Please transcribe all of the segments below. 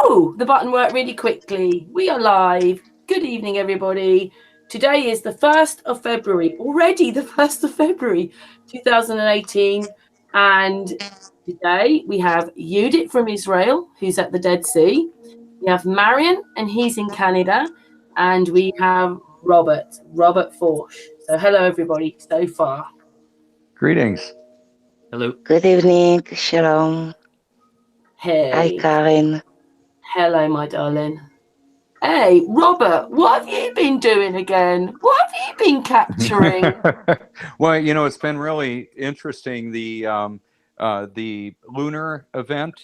Oh, the button worked really quickly. We are live. Good evening, everybody. Today is the 1st of February, already the 1st of February, 2018. And today we have Yudit from Israel, who's at the Dead Sea. We have Marian, and he's in Canada. And we have Robert Foertsch. So hello, everybody, so far. Greetings. Hello. Good evening, Shalom. Hey. Hi, Karen. Hello, my darling. Hey, Robert, what have you been doing again? What have you been capturing? Well, you know, it's been really interesting. The lunar event.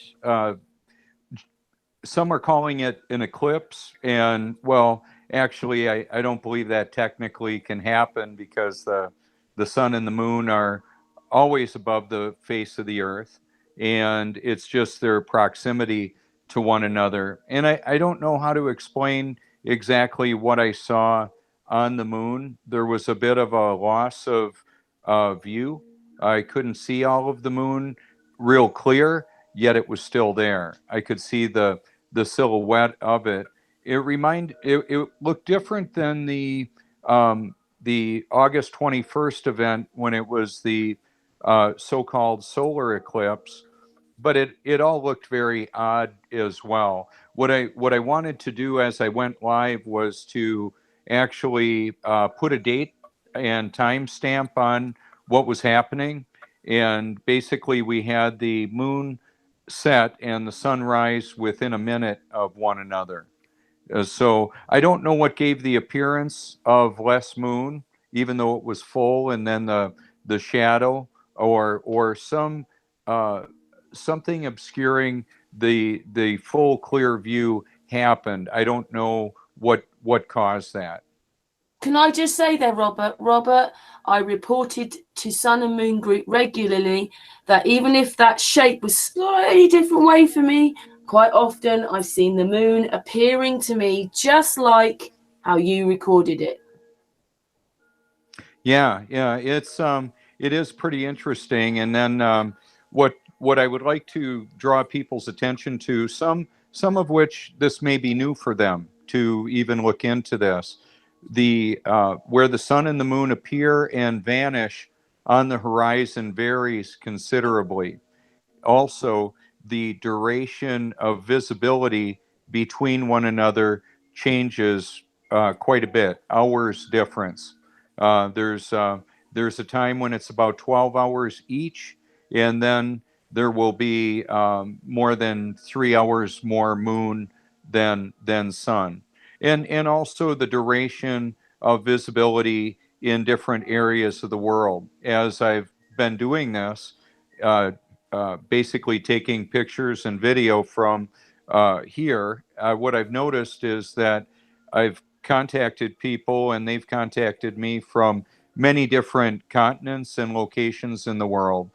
Some are calling it an eclipse, and well, actually, I don't believe that technically can happen because the sun and the moon are always above the face of the earth, and it's just their proximity to one another. And I don't know how to explain exactly what I saw on the moon. There was a bit of a loss of view. I couldn't see all of the moon real clear, yet it was still there. I could see the silhouette of it. It looked different than the August 21st event when it was the so-called solar eclipse, but it all looked very odd as well. What I wanted to do as I went live was to actually put a date and time stamp on what was happening, and basically we had the moon set and the sunrise within a minute of one another. So I don't know what gave the appearance of less moon, even though it was full, and then the shadow or something obscuring the full clear view happened. I don't know what caused that. Can I just say there, Robert, I reported to Sun and Moon Group regularly that even if that shape was slightly different way for me, quite often I've seen the moon appearing to me just like how you recorded it. Yeah, it is pretty interesting. And then what I would like to draw people's attention to, some of which this may be new for them to even look into this, the where the sun and the moon appear and vanish on the horizon varies considerably. Also, the duration of visibility between one another changes quite a bit, hours difference. There's a time when it's about 12 hours each, and then there will be more than 3 hours more moon than sun, and also the duration of visibility in different areas of the world. As I've been doing this, basically taking pictures and video from here, what I've noticed is that I've contacted people and they've contacted me from many different continents and locations in the world,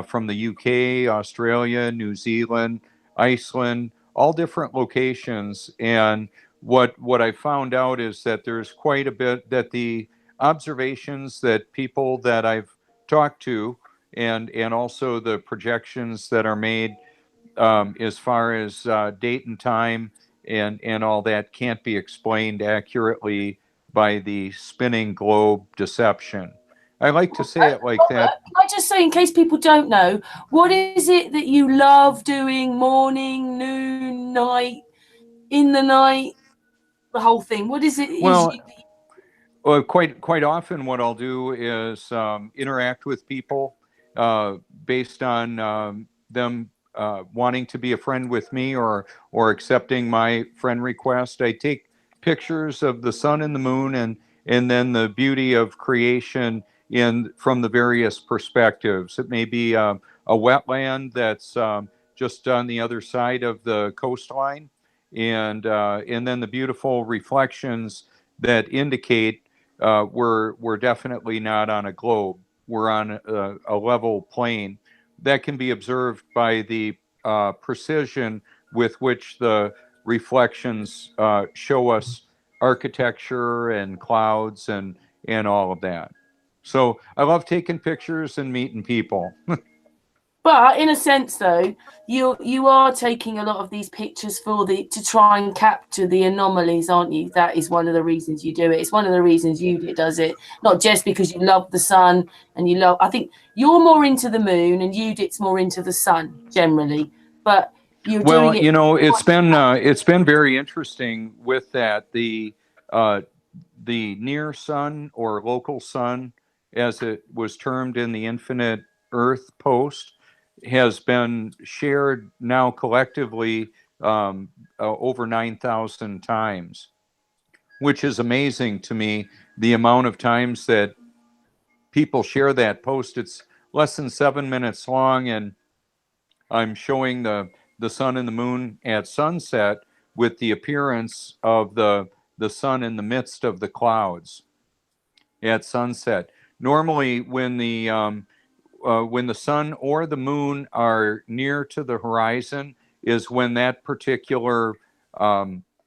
from the UK, Australia, New Zealand, Iceland, all different locations. And what I found out is that there's quite a bit that the observations that people that I've talked to and also the projections that are made as far as date and time and all that can't be explained accurately by the spinning globe deception. I like to say it like that. Can I just say, in case people don't know, what is it that you love doing morning, noon, night, in the night, the whole thing? What is it? Well, quite often what I'll do is interact with people based on them wanting to be a friend with me or accepting my friend request. I take pictures of the sun and the moon and then the beauty of creation in from the various perspectives. It may be a wetland that's just on the other side of the coastline, and then the beautiful reflections that indicate we're definitely not on a globe. We're on a level plane that can be observed by the precision with which the reflections show us architecture and clouds and all of that. So I love taking pictures and meeting people. But in a sense, though, you are taking a lot of these pictures to try and capture the anomalies, aren't you? That is one of the reasons you do it. It's one of the reasons Yudit does it, not just because you love the sun and you love. I think you're more into the moon and Yudit's more into the sun generally, but you're doing it. You know, it's been very interesting with that. The near sun or local sun, as it was termed in the Infinite Earth post, has been shared now collectively over 9,000 times, which is amazing to me. The amount of times that people share that post. It's less than 7 minutes long, and I'm showing the sun and the moon at sunset with the appearance of the sun in the midst of the clouds at sunset. Normally, when the sun or the moon are near to the horizon is when that particular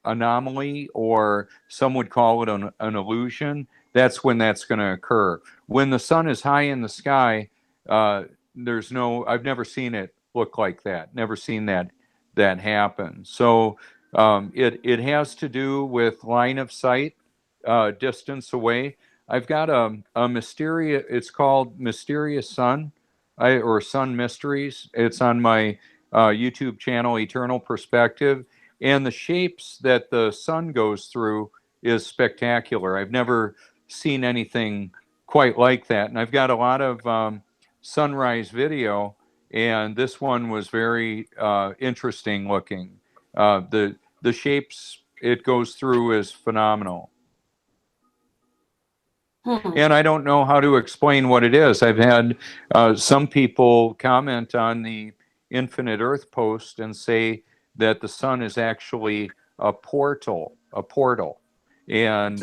anomaly, or some would call it an illusion, that's when that's going to occur. When the sun is high in the sky, I've never seen it look like that. Never seen that happen. So it has to do with line of sight, distance away. I've got a mysterious, it's called Mysterious Sun, or Sun Mysteries. It's on my YouTube channel, Eternal Perspective. And the shapes that the sun goes through is spectacular. I've never seen anything quite like that. And I've got a lot of sunrise video, and this one was very interesting looking. The shapes it goes through is phenomenal. And I don't know how to explain what it is. I've had some people comment on the Infinite Earth post and say that the sun is actually a portal. And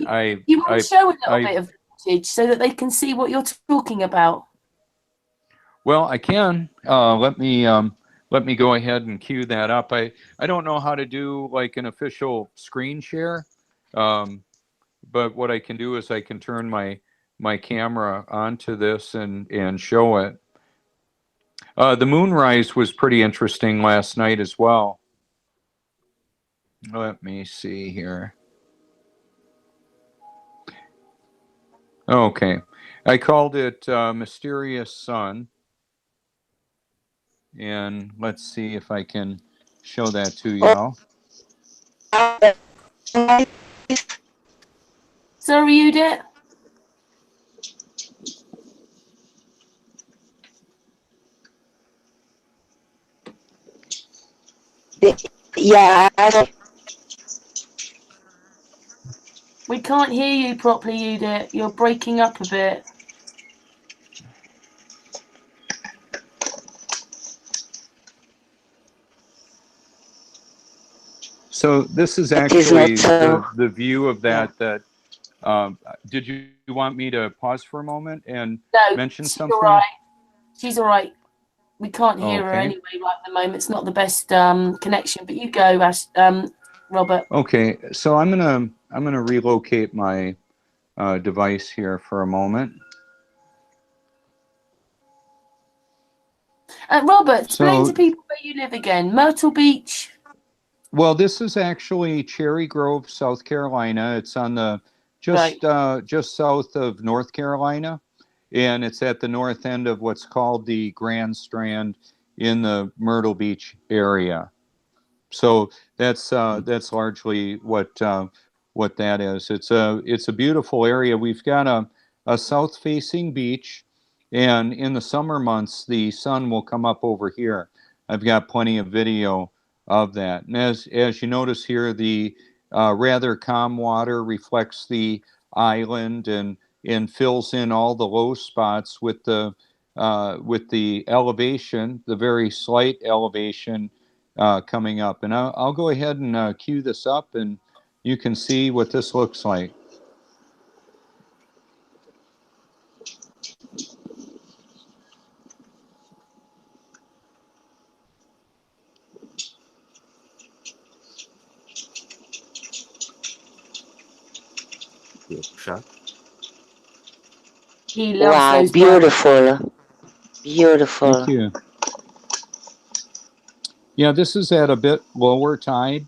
you want to show a little bit of footage so that they can see what you're talking about? Well, I can. Let me go ahead and cue that up. I don't know how to do like an official screen share, but what I can do is I can turn my camera onto this and show it. The moonrise was pretty interesting last night as well. Let me see here. Okay, I called it Mysterious Sun. And let's see if I can show that to y'all. Sorry, Yudit. Yeah. We can't hear you properly, Yudit. You're breaking up a bit. So this is actually the view of that. Did you want me to pause for a moment and mention something? All right. She's all right. We can't hear her anyway right at the moment. It's not the best connection, but you go, Robert. Okay, so I'm gonna relocate my device here for a moment. Robert, explain to people where you live again. Myrtle Beach. Well, this is actually Cherry Grove, South Carolina. It's on the just south of North Carolina, and it's at the north end of what's called the Grand Strand in the Myrtle Beach area. So that's largely what that is. It's a beautiful area. We've got a south-facing beach, and in the summer months, the sun will come up over here. I've got plenty of video of that. And as you notice here, the rather calm water reflects the island and fills in all the low spots with the elevation, the very slight elevation coming up. And I'll go ahead and cue this up, and you can see what this looks like. He loves those beautiful. Beautiful. Thank you. Yeah, this is at a bit lower tide.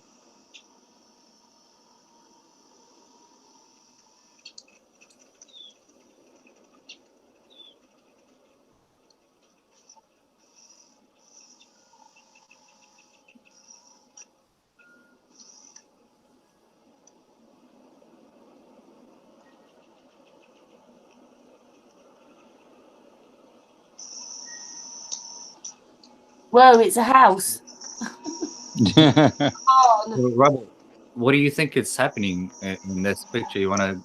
Whoa, it's a house. So, Robert, what do you think is happening in this picture? You want to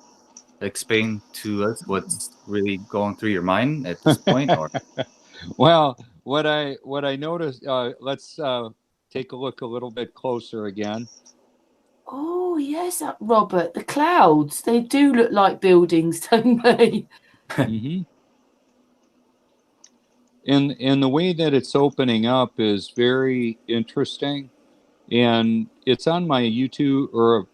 explain to us what's really going through your mind at this point, or? Well, what I noticed. Let's take a look a little bit closer again. Oh, yes, Robert. The clouds, they do look like buildings, don't they? Mm-hmm. And the way that it's opening up is very interesting, and it's on my YouTube, or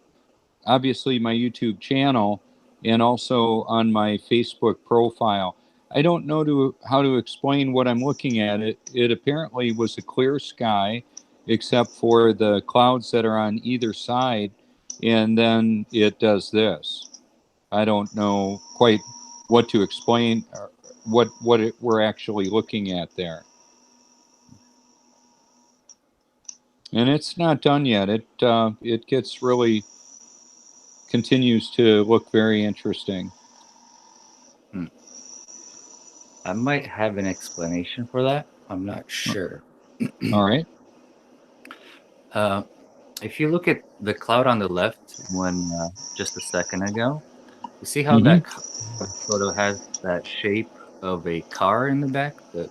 obviously my YouTube channel, and also on my Facebook profile. I don't know how to explain what I'm looking at. It apparently was a clear sky, except for the clouds that are on either side, and then it does this. I don't know quite what to explain, or we're actually looking at there. And it's not done yet. It gets really continues to look very interesting. I might have an explanation for that. I'm not sure. All right. If you look at the cloud on the left, when just a second ago, you see how Mm-hmm. that sort of has that shape of a car in the back, the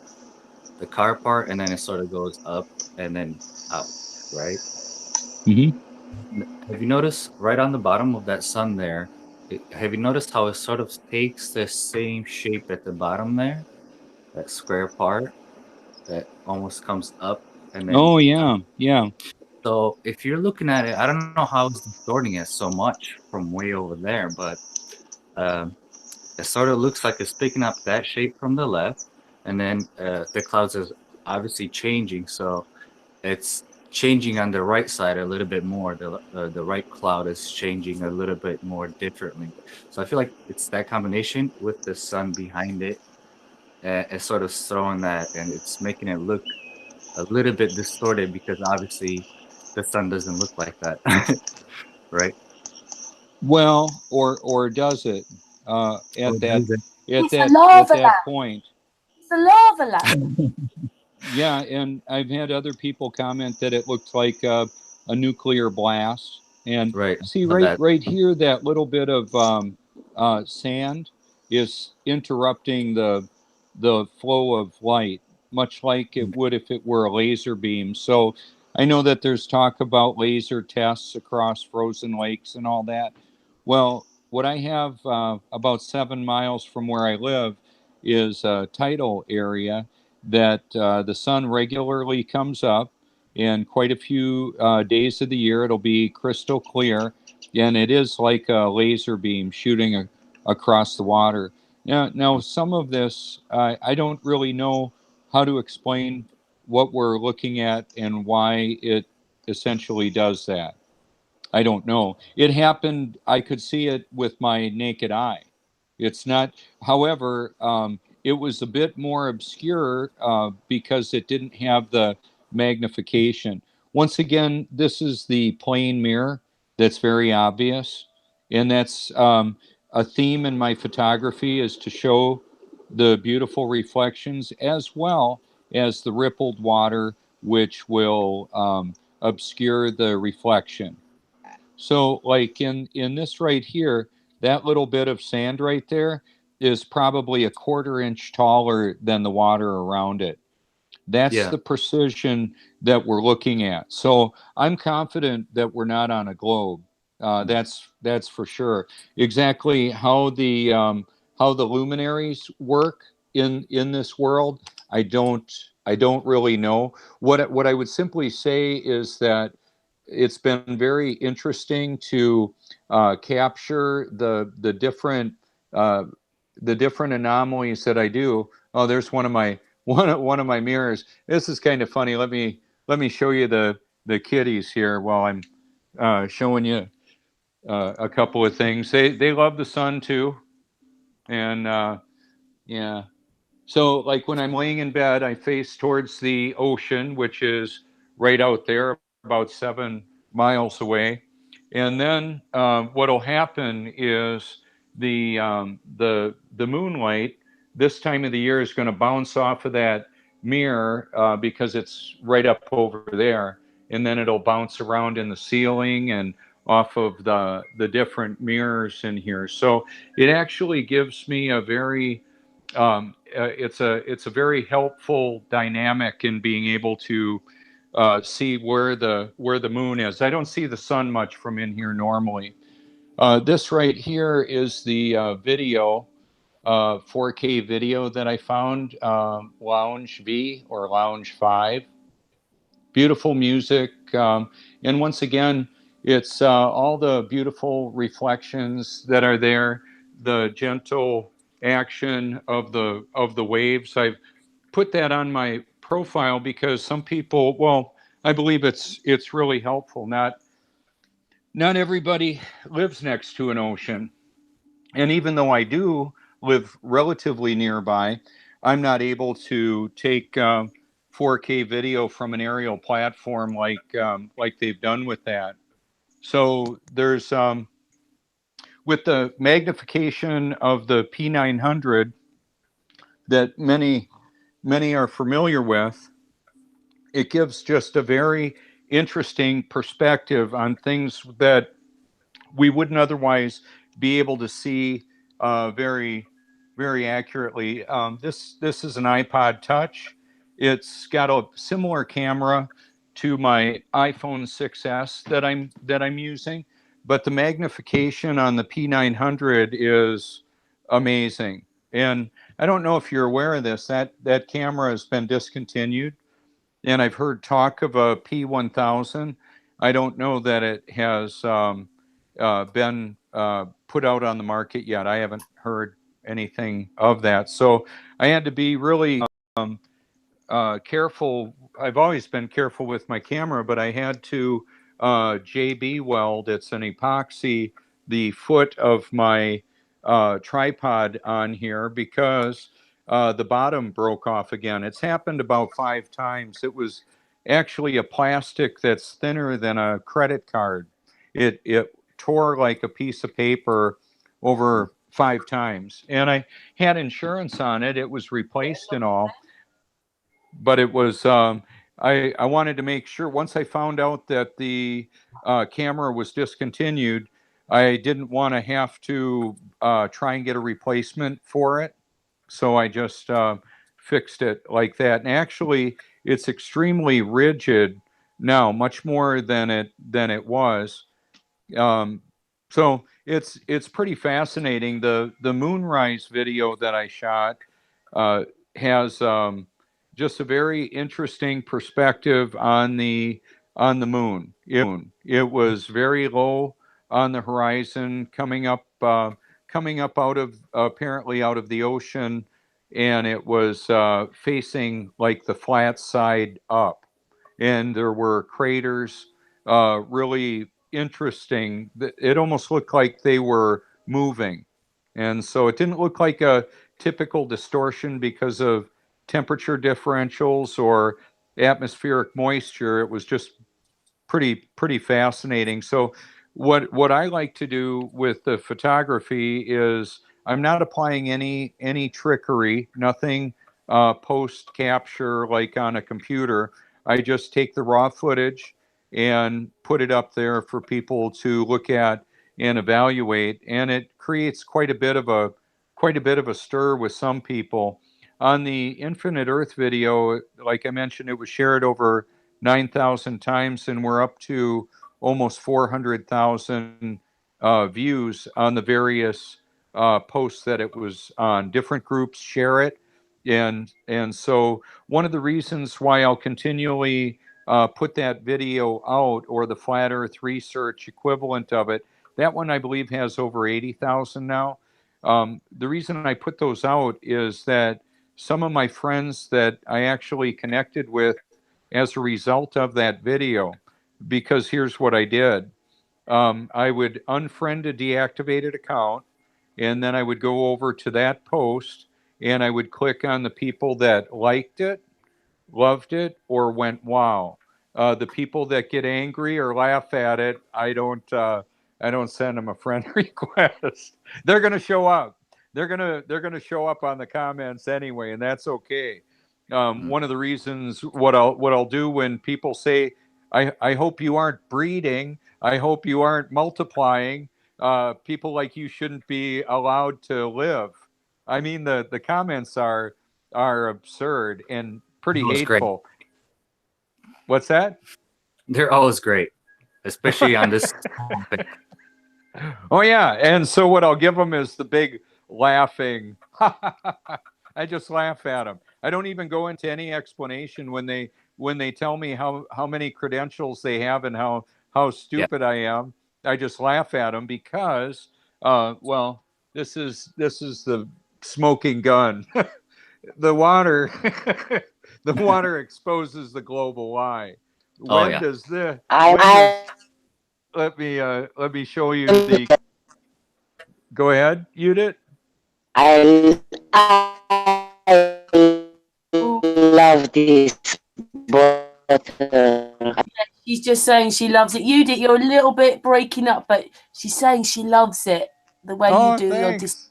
car part, and then it sort of goes up and then out, right? Mm-hmm. Have you noticed right on the bottom of that sun there? Have you noticed how it sort of takes the same shape at the bottom there, that square part that almost comes up and then Oh out? yeah, yeah. So if you're looking at it, I don't know how it's distorting it so much from way over there, but um, it sort of looks like it's picking up that shape from the left, and then the clouds is obviously changing, so it's changing on the right side a little bit more. The right cloud is changing a little bit more differently. So I feel like it's that combination with the sun behind it. It's sort of throwing that, and it's making it look a little bit distorted because obviously the sun doesn't look like that, right? Well, or does it? Or At that does it? It's a lava lamp. point. It's a lava lamp. Yeah, and I've had other people comment that it looked like a nuclear blast. And Right. see, Of that. right here, that little bit of sand is interrupting the flow of light, much like it would if it were a laser beam. So I know that there's talk about laser tests across frozen lakes and all that. Well, what I have about 7 miles from where I live is a tidal area that the sun regularly comes up, and quite a few days of the year it'll be crystal clear, and it is like a laser beam shooting across the water. Now some of this I don't really know how to explain what we're looking at and why it essentially does that. I don't know. It happened. I could see it with my naked eye. It's not, however, it was a bit more obscure because it didn't have the magnification. Once again, this is the plane mirror that's very obvious. And that's a theme in my photography, is to show the beautiful reflections as well as the rippled water, which will obscure the reflection. So like in this right here, that little bit of sand right there is probably a quarter inch taller than the water around it. That's Yeah. the precision that we're looking at. So I'm confident that we're not on a globe. That's for sure. Exactly how the luminaries work in this world, I don't really know. What I would simply say is that it's been very interesting to capture uh, the different anomalies that I do. Oh, there's one of my mirrors. This is kind of funny. let me show you the kitties here while I'm showing you a couple of things. They love the sun too, and yeah. So like when I'm laying in bed, I face towards the ocean, which is right out there, about 7 miles away. And then what'll happen is the moonlight this time of the year is going to bounce off of that mirror because it's right up over there, and then it'll bounce around in the ceiling and off of the different mirrors in here. So it actually gives me a very it's a very helpful dynamic in being able to see where the moon is. I don't see the sun much from in here normally. This right here is the video, 4K video that I found, Lounge V or Lounge 5. Beautiful music, and once again, it's all the beautiful reflections that are there, the gentle action of the waves. I've put that on my profile because some people, well, I believe it's really helpful. Not everybody lives next to an ocean, and even though I do live relatively nearby, I'm not able to take 4K video from an aerial platform like they've done with that. So there's with the magnification of the P900 that many are familiar with, it gives just a very interesting perspective on things that we wouldn't otherwise be able to see very accurately. This is an iPod Touch. It's got a similar camera to my iPhone 6s that I'm using, but the magnification on the P900 is amazing. And I don't know if you're aware of this. That camera has been discontinued, and I've heard talk of a P1000. I don't know that it has been put out on the market yet. I haven't heard anything of that. So I had to be really careful. I've always been careful with my camera, but I had to JB weld. It's an epoxy the foot of my tripod on here because the bottom broke off again. It's happened about 5 times. It was actually a plastic that's thinner than a credit card. It tore like a piece of paper over 5 times, and I had insurance on it. It was replaced and all, but it was I wanted to make sure once I found out that the camera was discontinued, I didn't want to have to try and get a replacement for it. So I just fixed it like that. And actually, it's extremely rigid now, much more than it was. Um, so it's pretty fascinating. The moonrise video that I shot has just a very interesting perspective on the moon. It was very low on the horizon, coming up out of apparently out of the ocean, and it was facing like the flat side up, and there were craters, really interesting. It almost looked like they were moving, and so it didn't look like a typical distortion because of temperature differentials or atmospheric moisture. It was just pretty fascinating. So what I like to do with the photography is I'm not applying any trickery, nothing post capture like on a computer. I just take the raw footage and put it up there for people to look at and evaluate, and it creates quite a bit of a stir with some people. On the Infinite Earth video, like I mentioned, it was shared over 9,000 times, and we're up to almost 400,000 views on the various posts that it was on. Different groups share it, and so one of the reasons why I'll continually put that video out, or the Flat Earth Research equivalent of it, that one I believe has over 80,000 now. The reason I put those out is that some of my friends that I actually connected with as a result of that video, because here's what I did. I would unfriend a deactivated account, and then I would go over to that post and I would click on the people that liked it, loved it, or went wow. The people that get angry or laugh at it, I don't send them a friend request. They're gonna show up. They're gonna show up on the comments anyway, and that's okay. One of the reasons what I'll do when people say, I hope you aren't breeding, I hope you aren't multiplying. People like you shouldn't be allowed to live. I mean, the comments are absurd and pretty That was great. hateful. What's that? They're always great, especially on this topic. Oh yeah, and so what I'll give them is the big laughing. I just laugh at them. I don't even go into any explanation when they tell me how many credentials they have and how stupid I am. I just laugh at them because well, this is the smoking gun. The water the water exposes the global lie. Oh, When yeah. does the I, when I, does let me show you the go ahead, Yudit. I love this bottle. She's just saying she loves it. Yudit, you're a little bit breaking up, but she's saying she loves it the way you do your Thanks.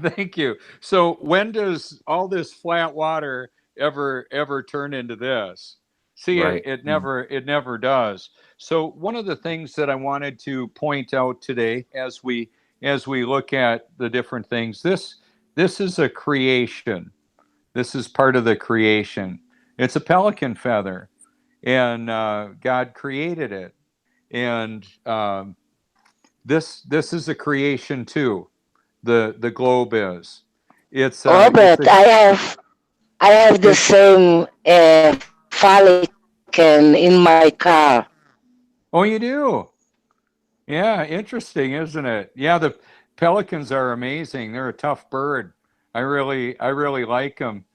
Thank you. So when does all this flat water ever turn into this? See, Right. it never does. So one of the things that I wanted to point out today as we look at the different things, this is a creation. This is part of the creation. It's a pelican feather, and God created it. And this is a creation too. The globe is. It's Robert, I have the same Falcon in my car. Oh, you do? Yeah, interesting, isn't it? Yeah, the pelicans are amazing. They're a tough bird. I really like them.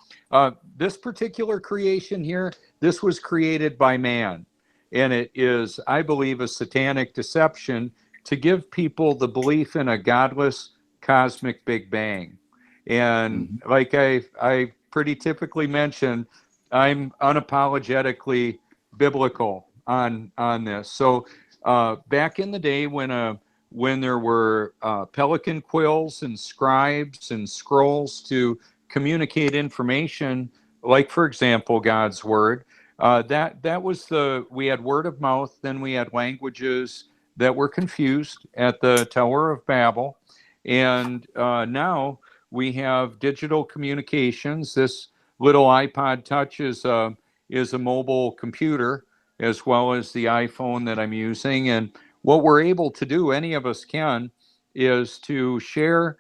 This particular creation here, this was created by man, and it is, I believe, a satanic deception to give people the belief in a godless cosmic Big Bang. And like I pretty typically mention, I'm unapologetically biblical on this. So back in the day when there were pelican quills and scribes and scrolls to communicate information, like for example God's word, that was we had word of mouth. Then we had languages that were confused at the Tower of Babel, and now we have digital communications. This little iPod Touch is a mobile computer as well as the iPhone that I'm using. And what we're able to do, any of us can, is to share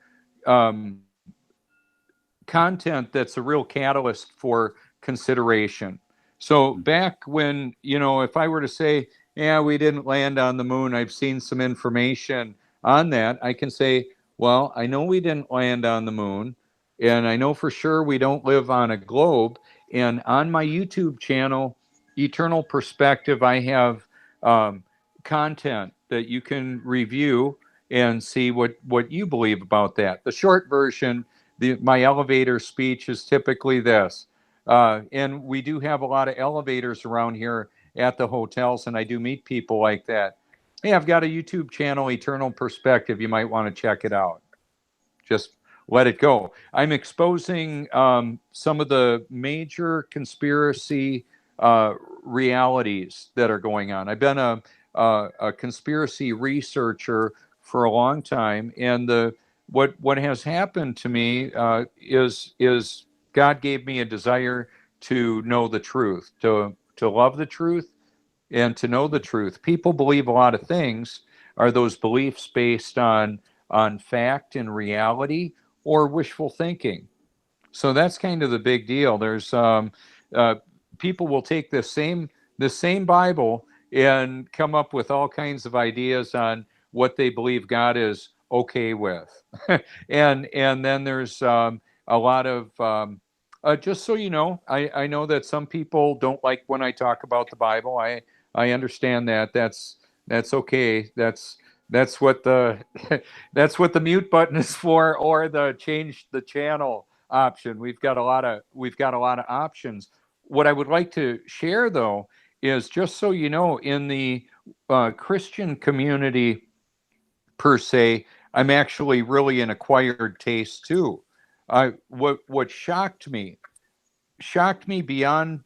content that's a real catalyst for consideration. So back when, if I were to say, yeah, we didn't land on the moon, I've seen some information on that, I can say, well, I know we didn't land on the moon, and I know for sure we don't live on a globe. And on my YouTube channel, Eternal Perspective, I have content that you can review and see what you believe about that. The short version, my elevator speech is typically this. And we do have a lot of elevators around here at the hotels, and I do meet people like that. Hey, I've got a YouTube channel, Eternal Perspective. You might want to check it out. Just let it go. I'm exposing some of the major conspiracy realities that are going on. I've been a conspiracy researcher for a long time, and what has happened to me is God gave me a desire to know the truth, to love the truth, and to know the truth. People believe a lot of things. Are those beliefs based on fact and reality, or wishful thinking? So that's kind of the big deal. There's people will take the same Bible and come up with all kinds of ideas on what they believe God is okay with, and then there's a lot of Just so you know, I know that some people don't like when I talk about the Bible. I understand that. That's okay. That's what the that's what the mute button is for, or the change the channel option. We've got a lot of options. What I would like to share though is, just so you know, in the Christian community per se, I'm actually really an acquired taste too. What shocked me beyond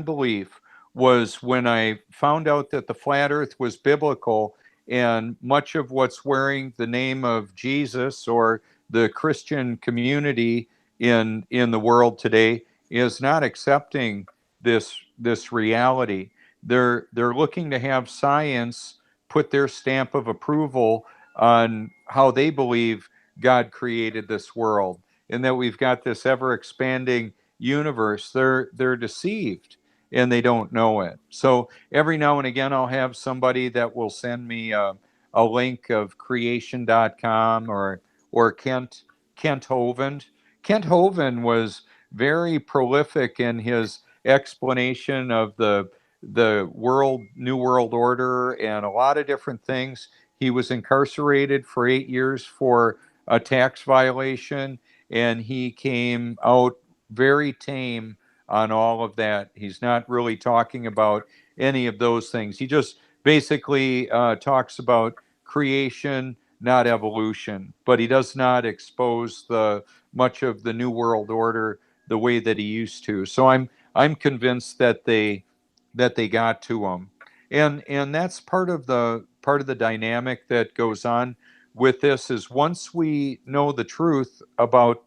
belief was when I found out that the flat earth was biblical, and much of what's wearing the name of Jesus, or the Christian community in the world today, is not accepting this reality. They're looking to have science put their stamp of approval on how they believe God created this world, and that we've got this ever expanding universe. They're deceived, and they don't know it. So every now and again, I'll have somebody that will send me a link of creation.com, or Kent Hovind. Kent Hovind was very prolific in his explanation of the new world order and a lot of different things. He was incarcerated for 8 years for a tax violation, and he came out very tame on all of that. He's not really talking about any of those things. He just basically talks about creation, not evolution. But he does not expose the much of the new world order the way that he used to. So I'm convinced that they got to him, and that's part of the dynamic that goes on with this. Is, once we know the truth about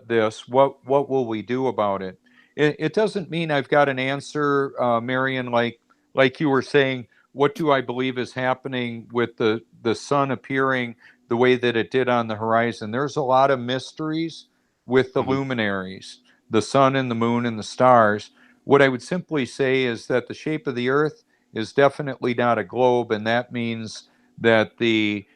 this, what will we do about it? It doesn't mean I've got an answer, Marian, like you were saying. What do I believe is happening with the sun appearing the way that it did on the horizon? There's a lot of mysteries with the Mhm. luminaries, the sun and the moon and the stars. What I would simply say is that the shape of the Earth is definitely not a globe, and that means that the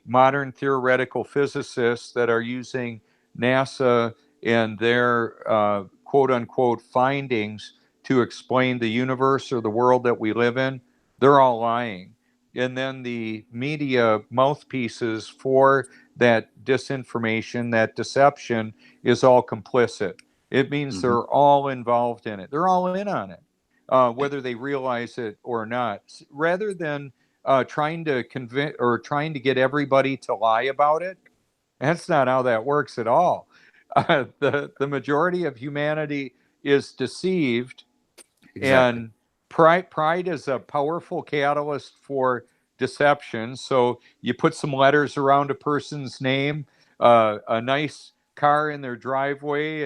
modern theoretical physicists that are using NASA and their quote unquote findings to explain the universe or the world that we live in, they're all lying. And then the media mouthpieces for that disinformation, that deception, is all complicit. It means Mhm. they're all involved in it. They're all in on it, whether they realize it or not. Rather than trying to convince or trying to get everybody to lie about it, that's not how that works at all. The majority of humanity is deceived, Exactly. and pride is a powerful catalyst for deception. So you put some letters around a person's name, a nice car in their driveway,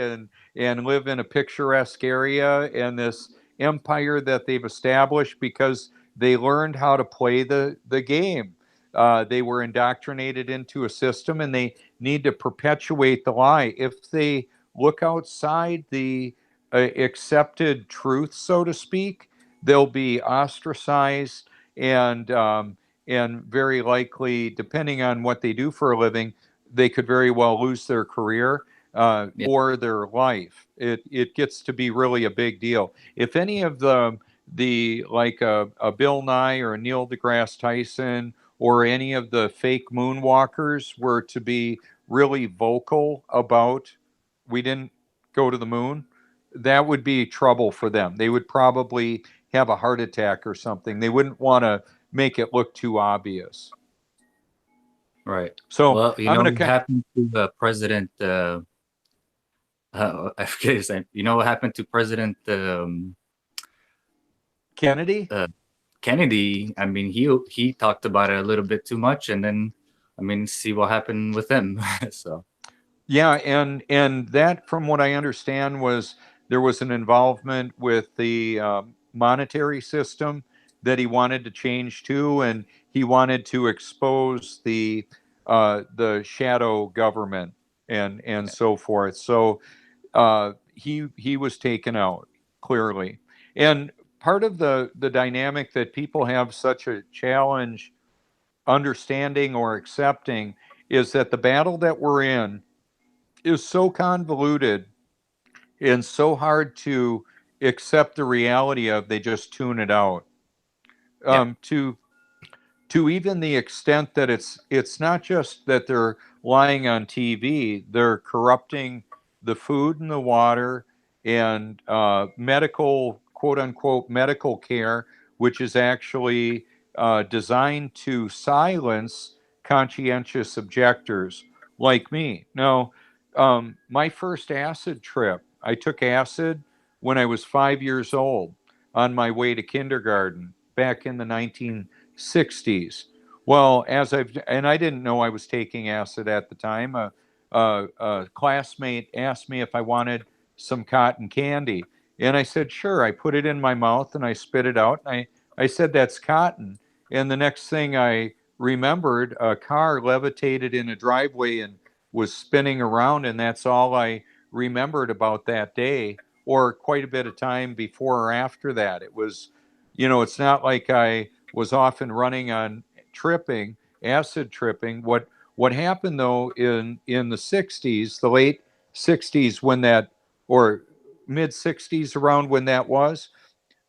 and live in a picturesque area, and this empire that they've established because they learned how to play the game. They were indoctrinated into a system, and they need to perpetuate the lie. If they look outside the accepted truth, so to speak, they'll be ostracized, and very likely, depending on what they do for a living, they could very well lose their career Yeah. or their life. It gets to be really a big deal. If any of the like a Bill Nye or a Neil deGrasse Tyson or any of the fake moonwalkers were to be really vocal about, we didn't go to the moon, that would be trouble for them. They would probably have a heart attack or something. They wouldn't want to make it look too obvious. Right. So Well, you I'm know going what to. happened to President? I forget his name. You know what happened to President Kennedy? Kennedy? I mean, he talked about it a little bit too much, and then, I mean, see what happened with him. So Yeah, and that, from what I understand, was there was an involvement with the monetary system that he wanted to change to, and he wanted to expose the shadow government and yeah. so forth. So he was taken out, clearly. And part of the dynamic that people have such a challenge understanding or accepting is that the battle that we're in is so convoluted and so hard to accept the reality of, they just tune it out. To even the extent that it's not just that they're lying on TV, they're corrupting the food and the water and medical, quote unquote, medical care, which is actually designed to silence conscientious objectors like me. Now, my first acid trip, I took acid when I was 5 years old on my way to kindergarten back in the 1960s. Well, and I didn't know I was taking acid at the time. A classmate asked me if I wanted some cotton candy. And I said, sure. I put it in my mouth and I spit it out. And I said, that's cotton. And the next thing I remembered, a car levitated in a driveway and was spinning around. And that's all I remembered about that day, or quite a bit of time before or after that. It was, it's not like I was off and running on acid tripping. What happened though in the 60s, the late 60s, when that, or mid 60s, around when that was,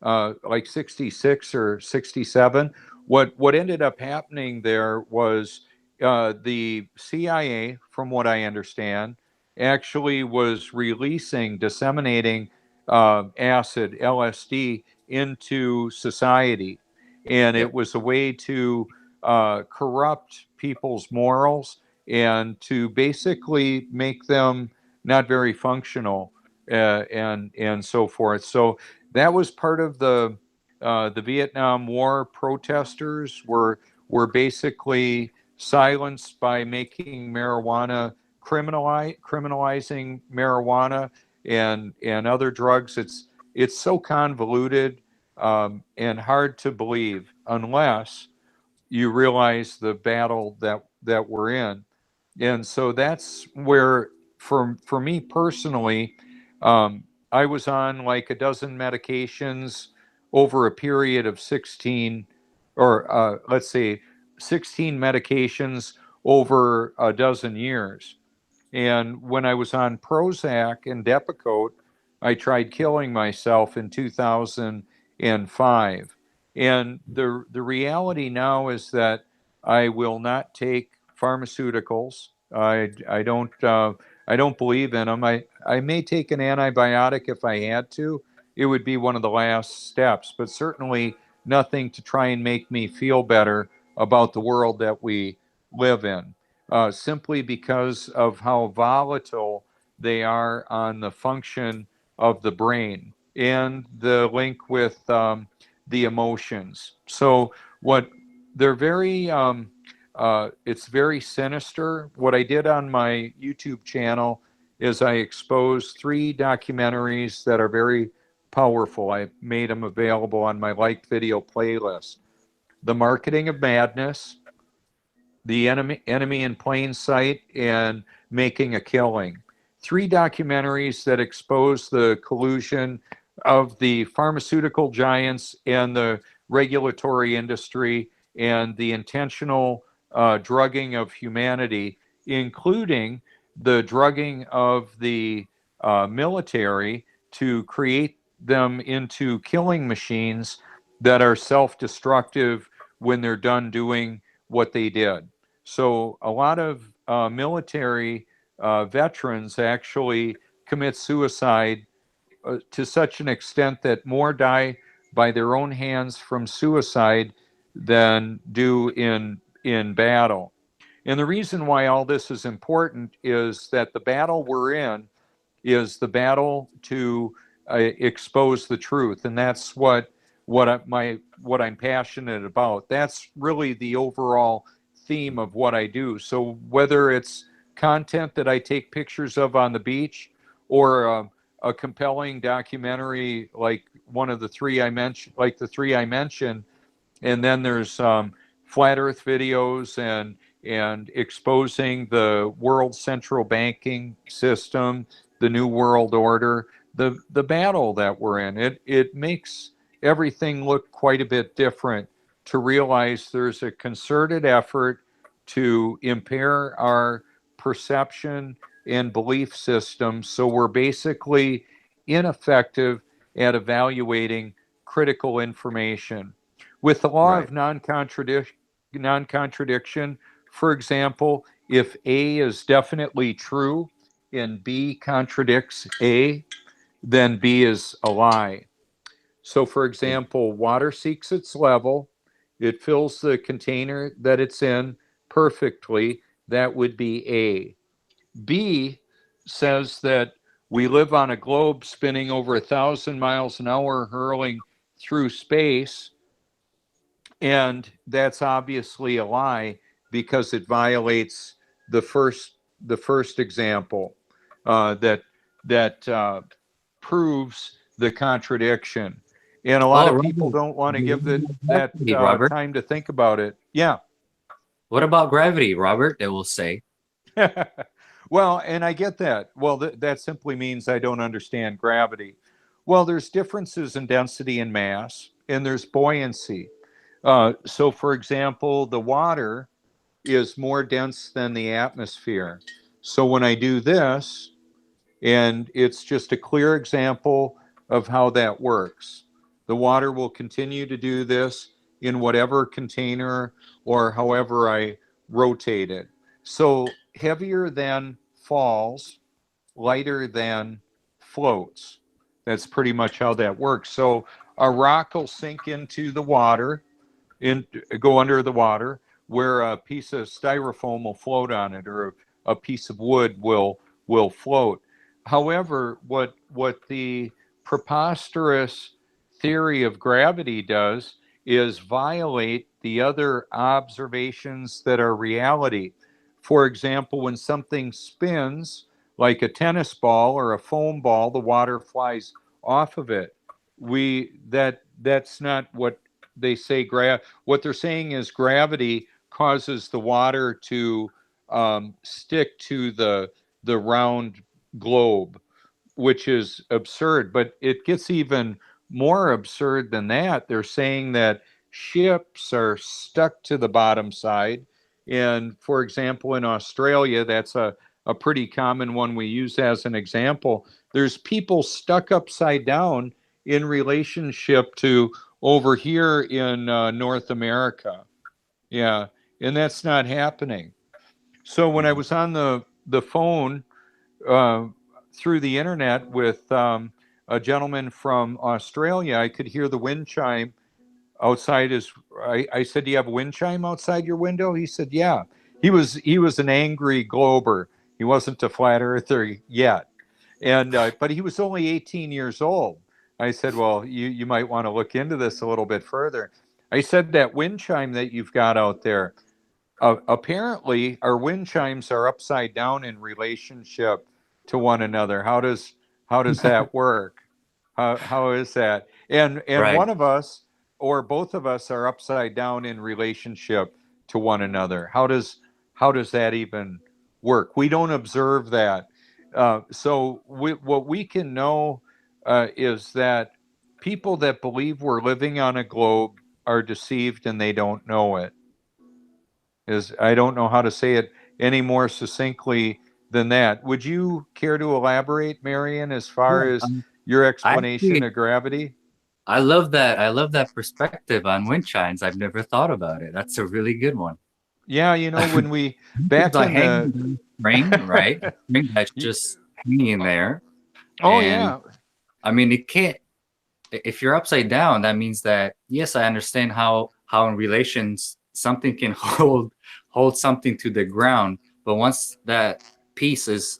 like 66 or 67, what ended up happening there was the CIA, from what I understand, actually was disseminating acid, LSD, into society. And it was a way to corrupt people's morals and to basically make them not very functional, and so forth. So that was part of the Vietnam War. Protesters were basically silenced by making marijuana, criminalizing marijuana and other drugs. It's so convoluted and hard to believe unless you realize the battle that we're in. And so that's where, for me personally, I was on like a dozen medications over a period of 16, or let's say 16 medications over a dozen years. And when I was on Prozac and Depakote, I tried killing myself in 2005. And the reality now is that I will not take pharmaceuticals. I don't believe in them. I may take an antibiotic if I had to. It would be one of the last steps, but certainly nothing to try and make me feel better about the world that we live in, simply because of how volatile they are on the function of the brain and the link with the emotions. So what they're very it's very sinister. What I did on my YouTube channel is I exposed 3 documentaries that are very powerful. I made them available on my liked video playlist. The Marketing of Madness, The Enemy in Plain Sight, and Making a Killing. 3 documentaries that expose the collusion of the pharmaceutical giants and the regulatory industry and the intentional drugging of humanity, including the drugging of the military to create them into killing machines that are self-destructive when they're done doing what they did. So a lot of military veterans actually commit suicide to such an extent that more die by their own hands from suicide than do in battle. And the reason why all this is important is that the battle we're in is the battle to expose the truth, and that's what I'm passionate about. That's really the overall theme of what I do. So whether it's content that I take pictures of on the beach, or a compelling documentary like one of the 3 I mentioned, and then there's flat Earth videos and exposing the world central banking system, the new world order, the battle that we're in. It makes everything look quite a bit different to realize there's a concerted effort to impair our perception and belief system. So we're basically ineffective at evaluating critical information. With the law of non-contradiction, for example, if A is definitely true and B contradicts A, then B is a lie. So, for example, water seeks its level, it fills the container that it's in perfectly. That would be A. B says that we live on a globe spinning over 1,000 miles an hour, hurling through space, and that's obviously a lie because it violates the first example that proves the contradiction. And a lot of people don't want to give that time to think about it. Yeah. What about gravity, Robert? They will say. Well, and I get that. Well, that simply means I don't understand gravity. Well, there's differences in density and mass, and there's buoyancy. So, for example, the water is more dense than the atmosphere. So when I do this, and it's just a clear example of how that works. The water will continue to do this in whatever container or however I rotate it. So heavier than falls, lighter than floats. That's pretty much how that works. So a rock will sink into the water, go under the water, where a piece of styrofoam will float on it, or a piece of wood will float. However, what the preposterous theory of gravity does is violate the other observations that are reality. For example, when something spins, like a tennis ball or a foam ball, the water flies off of it. That's not what they say. What they're saying is gravity causes the water to stick to the round globe, which is absurd. But it gets even more absurd than that. They're saying that ships are stuck to the bottom side. And for example, in Australia, that's a pretty common one we use as an example. There's people stuck upside down in relationship to over here in North America. Yeah, and that's not happening. So when I was on the phone uh, through the internet with a gentleman from Australia, I could hear the wind chime outside his. I said, "Do you have a wind chime outside your window?" He said, "Yeah." He was an angry glober. He wasn't a flat earther yet, and but he was only 18 years old. I said, "Well, you might want to look into this a little bit further." I said, "That wind chime that you've got out there, apparently our wind chimes are upside down in relationship to one another. How does that work? How is that?" And Right. one of us or both of us are upside down in relationship to one another. How does that even work? We don't observe that. So what we can know is that people that believe we're living on a globe are deceived and they don't know it. I don't know how to say it any more succinctly than that. Would you care to elaborate, Marian, as far Yeah, as your I explanation actually, of gravity? I love that. I love that perspective on wind chimes. I've never thought about it. That's a really good one. Yeah, when we It's back like in hanging the on a string, right? A string that's just hanging there. oh And yeah, I mean, it can't, if you're upside down, that means that, yes, I understand how in relations something can hold something to the ground. But once that piece is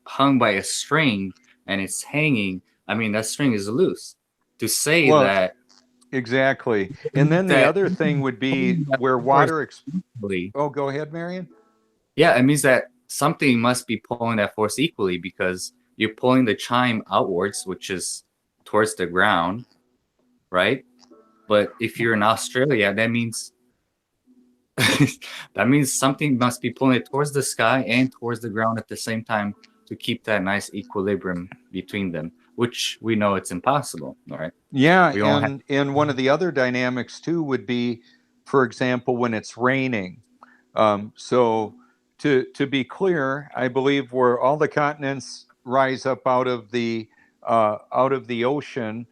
hung by a string and it's hanging, I mean, that string is loose. To say well, that exactly. And then the that other thing would be pulling that where force water. equally, Oh, go ahead, Marian. yeah, it means that something must be pulling that force equally because you're pulling the chime outwards, which is towards the ground, right? But if you're in Australia, that means that means something must be pulling it towards the sky and towards the ground at the same time to keep that nice equilibrium between them, which we know it's impossible, all right? Yeah, We don't have and one of the other dynamics too would be, for example, when it's raining. So to be clear, I believe where all the continents rise up out of the out of the ocean,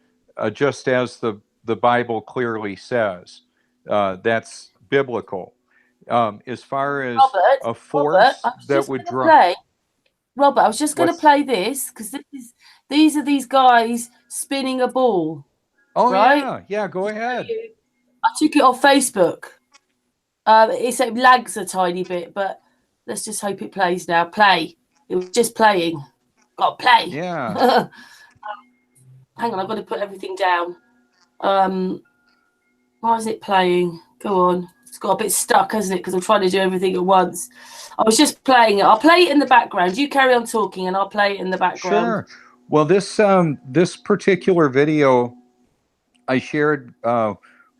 just as the Bible clearly says. That's biblical. As far as Robert, a force I was that just would going to draw. play. Robert, I was just going to What's- play this because these are these guys spinning a ball. Oh, right? yeah, go ahead. I took it off Facebook. It lags a tiny bit, but let's just hope it plays now. Play. It was just playing. Got to play. Yeah. Hang on, I've got to put everything down. Why is it playing? Go on. It's got a bit stuck, hasn't it? Because I'm trying to do everything at once. I was just playing it. I'll play it in the background. You carry on talking, and I'll play it in the background. Sure. Well, this particular video I shared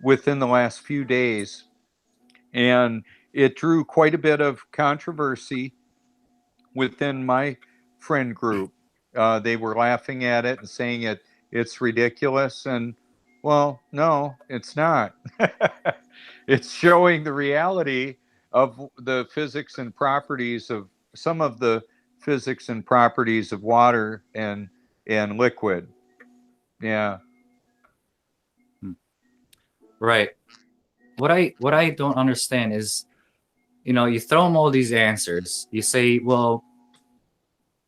within the last few days, and it drew quite a bit of controversy within my friend group. They were laughing at it and saying it's ridiculous, and well, no, it's not. It's showing the reality of the physics and properties of some of the physics and properties of water and liquid. Yeah. Right. What I don't understand is, you throw them all these answers. You say, well,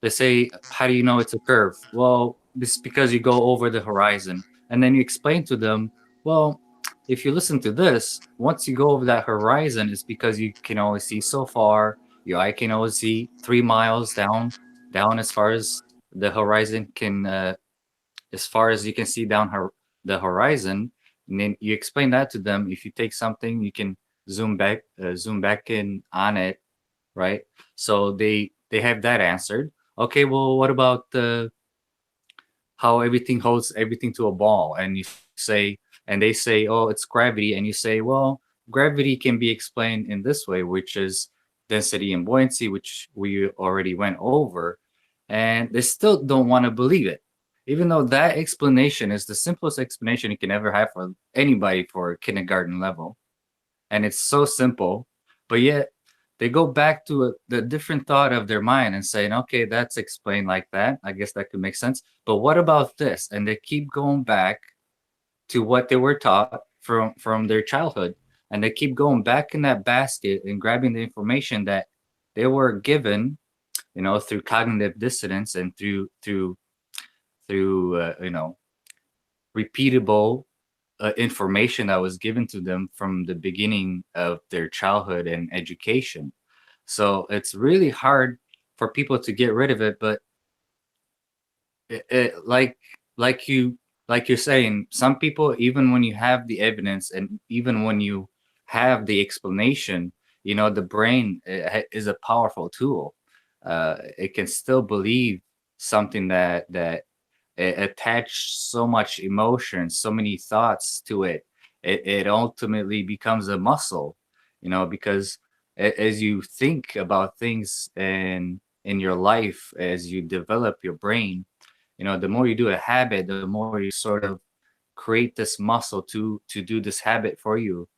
they say, how do you know it's a curve? Well, this is because you go over the horizon. And then you explain to them, well, if you listen to this, once you go over that horizon, it's because you can only see so far. Your eye can only see 3 miles down as far as the horizon can, as far as you can see down the horizon. And then you explain that to them. If you take something, you can zoom back in on it, right? So they have that answered. Okay, well, what about how everything holds everything to a ball? And they say, oh, it's gravity. And you say, well, gravity can be explained in this way, which is density and buoyancy, which we already went over. And they still don't want to believe it, even though that explanation is the simplest explanation you can ever have for anybody for kindergarten level. And it's so simple, but yet they go back to the different thought of their mind and saying, okay, that's explained like that. I guess that could make sense. But what about this? And they keep going back to what they were taught from their childhood. And they keep going back in that basket and grabbing the information that they were given, through cognitive dissonance and through repeatable information that was given to them from the beginning of their childhood and education. So it's really hard for people to get rid of it. But like you're saying, some people, even when you have the evidence and even when you have the explanation, the brain is a powerful tool. It can still believe something that attach so much emotion, so many thoughts to it. It ultimately becomes a muscle, because as you think about things in your life, as you develop your brain, the more you do a habit, the more you sort of create this muscle to do this habit for you.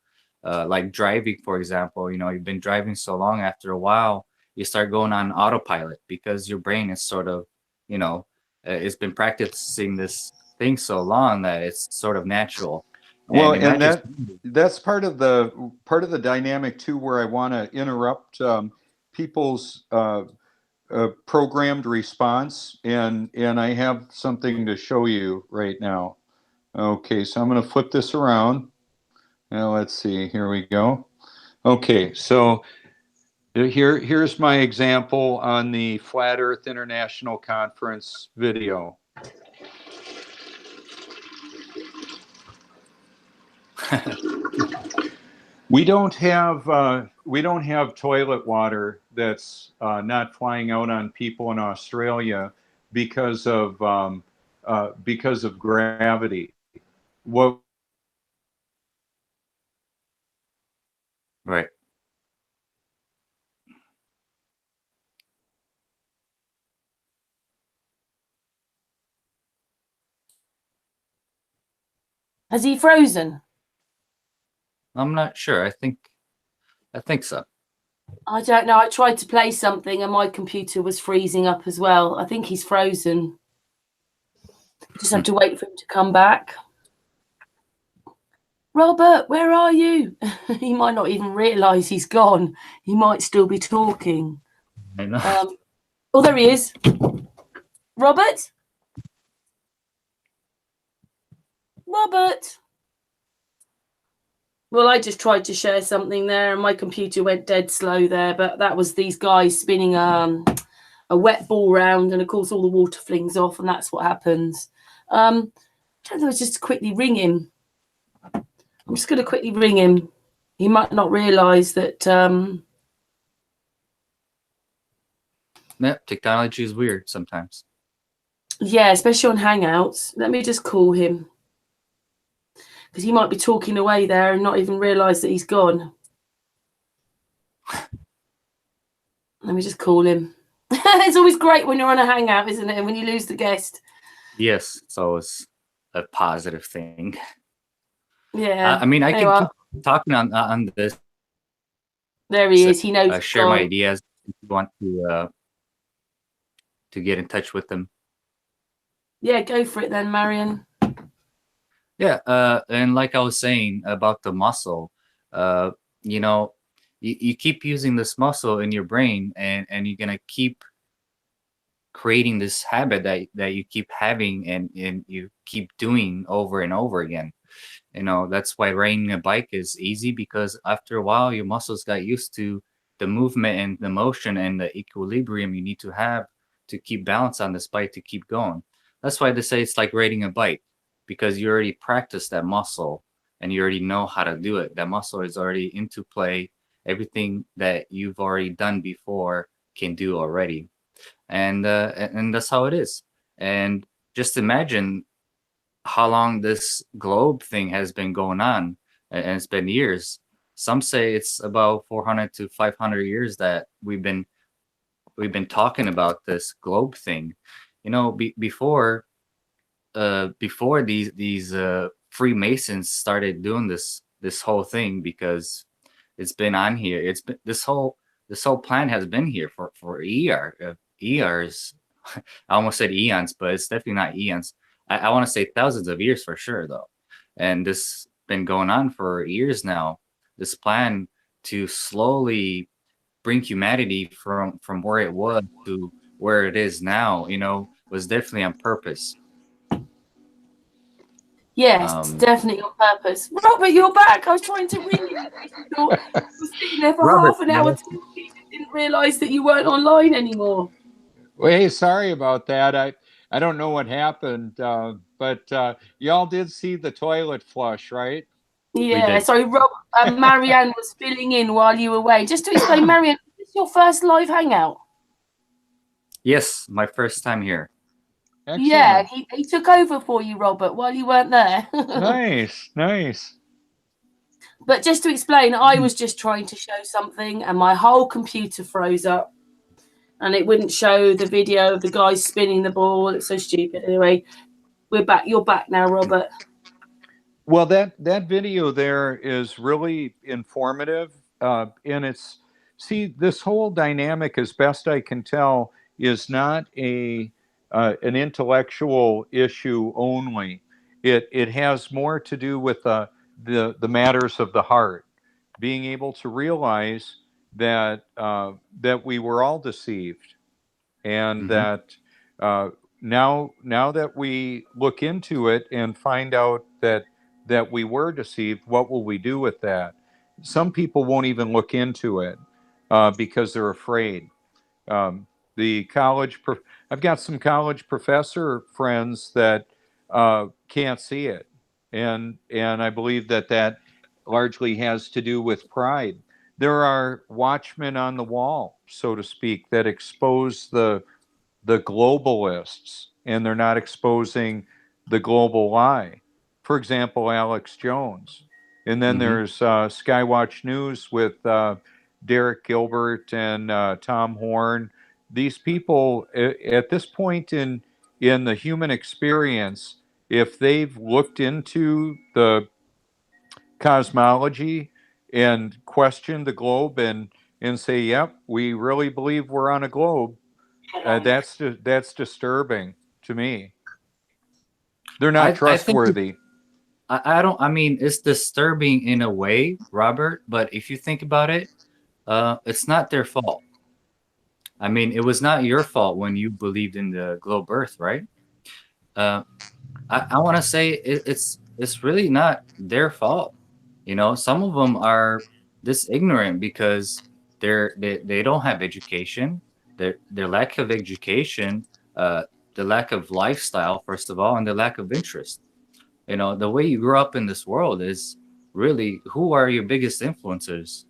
Like driving, for example, you've been driving so long, after a while, you start going on autopilot because your brain is sort of, it's been practicing this thing so long that it's sort of natural. Well, And and that's part of the dynamic too, where I want to interrupt people's programmed response, and I have something to show you right now. Okay, so I'm going to flip this around. Now let's see. Here we go. Okay, so here's my example on the Flat Earth International Conference video. We don't have toilet water that's not flying out on people in Australia because of gravity. What? right. Has he frozen? I'm not sure. I think so. I don't know. I tried to play something and my computer was freezing up as well. I think he's frozen. Just have to wait for him to come back. Robert, where are you? He might not even realise he's gone. He might still be talking. I know. Oh, there he is. Robert? Robert? Well, I just tried to share something there and my computer went dead slow there, but that was these guys spinning a wet ball round, and of course all the water flings off, and that's what happens. I don't know, just quickly ring him. I'm just going to quickly ring him. He might not realise that. Yeah, technology is weird sometimes. Yeah, especially on Hangouts. Let me just call him, because he might be talking away there and not even realise that he's gone. Let me just call him. It's always great when you're on a Hangout, isn't it? When you lose the guest. Yes, it's always a positive thing. Yeah. I mean, I can keep talking on this. There he is. He knows. Share my ideas if you want to get in touch with them. Yeah, go for it then, Marian. Yeah, and like I was saying about the muscle, you know, you keep using this muscle in your brain, and you're gonna keep creating this habit that you keep having and you keep doing over and over again. You know, that's why riding a bike is easy, because after a while your muscles got used to the movement and the motion and the equilibrium you need to have to keep balance on this bike to keep going. That's why they say it's like riding a bike, because you already practiced that muscle and you already know how to do it. That muscle is already into play. Everything that you've already done before can do already. And that's how it is. And just imagine how long this globe thing has been going on, and it's been years. Some say it's about 400 to 500 years that we've been talking about this globe thing. You know, before these Freemasons started doing this whole thing, because it's been on here. It's been this whole plan has been here for years. I almost said eons, but it's definitely not eons. I want to say thousands of years for sure, though. And this been going on for years now. This plan to slowly bring humanity from where it was to where it is now, you know, was definitely on purpose. Yes, definitely on purpose. Robert, you're back. I was trying to ring you. You were sitting there for Robert, half an hour. Didn't realise that you weren't online anymore. Well, hey, sorry about that. I don't know what happened, but y'all did see the toilet flush, right? Yeah, sorry, Rob. Marianne was filling in while you were away. Just to explain, Marianne, is this your first live hangout? Yes, my first time here. Excellent. Yeah, he took over for you, Robert, while you weren't there. Nice. But just to explain, I was just trying to show something and my whole computer froze up and it wouldn't show the video of the guy spinning the ball. It's so stupid. Anyway, we're back. You're back now, Robert. Well, that video there is really informative, and this whole dynamic, as best I can tell, is not an intellectual issue only. It has more to do with the matters of the heart, being able to realize that that we were all deceived, and that now that we look into it and find out that we were deceived, what will we do with that? Some people won't even look into it because they're afraid. The I've got some college professor friends that can't see it, and I believe that largely has to do with pride. There are watchmen on the wall, so to speak, that expose the globalists, and they're not exposing the global lie. For example, Alex Jones. And then there's Skywatch News with Derek Gilbert and Tom Horn. These people, at this point in the human experience, if they've looked into the cosmology and questioned the globe and say, "Yep, we really believe we're on a globe," that's disturbing to me. They're not I think trustworthy. I don't. I mean, it's disturbing in a way, Robert. But if you think about it, it's not their fault. I mean, it was not your fault when you believed in the globe Earth, right? Uh, I want to say it's really not their fault. You know, some of them are this ignorant because they don't have education. Their lack of education, uh, the lack of lifestyle, first of all, and the lack of interest. You know, the way you grew up in this world is really who are your biggest influencers?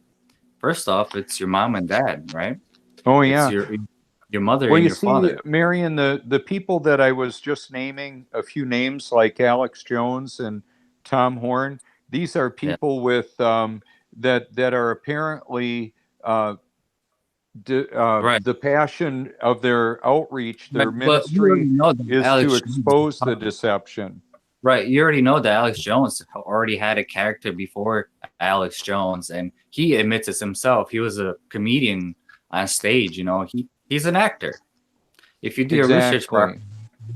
First off, it's your mom and dad, right? Oh It's yeah. your mother Well, and you your see, father. Marian, the people that I was just naming, a few names like Alex Jones and Tom Horn, these are Yeah, people with that are apparently right. the passion of their outreach, Right. their But we already ministry know that is to Alex Jones, expose the deception. right? You already know that Alex Jones already had a character before Alex Jones, and he admits it himself. He was a comedian on stage. You know, he's an actor. If you do your research Exactly. properly,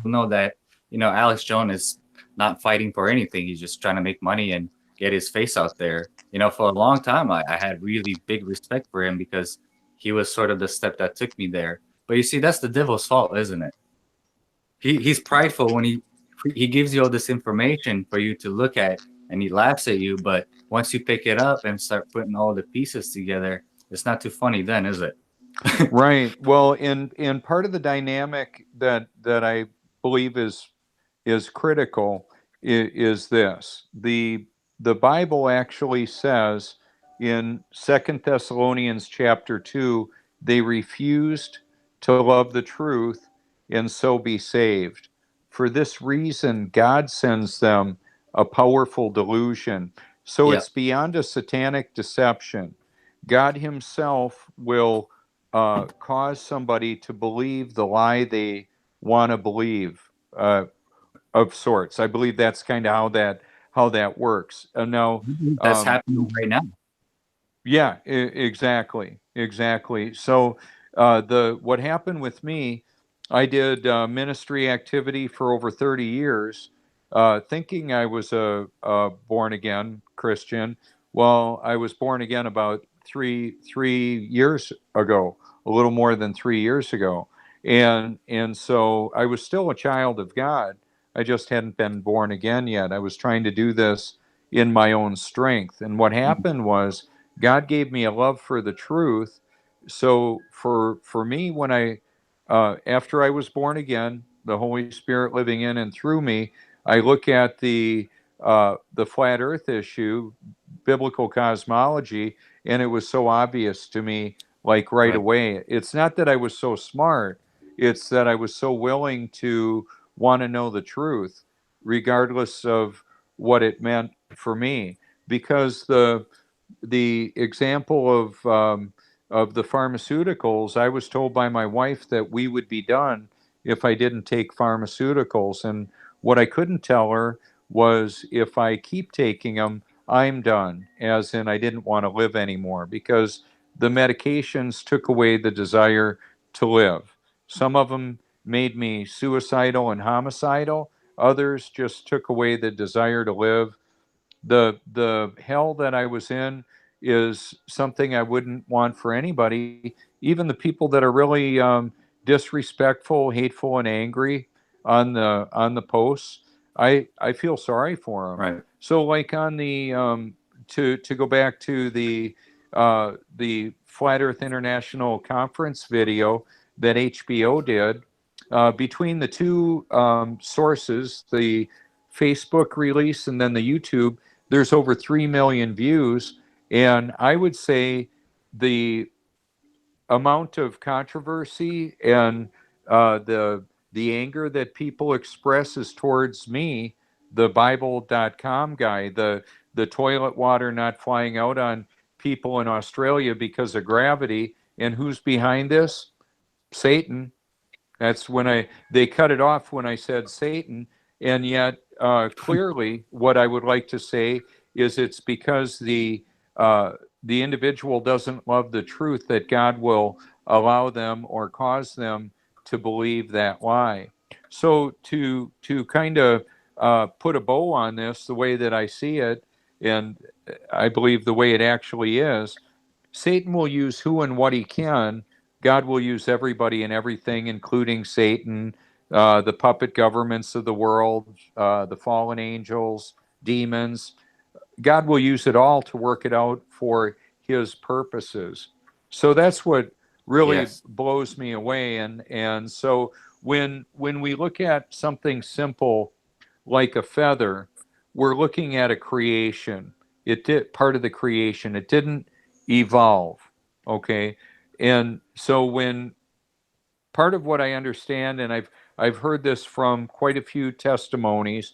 you'll know that Alex Jones is not fighting for anything. He's just trying to make money and get his face out there. You know, for a long time, I had really big respect for him because he was sort of the step that took me there. But you see, that's the devil's fault, isn't it? He's prideful when he gives you all this information for you to look at, and he laughs at you. But once you pick it up and start putting all the pieces together, it's not too funny then, is it? Right. Well, in part of the dynamic that I believe is critical is this. The Bible actually says in Second Thessalonians chapter 2, they refused to love the truth and so be saved. For this reason, God sends them a powerful delusion. So Yeah. it's beyond a satanic deception. God Himself will cause somebody to believe the lie they want to believe, of sorts. I believe that's kind of how that works. Now, That's um, happening right now. yeah, exactly. So the what happened with me, I did ministry activity for over 30 years, thinking I was a born again Christian. Well, I was born again about three years ago, a little more than 3 years ago, and so I was still a child of God. I just hadn't been born again yet. I was trying to do this in my own strength, and what happened was God gave me a love for the truth. So for me, when I after I was born again, the Holy Spirit living in and through me, I look at the flat Earth issue, biblical cosmology, and it was so obvious to me, like right Right. away. It's not that I was so smart; it's that I was so willing to want to know the truth, regardless of what it meant for me, because the example of the pharmaceuticals, I was told by my wife that we would be done if I didn't take pharmaceuticals. And what I couldn't tell her was if I keep taking them, I'm done, as in I didn't want to live anymore because the medications took away the desire to live. Some of them made me suicidal and homicidal, others just took away the desire to live. The hell that I was in is something I wouldn't want for anybody, even the people that are really disrespectful, hateful, and angry on the posts. I feel sorry for them. Right. So, like on the to go back to the Flat Earth International Conference video that HBO did, between the two sources, the Facebook release and then the YouTube, there's over 3 million views. And I would say the amount of controversy and the anger that people express is towards me, the Bible.com guy, the toilet water not flying out on people in Australia because of gravity. And who's behind this? Satan. That's when they cut it off when I said Satan, and yet clearly, what I would like to say is it's because uh, the individual doesn't love the truth that God will allow them or cause them to believe that lie. So to kind of put a bow on this, the way that I see it, and I believe the way it actually is, Satan will use who and what he can. God will use everybody and everything, including Satan, the puppet governments of the world, the fallen angels, demons. God will use it all to work it out for his purposes. So that's what really Yes. blows me away. And so when we look at something simple like a feather, we're looking at a creation. It did part of the creation. It didn't evolve. Okay. And so when part of what I understand, and I've heard this from quite a few testimonies,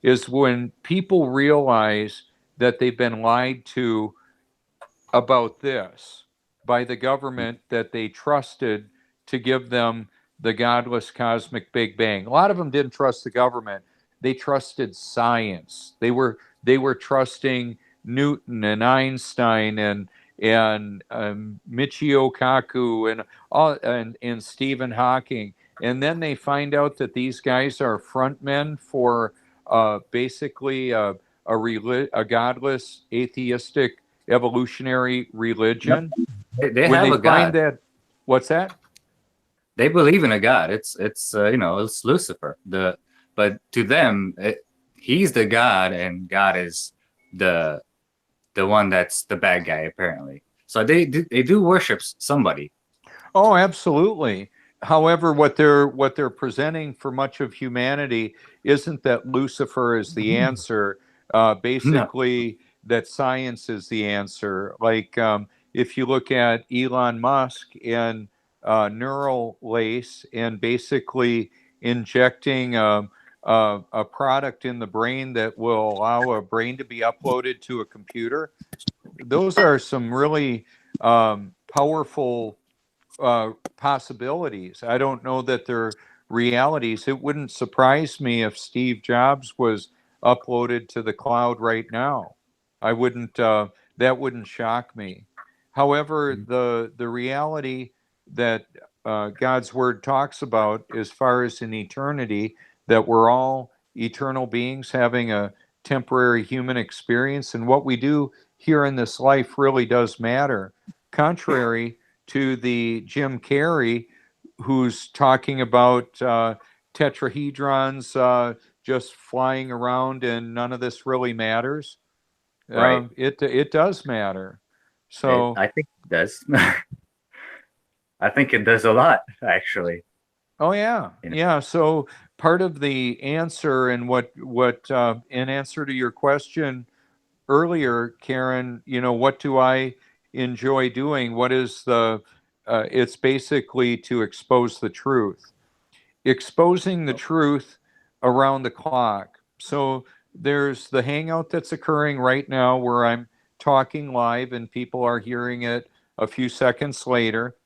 is when people realize that they've been lied to about this by the government that they trusted to give them the godless cosmic Big Bang. A lot of them didn't trust the government. They trusted science. They were trusting Newton and Einstein and Michio Kaku and Stephen Hawking. And then they find out that these guys are frontmen for basically a godless, atheistic, evolutionary religion. They When have they a find god. that, what's that? They believe in a god. It's it's Lucifer. But to them, he's the god, and God is the one that's the bad guy apparently. So they do worship somebody. Oh, absolutely. However, what they're presenting for much of humanity isn't that Lucifer is the answer. No, Basically, that science is the answer. Like if you look at Elon Musk and neural lace and basically injecting a product in the brain that will allow a brain to be uploaded to a computer, those are some really powerful possibilities. I don't know that they're realities. It wouldn't surprise me if Steve Jobs was uploaded to the cloud right now. I wouldn't. That wouldn't shock me. However, the reality that God's word talks about, as far as in eternity, that we're all eternal beings having a temporary human experience, and what we do here in this life really does matter. Contrary to the Jim Carrey, who's talking about tetrahedrons just flying around and none of this really matters. right? It does matter. So I think it does. I think it does a lot, actually. oh yeah, You know, yeah. So part of the answer and what in answer to your question earlier, Karen, what do I enjoy doing? What is the it's basically to expose the truth. Exposing the truth around the clock. So there's the hangout that's occurring right now where I'm talking live and people are hearing it a few seconds later.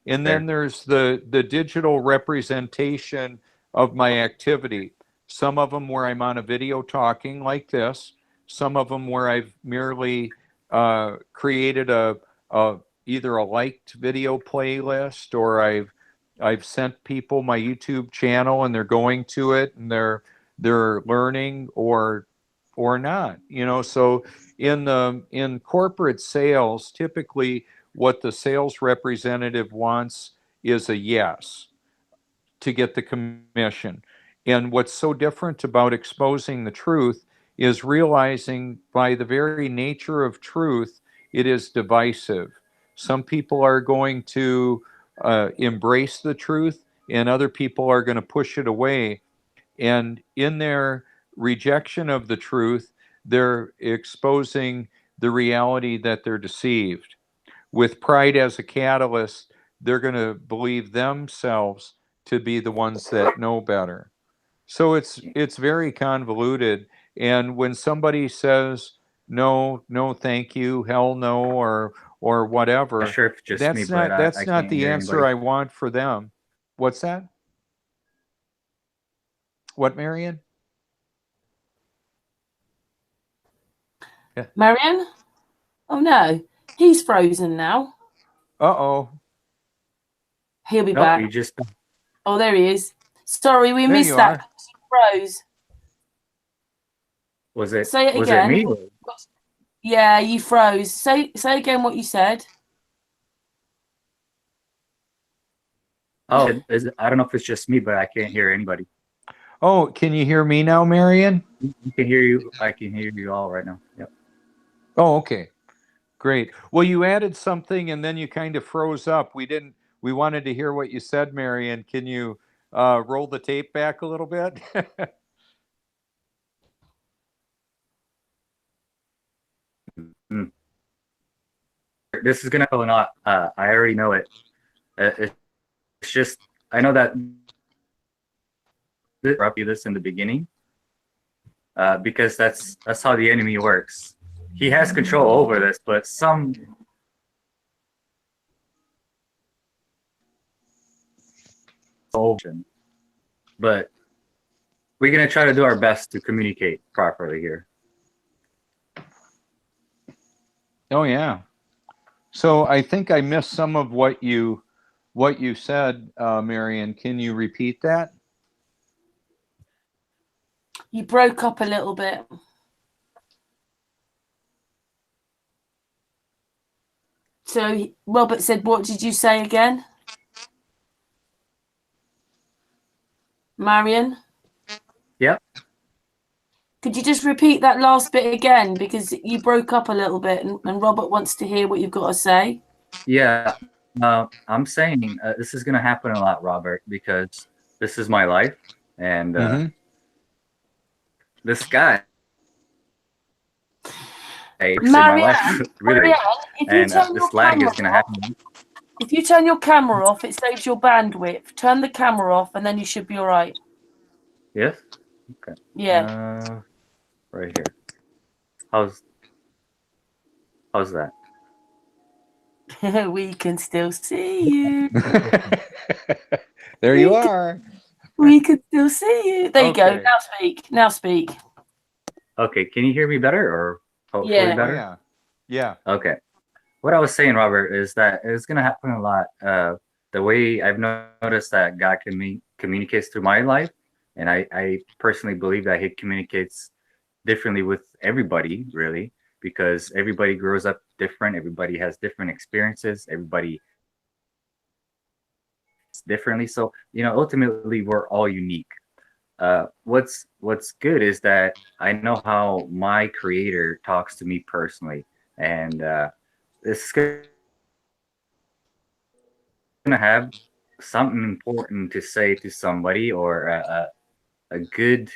And then sure. there's the digital representation of my activity. Some of them where I'm on a video talking like this. Some of them where I've merely created a either a liked video playlist, or I've sent people my YouTube channel and they're going to it and they're learning or not. So in corporate sales, typically what the sales representative wants is a yes to get the commission. And what's so different about exposing the truth is realizing by the very nature of truth, it is divisive. Some people are going to embrace the truth, and other people are going to push it away. And in their rejection of the truth, they're exposing the reality that they're deceived. With pride as a catalyst, they're going to believe themselves to be the ones that know better. So it's very convoluted. And when somebody says no, no, thank you, hell no, or Not whatever, sure if it's just me, that's but not I that's not can't the hear answer anybody. I want for them. What's that? What, Marian? Yeah. Marian? Oh no, he's frozen now. Uh-oh. He'll be Nope, you back. just Oh, there he is. Sorry, we There missed you that. are. He froze. Was it? Say it Was again. it me? Yeah, you froze. Say again what you said. Oh, I don't know if it's just me, but I can't hear anybody. Oh, can you hear me now, Marian? You can hear you. I can hear you all right now. Yep. Oh, okay. Great. Well, you added something and then you kind of froze up. We wanted to hear what you said, Marian. Can you roll the tape back a little bit? This is gonna go not. I already know it. It's just I know that this in the beginning, because that's how the enemy works. He has control over this, but some but we're gonna try to do our best to communicate properly here. Oh yeah. So I think I missed some of what you said, Marian. Can you repeat that? You broke up a little bit. So Robert said, what did you say again? Marian? Yep. Could you just repeat that last bit again? Because you broke up a little bit and Robert wants to hear what you've got to say. Yeah. I'm saying this is gonna happen a lot, Robert, because this is my life, and this guy in my life, really, Marian, if you and this lag is gonna happen. If you turn your camera off, it saves your bandwidth. Turn the camera off, and then you should be all right. Yes. Okay. Yeah. Right here. How's that? We can still see you. There you are. We can still see you. There you go. Okay. Now speak. Now speak. Okay. Can you hear me better, or hopefully Yeah. better? Oh, yeah. Yeah. Okay. What I was saying, Robert, is that it's gonna happen a lot. The way I've noticed that God communicates through my life, and I personally believe that He communicates differently with everybody, really, because everybody grows up different. Everybody has different experiences. Everybody is differently. So, ultimately, we're all unique. What's good is that I know how my Creator talks to me personally, and this is gonna have something important to say to somebody, or a good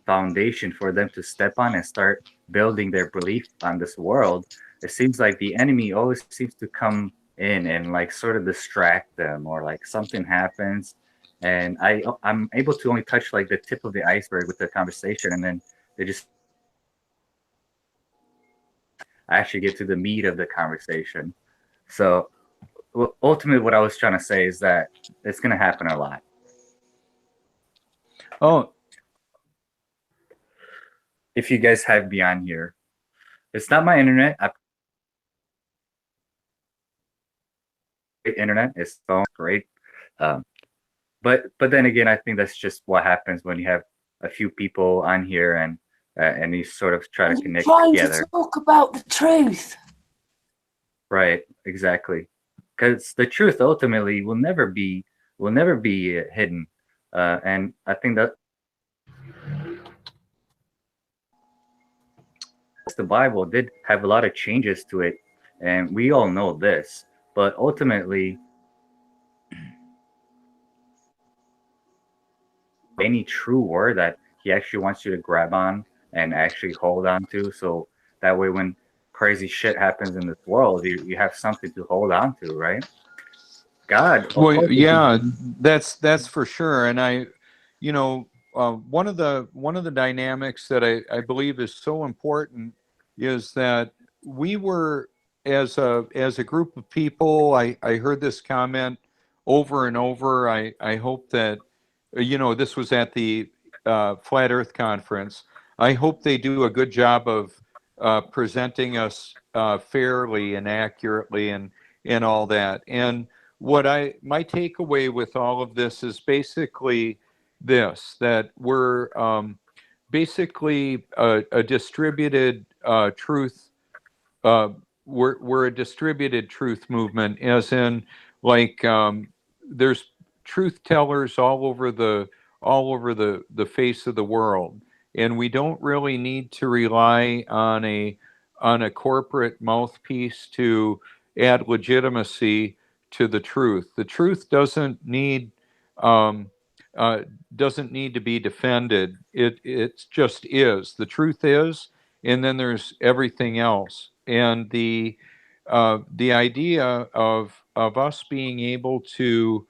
foundation for them to step on and start building their belief on this world. It seems like the enemy always seems to come in and like sort of distract them, or like something happens, and I'm able to only touch like the tip of the iceberg with the conversation, and then they just actually get to the meat of the conversation. So ultimately, what I was trying to say is that it's going to happen a lot. Oh, If you guys have me on here, it's not my internet. Internet is so great, but then again, I think that's just what happens when you have a few people on here, and you sort of try to connect together. To talk about the truth. Right, exactly. Because the truth ultimately will never be hidden, and I think that the Bible did have a lot of changes to it, and we all know this. But ultimately, any true word that He actually wants you to grab on and actually hold on to, so that way when crazy shit happens in this world, you have something to hold on to, right? God. Well, yeah, that's for sure. And one of the dynamics that I believe is so important is that we were, as a group of people. I heard this comment over and over. I hope that this was at the Flat Earth Conference. I hope they do a good job of presenting us fairly and accurately and all that. And my takeaway with all of this is basically this: that we're basically a distributed truth. We're a distributed truth movement, as in, like, there's truth tellers all over the face of the world, and we don't really need to rely on a corporate mouthpiece to add legitimacy to the truth. The truth um, uh, doesn't need to be defended. It just is. The truth is, and then there's everything else. And the idea of us being able to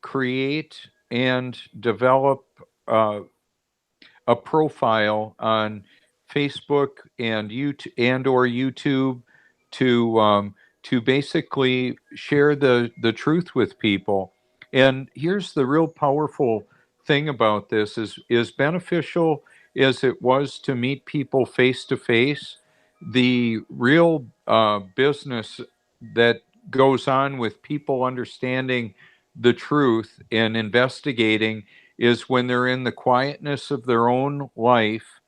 create and develop uh, a profile on Facebook and YouTube to basically share the truth with people. And here's the real powerful thing about this: is beneficial as it was to meet people face to face. The real business that goes on with people understanding the truth and investigating is when they're in the quietness of their own life,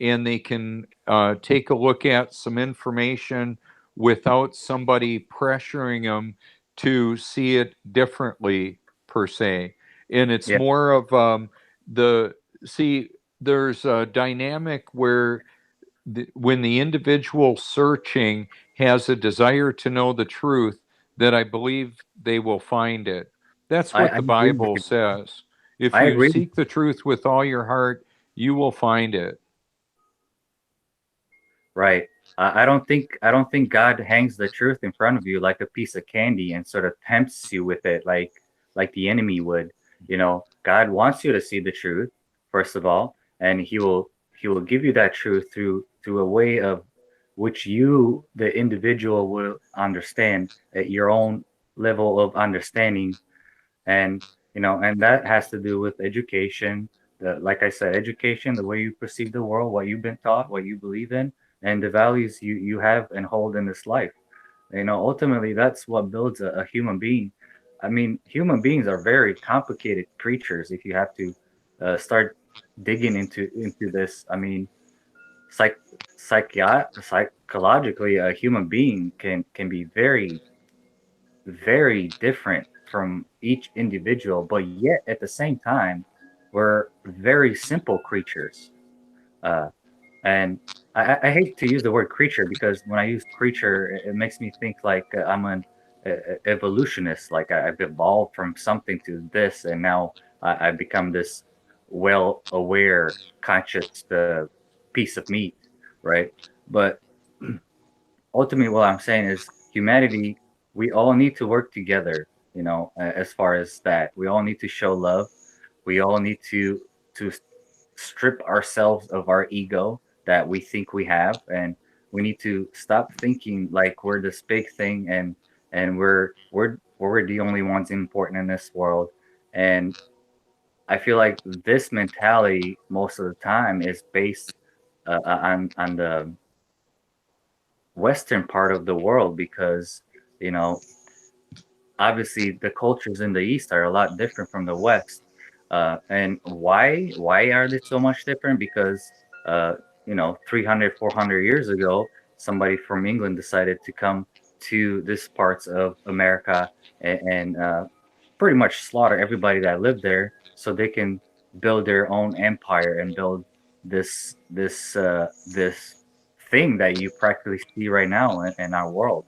and they can take a look at some information without somebody pressuring them to see it differently, per se. And it's Yeah, more of the see, there's a dynamic where when the individual searching has a desire to know the truth, that I believe they will find it. That's what I the agree with Bible you. says. If I you agree. seek the truth with all your heart, you will find it. Right. I don't think God hangs the truth in front of you like a piece of candy and sort of tempts you with it like the enemy would. You know, God wants you to see the truth, first of all, and he will give you that truth through a way of which you, the individual, will understand at your own level of understanding. And and that has to do with education, like I said, education, the way you perceive the world, what you've been taught, what you believe in, and the values you have and hold in this life. Ultimately that's what builds a human being. I mean, human beings are very complicated creatures if you have to start digging into this. I mean, psych psychologically, a human being can be very different from each individual, but yet at the same time, we're very simple creatures. Uh, and I hate to use the word creature because when I use creature, it makes me think like I'm an evolutionist, like I've evolved from something to this, and now I've become this well-aware, conscious piece of meat, right? But ultimately what I'm saying is humanity, we all need to work together, as far as that. We all need to show love. We all need to strip ourselves of our ego that we think we have, and we need to stop thinking like we're this big thing, and we're the only ones important in this world. And I feel like this mentality most of the time is based on the Western part of the world because, you know, obviously the cultures in the East are a lot different from the West. And why are they so much different? Because, 300, 400 years ago, somebody from England decided to come to this parts of America and pretty much slaughter everybody that lived there so they can build their own empire and build this thing that you practically see right now in our world.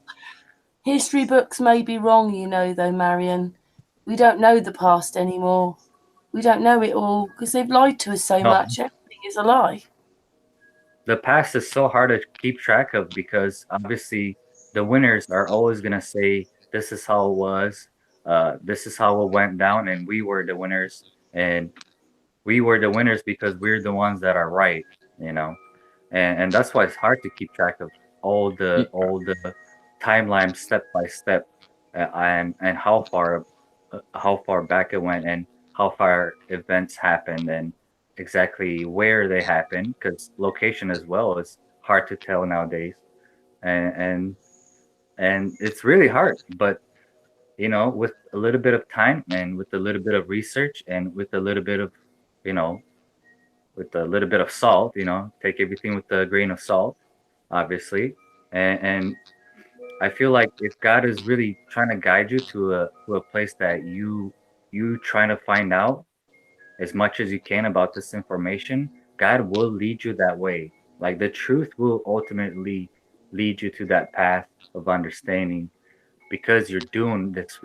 History books may be wrong, though, Marian. We don't know the past anymore. We don't know it all because they've lied to us so No, much. Everything is a lie. the past is so hard to keep track of because obviously the winners are always gonna say this is how it was, this is how it went down, and we were the winners, and we were the winners because we're the ones that are right, you know, and that's why it's hard to keep track of all the timeline step by step, and how far back it went and how far events happened and exactly where they happened because location as well is hard to tell nowadays, and and it's really hard, but with a little bit of time and with a little bit of research and with a little bit of you know with a little bit of salt. Take everything with a grain of salt, obviously. And I feel like if God is really trying to guide you to a place that you trying to find out as much as you can about this information, God will lead you that way. Like the truth will ultimately lead you to that path of understanding because you're doing this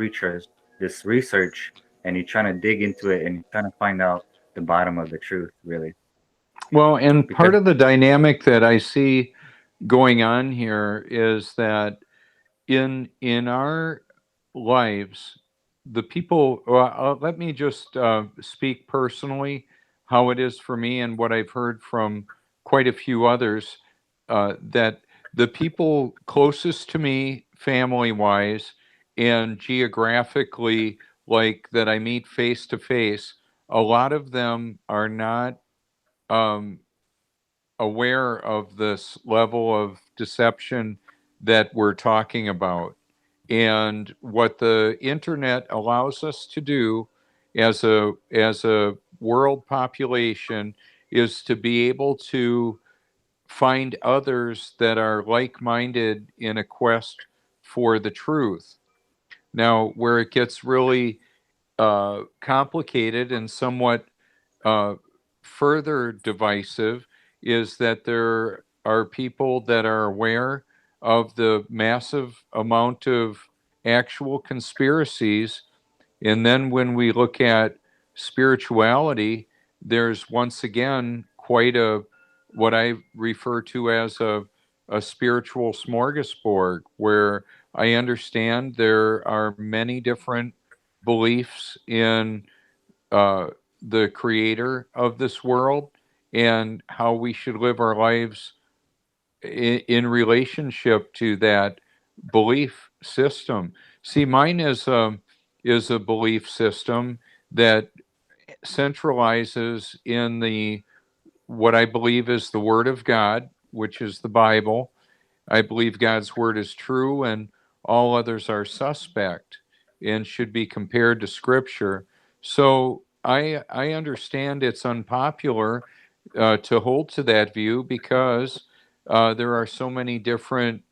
research, and you're trying to dig into it and you're trying to find out the bottom of the truth, really. Well, and Because part of the dynamic that I see going on here is that in our lives, the people. Well, let me just speak personally how it is for me and what I've heard from quite a few others. That the people closest to me, family wise, and geographically, like that I meet face to face, a lot of them are not. Um, Aware of this level of deception that we're talking about. And what the internet allows us to do as a world population is to be able to find others that are like-minded in a quest for the truth. Now, where it gets really complicated and somewhat uh, further divisive is that there are people that are aware of the massive amount of actual conspiracies. And then when we look at spirituality, there's once again quite a what I refer to as a spiritual smorgasbord, where I understand there are many different beliefs in uh, the creator of this world and how we should live our lives in relationship to that belief system. See, mine is a belief system that centralizes in the what I believe is the Word of God, which is the Bible. I believe God's Word is true, and all others are suspect and should be compared to Scripture. So I understand it's unpopular to hold to that view because there are so many different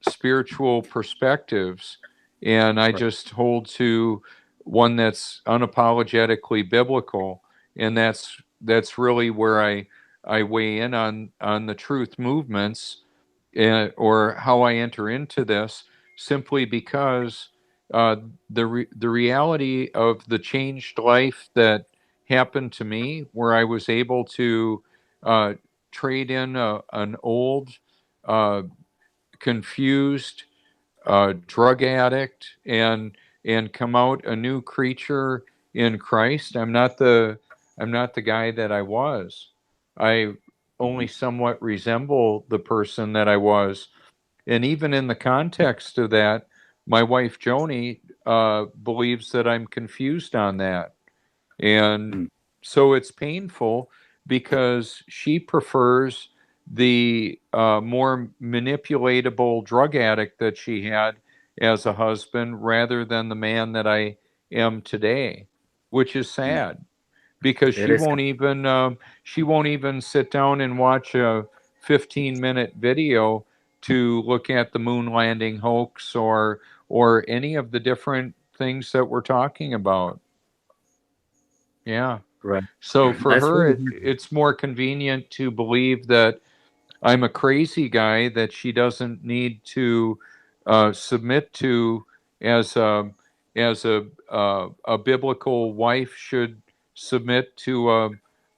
spiritual perspectives, and I Right. just hold to one that's unapologetically biblical, and that's really where I weigh in on the truth movements, or how I enter into this, simply because the reality of the changed life that happened to me, where I was able to uh, trade in an old, uh, confused drug addict and come out a new creature in Christ. I'm not the guy that I was. I only somewhat resemble the person that I was. And even in the context of that, my wife Joni believes that I'm confused on that. And Mm. so it's painful because she prefers the more manipulatable drug addict that she had as a husband rather than the man that I am today, which is Mm. sad because It is. she won't even sit down and watch a 15-minute video to look at the moon landing hoax or any of the different things that we're talking about. Yeah. Right. So for That's her, really it's more convenient to believe that I'm a crazy guy that she doesn't need to submit to as a biblical wife should submit to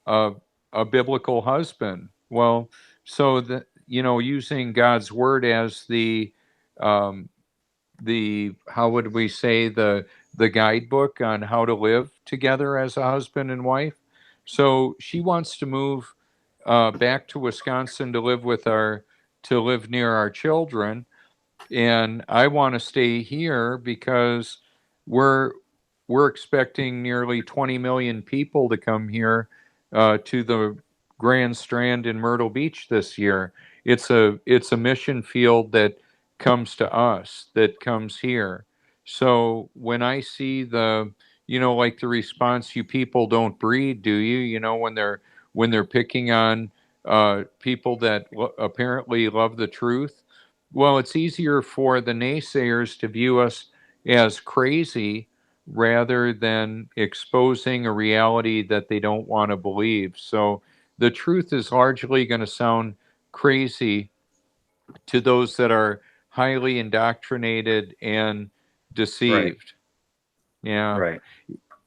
a, a biblical husband. Well, so that using God's word as um, the how would we say the guidebook on how to live together as a husband and wife. So she wants to move back to Wisconsin to live near our children, and I want to stay here because we're we're expecting nearly 20 million people to come here to the Grand Strand in Myrtle Beach this year. It's a mission field that comes to us, that comes here. So when I see like the response, you people don't breed, do you? When when they're picking on people that apparently love the truth. Well, it's easier for the naysayers to view us as crazy rather than exposing a reality that they don't want to believe. So the truth is largely going to sound crazy to those that are highly indoctrinated and Right. deceived. Yeah. Right.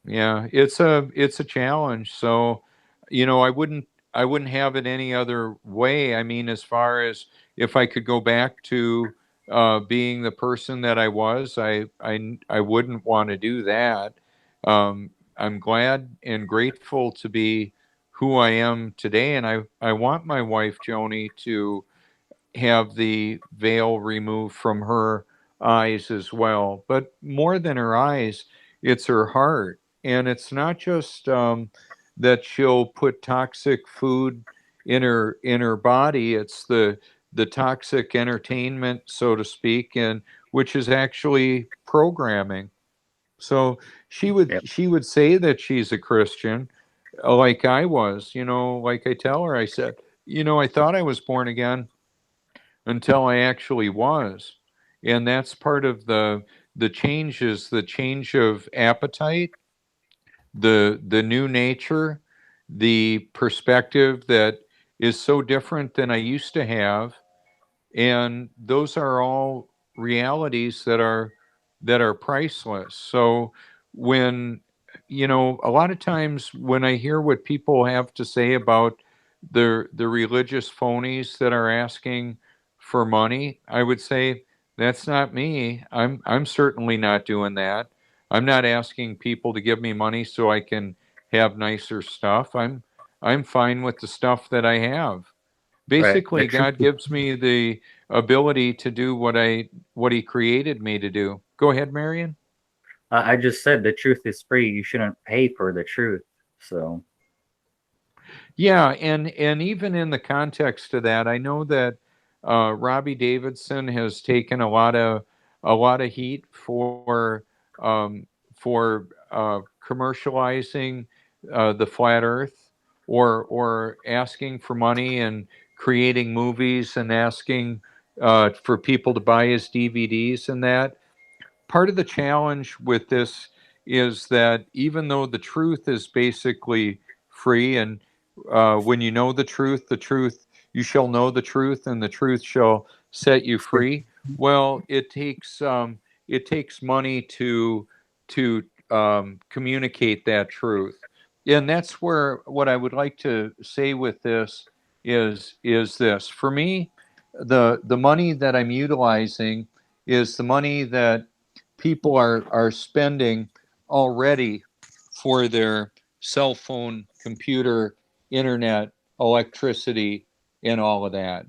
Yeah, it's a challenge. So, I wouldn't have it any other way. I mean, as far as if I could go back to being the person that I was, I wouldn't want to do that. I'm glad and grateful to be who I am today, and I want my wife Joni to have the veil removed from her eyes as well. But more than her eyes, it's her heart. And it's not just that she'll put toxic food in her body. It's the toxic entertainment, so to speak, and which is actually programming. So she would Yep. she would say that she's a Christian, like I was. Like I tell her, I said, I thought I was born again until I actually was. And that's part of the changes, the change of appetite, the new nature, the perspective that is so different than I used to have. And those are all realities that are priceless. So when a lot of times when I hear what people have to say about the religious phonies that are asking for money, I would say that's not me. I'm certainly not doing that. I'm not asking people to give me money so I can have nicer stuff. I'm fine with the stuff that I have. Right. The Basically, truth God is, gives me the ability to do what He created me to do. Go ahead, Marian. I just said the truth is free. You shouldn't pay for the truth. So, Yeah, and even in the context of that, I know that Robbie Davidson has taken a lot of heat for commercializing the flat Earth, or asking for money and creating movies and asking for people to buy his DVDs and that. Part of the challenge with this is that even though the truth is basically free, and when you know the truth, you shall know the truth, and the truth shall set you free. Well, it takes money to communicate that truth, and that's where what I would like to say with this is this. For me, the money that I'm utilizing is the money that people are spending already for their cell phone, computer, internet, electricity, and all of that.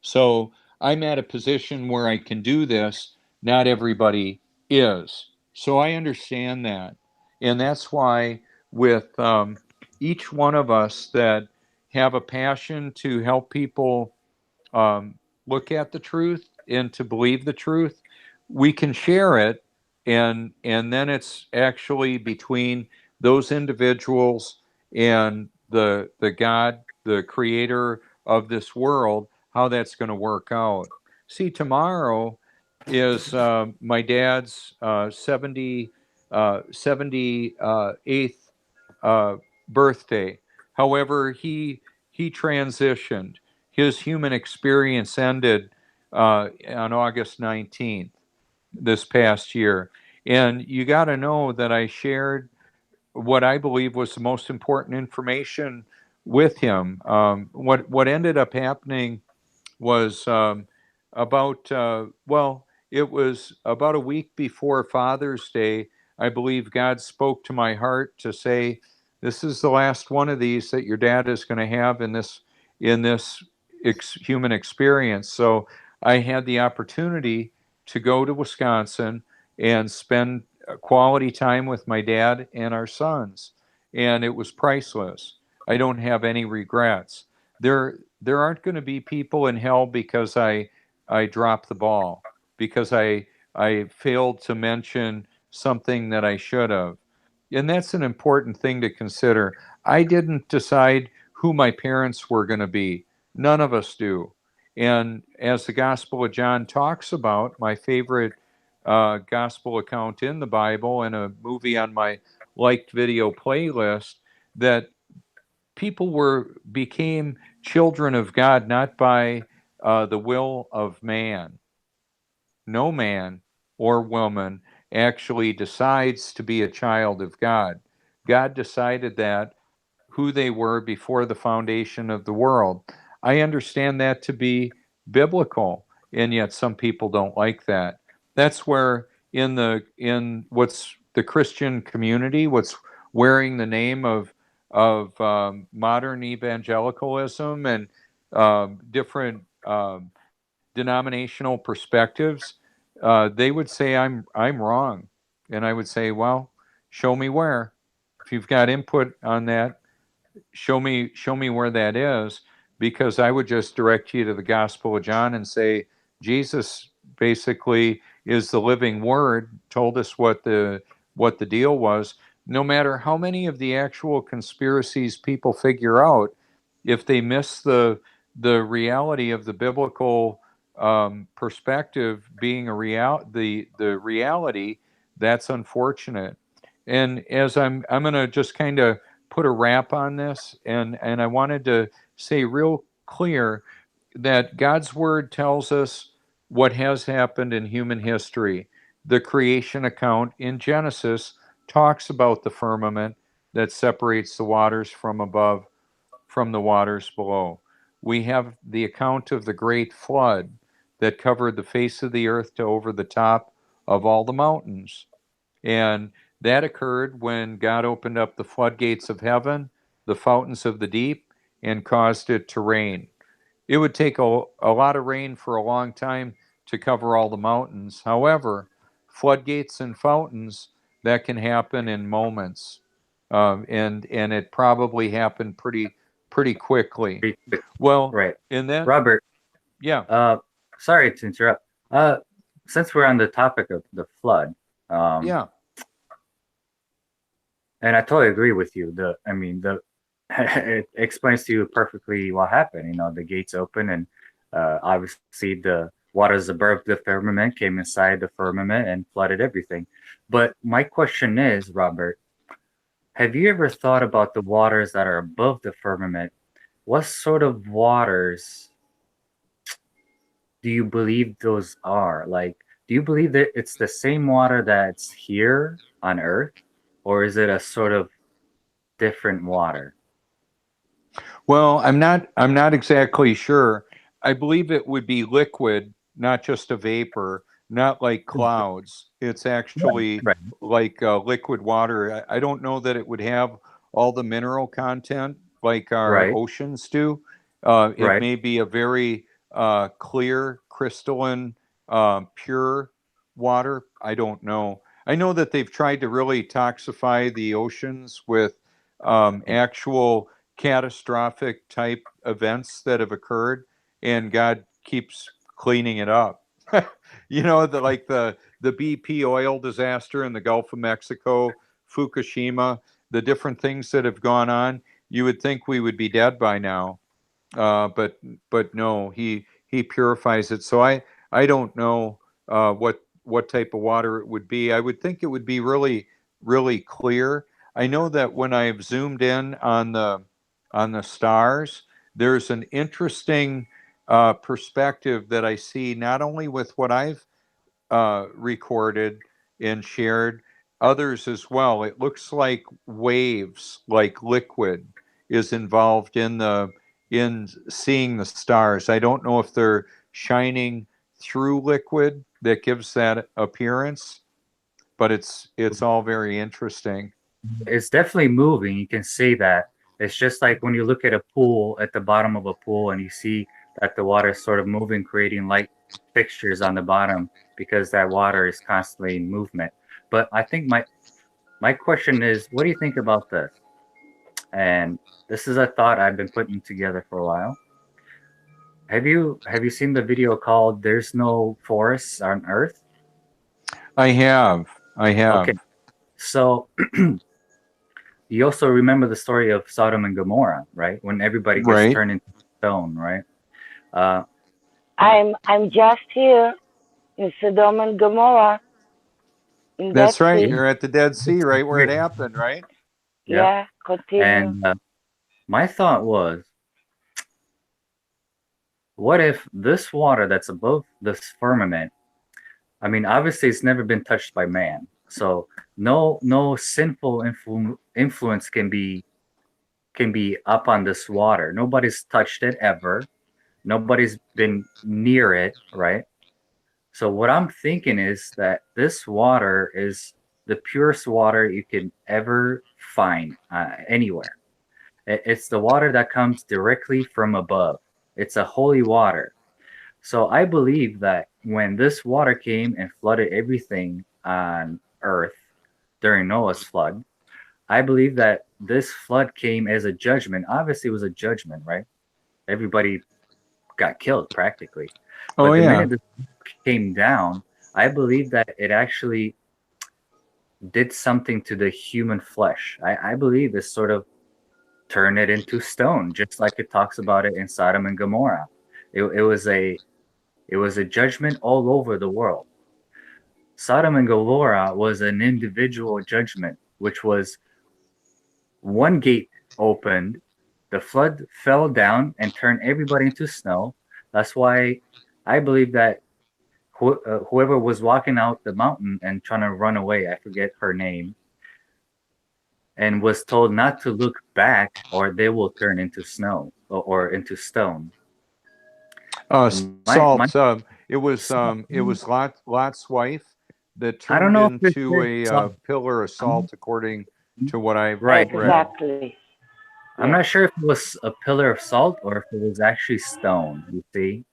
So I'm at a position where I can do this. Not everybody is. So I understand that. And that's why, with each one of us that have a passion to help people um, look at the truth and to believe the truth, we can share it, and then it's actually between those individuals and the God, the creator of this world, how that's going to work out. See, tomorrow is my dad's 78th birthday. However, he transitioned. His human experience ended on August 19th this past year. And you got to know that I shared what I believe was the most important information with him. What ended up happening was it was about a week before Father's Day. I believe God spoke to my heart to say, "This is the last one of these that your dad is going to have in this human experience." So I had the opportunity to go to Wisconsin and spend quality time with my dad and our sons, and it was priceless. I don't have any regrets. There aren't going to be people in hell because I dropped the ball, because I failed to mention something that I should have. And that's an important thing to consider. I didn't decide who my parents were going to be. None of us do. And as the Gospel of John talks about, my favorite gospel account in the Bible and a movie on my liked video playlist, that people became children of God not by the will of man. No man or woman actually decides to be a child of God. God decided that who they were before the foundation of the world. I understand that to be biblical, and yet some people don't like that. That's where in what's the Christian community, what's wearing the name of modern evangelicalism and different denominational perspectives, they would say I'm wrong, and I would say, well, show me where. If you've got input on that, show me where that is, because I would just direct you to the Gospel of John and say Jesus basically is the living word, told us what the deal was. No matter how many of the actual conspiracies people figure out, if they miss the reality of the biblical perspective being the reality, that's unfortunate. And as I'm going to just kind of put a wrap on this, and I wanted to say real clear that God's word tells us what has happened in human history. The creation account in Genesis talks about the firmament that separates the waters from above from the waters below. We have the account of the great flood that covered the face of the earth to over the top of all the mountains. And that occurred when God opened up the floodgates of heaven, the fountains of the deep, and caused it to rain. It would take a lot of rain for a long time to cover all the mountains. However, floodgates and fountains, that can happen in moments. And it probably happened pretty quickly. Pretty quick. Well, Right. and then, Robert, yeah, sorry to interrupt. Since we're on the topic of the flood, yeah, and I totally agree with you. It explains to you perfectly what happened. You know, the gates open, and obviously the waters above the firmament came inside the firmament and flooded everything. But my question is, Robert, have you ever thought about the waters that are above the firmament? What sort of waters do you believe those are? Like, do you believe that it's the same water that's here on Earth, or is it a sort of different water? well, I'm not exactly sure. I believe it would be liquid, not just a vapor, not like clouds. It's actually Right, like liquid water. I don't know that it would have all the mineral content like our right, oceans do. It right. may be a very clear, crystalline, pure water. I don't know. I know that they've tried to really toxify the oceans with actual catastrophic type events that have occurred, and God keeps cleaning it up. You know, the BP oil disaster in the Gulf of Mexico, Fukushima, the different things that have gone on. You would think we would be dead by now, but no, he purifies it. So I don't know what type of water it would be. I would think it would be really clear. I know that when I've zoomed in on the stars, there's an interesting perspective that I see not only with what I've recorded and shared, others as well. It looks like waves, like liquid, is involved in seeing the stars. I don't know if they're shining through liquid that gives that appearance, but it's all very interesting. It's definitely moving. You can see that. It's just like when you look at a pool, at the bottom of a pool, and you see that the water is sort of moving, creating light fixtures on the bottom because that water is constantly in movement. But I think my question is, what do you think about this? And this is a thought I've been putting together for a while. Have you seen the video called "There's No Forests on Earth"? I have. Okay, so you also remember the story of Sodom and Gomorrah, right? When everybody gets Right. turned into stone, right? Uh, I'm just here in Sodom and Gomorrah in that That's right. sea. You're at the Dead Sea, right where it happened, right? yeah. Yeah, continue. And my thought was, what if this water that's above this firmament, I mean, obviously it's never been touched by man. So no sinful influence can be up on this water. Nobody's touched it ever. Nobody's been near it, right? So what I'm thinking is that this water is the purest water you can ever find anywhere. It's the water that comes directly from above. It's a holy water. So I believe that when this water came and flooded everything on earth during Noah's flood, I believe that this flood came as a judgment. Obviously, it was a judgment, right? Everybody got killed practically. Oh But the yeah. minute this came down, I believe that it actually did something to the human flesh. I believe it sort of turned it into stone, just like it talks about it in Sodom and Gomorrah. It was a judgment all over the world. Sodom and Gomorrah was an individual judgment, which was one gate opened, the flood fell down and turned everybody into snow. That's why I believe that whoever was walking out the mountain and trying to run away, I forget her name, and was told not to look back or they will turn into snow or into stone. My Salt. It was Lot's wife that I don't turned know if it's into a salt. pillar of salt, according to what I've Right. read. Exactly. I'm Yeah. not sure if it was a pillar of salt or if it was actually stone, you see,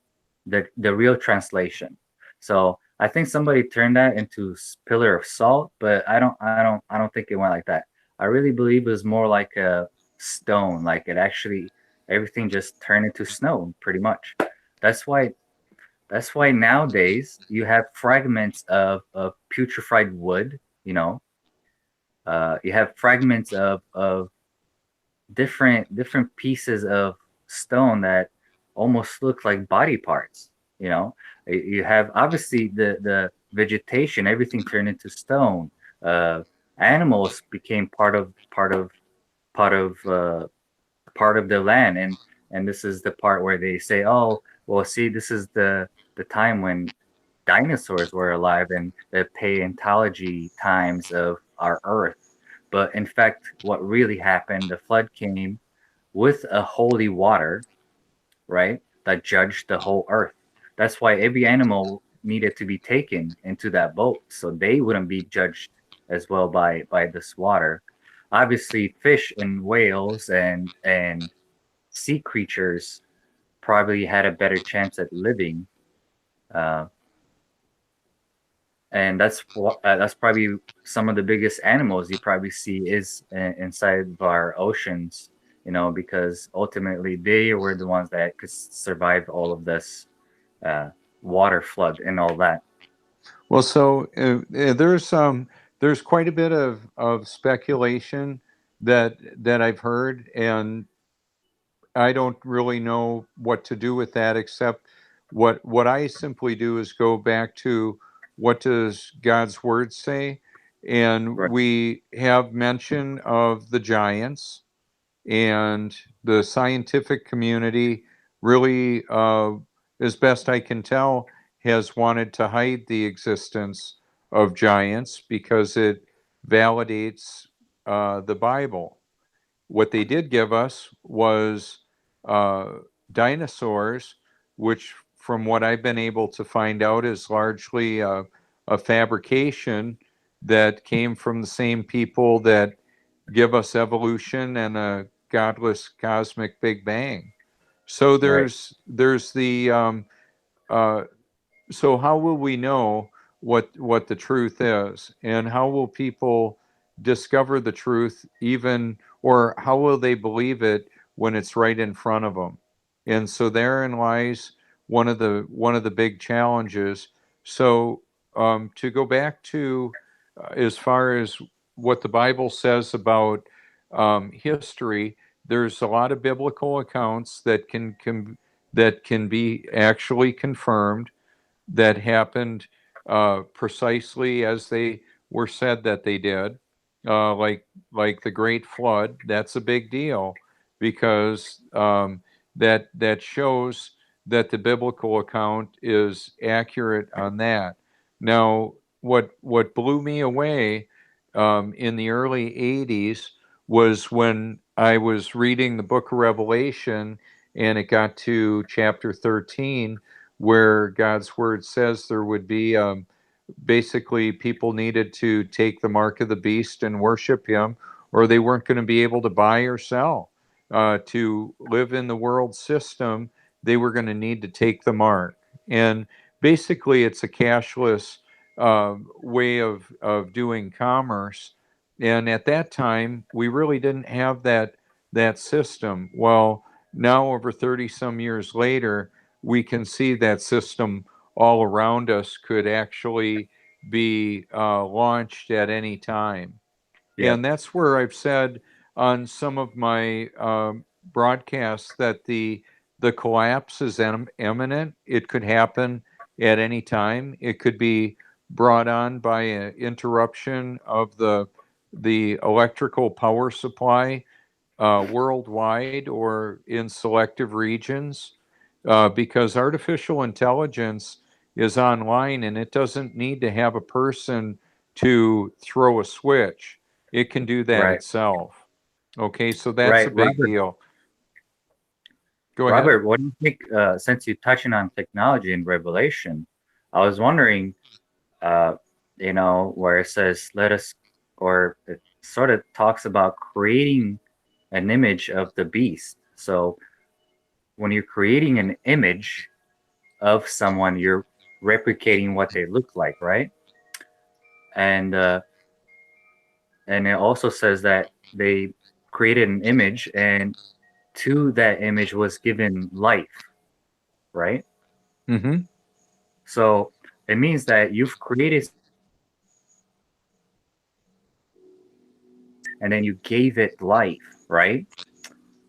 the real translation. So I think somebody turned that into pillar of salt, but I don't think it went like that. I really believe it was more like a stone, like it actually everything just turned into snow pretty much. That's why that's why nowadays you have fragments of putrefied wood, you know. You have fragments of different pieces of stone that almost look like body parts. You know, you have obviously the vegetation, everything turned into stone. Uh, Animals became part of part of the land, and this is the part where they say, oh, well, see, this is the time when dinosaurs were alive and the paleontology times of our Earth. But in fact, what really happened, the flood came with a holy water, right, that judged the whole earth. That's why every animal needed to be taken into that boat so they wouldn't be judged as well by this water. Obviously, fish and whales and sea creatures probably had a better chance at living. Uh, and that's probably some of the biggest animals you probably see is inside of our oceans, you know, because ultimately they were the ones that could survive all of this uh, water flood and all that. Well, so there's quite a bit of speculation that I've heard, and I don't really know what to do with that, except what I simply do is go back to what does God's word say, and Right, we have mention of the giants, and the scientific community really, as best I can tell, has wanted to hide the existence of giants because it validates the Bible. What they did give us was uh, dinosaurs, which, from what I've been able to find out, is largely a fabrication that came from the same people that give us evolution and a godless cosmic Big Bang. So right. there's the uh, so how will we know what the truth is, and how will people discover the truth, even, or how will they believe it when it's right in front of them? And so therein lies one of the big challenges. So to go back to as far as what the Bible says about history, there's a lot of biblical accounts that can be actually confirmed that happened precisely as they were said that they did, like the Great Flood. That's a big deal because that shows that the biblical account is accurate on that. Now, what blew me away in the early '80s was when I was reading the Book of Revelation, and it got to chapter 13, where God's word says there would be basically people needed to take the mark of the beast and worship him, or they weren't going to be able to buy or sell. To live in the world system, they were going to need to take the mark. And basically, it's a cashless way of doing commerce. And at that time, we really didn't have that system. Well, now over 30 some years later, we can see that system all around us could actually be launched at any time. Yeah. And that's where I've said on some of my broadcasts that the collapse is imminent. It could happen at any time. It could be brought on by an interruption of the electrical power supply worldwide or in selective regions, because artificial intelligence is online and it doesn't need to have a person to throw a switch. It can do that Right. itself. Okay, so that's a Right. big deal. Go ahead. Robert, what do you think? Since you're touching on technology and Revelation, I was wondering, uh, where it says, let us, or it sort of talks about creating an image of the beast. So when you're creating an image of someone, you're replicating what they look like, right? And it also says that they created an image, and to that image was given life, right? Mm-hmm. So it means that you've created and then you gave it life, right?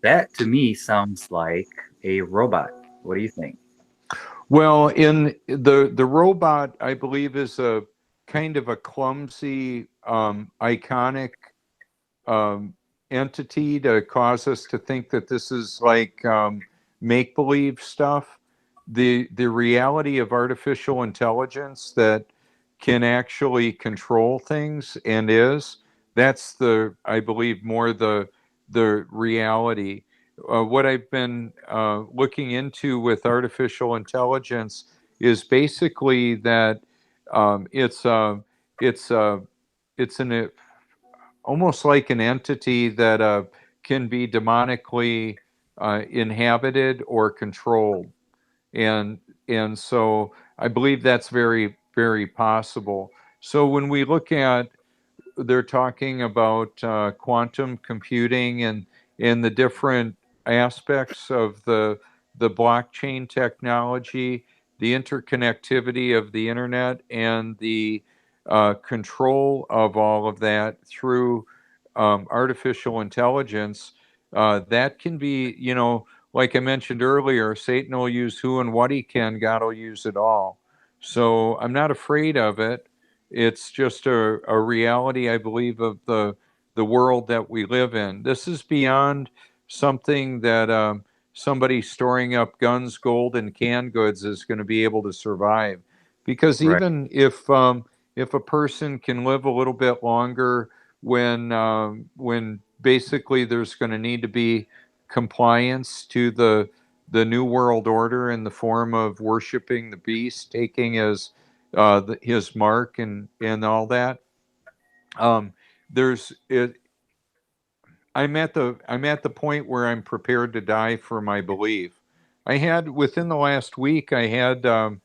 That to me sounds like a robot. What do you think? Well, in the robot, I believe, is a kind of a clumsy, iconic um, entity to cause us to think that this is like make believe stuff. The reality of artificial intelligence that can actually control things and is, that's the, I believe, more the reality. What I've been looking into with artificial intelligence is basically that it's it's it's an almost like an entity that can be demonically inhabited or controlled, and so I believe that's very, very possible. So when we look at, they're talking about quantum computing and the different aspects of the blockchain technology, the interconnectivity of the internet, and the control of all of that through artificial intelligence. That can be, like I mentioned earlier, Satan will use who and what he can, God will use it all. So I'm not afraid of it. It's just a reality, I believe, of the world that we live in. This is beyond something that somebody storing up guns, gold, and canned goods is going to be able to survive. Because Right. even if a person can live a little bit longer, when basically there's going to need to be compliance to the new world order in the form of worshiping the beast, taking his mark and all that. There's it. I'm at the point where I'm prepared to die for my belief. I had within the last week. I had a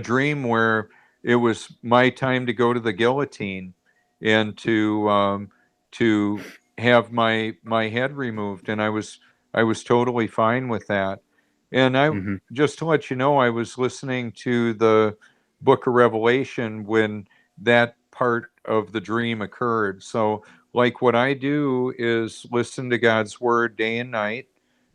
dream where it was my time to go to the guillotine and to have my head removed, and I was totally fine with that. And I Hmm. just to let you know, I was listening to the Book of Revelation when that part of the dream occurred. So like what I do is listen to God's word day and night,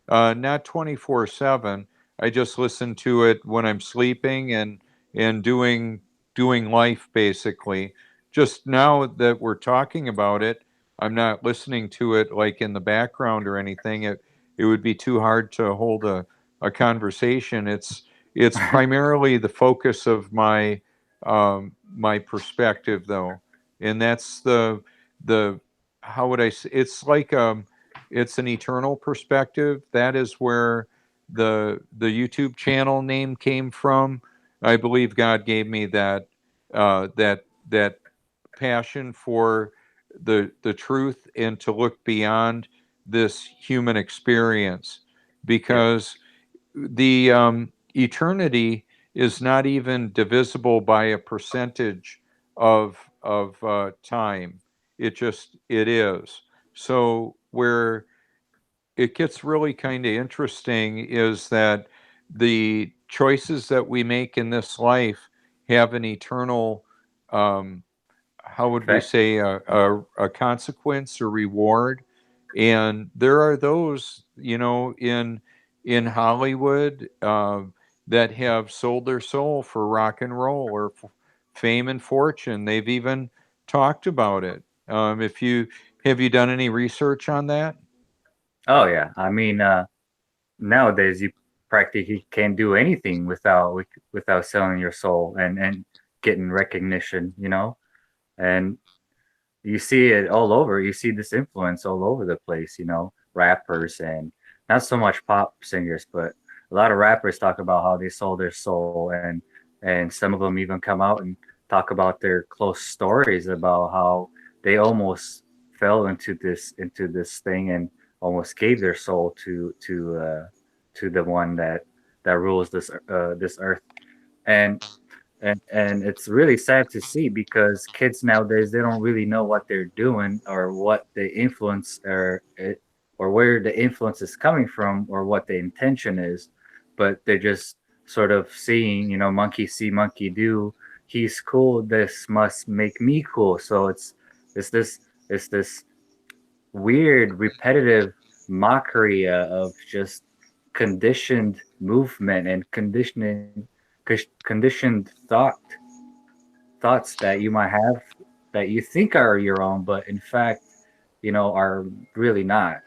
not 24/7. I just listen to it when I'm sleeping and doing life basically. Just now that we're talking about it, I'm not listening to it like in the background or anything. It would be too hard to hold a conversation. It's primarily the focus of my perspective though, and that's the how would I say, it's like it's an eternal perspective. That is where the YouTube channel name came from. I believe God gave me that passion for the truth and to look beyond this human experience, Yep. because the eternity is not even divisible by a percentage of time. It is. So where it gets really kind of interesting is that the choices that we make in this life have an eternal, um, how would we Fact. say, a consequence or reward. And there are those, in Hollywood, that have sold their soul for rock and roll or fame and fortune. They've even talked about it. If you have you done any research on that? Oh yeah. I mean, nowadays you practically can't do anything without selling your soul and getting recognition. And you see it all over. You see this influence all over the place, rappers and not so much pop singers, but a lot of rappers talk about how they sold their soul, and some of them even come out and talk about their close stories about how they almost fell into this thing and almost gave their soul to the one that rules this earth. And and it's really sad to see because kids nowadays they don't really know what they're doing or what the influence or where the influence is coming from or what the intention is, but they're just sort of seeing, monkey see monkey do. He's cool, this must make me cool. So it's this it's this weird repetitive mockery of just conditioned movement and conditioned thoughts that you might have that you think are your own, but in fact, are really not.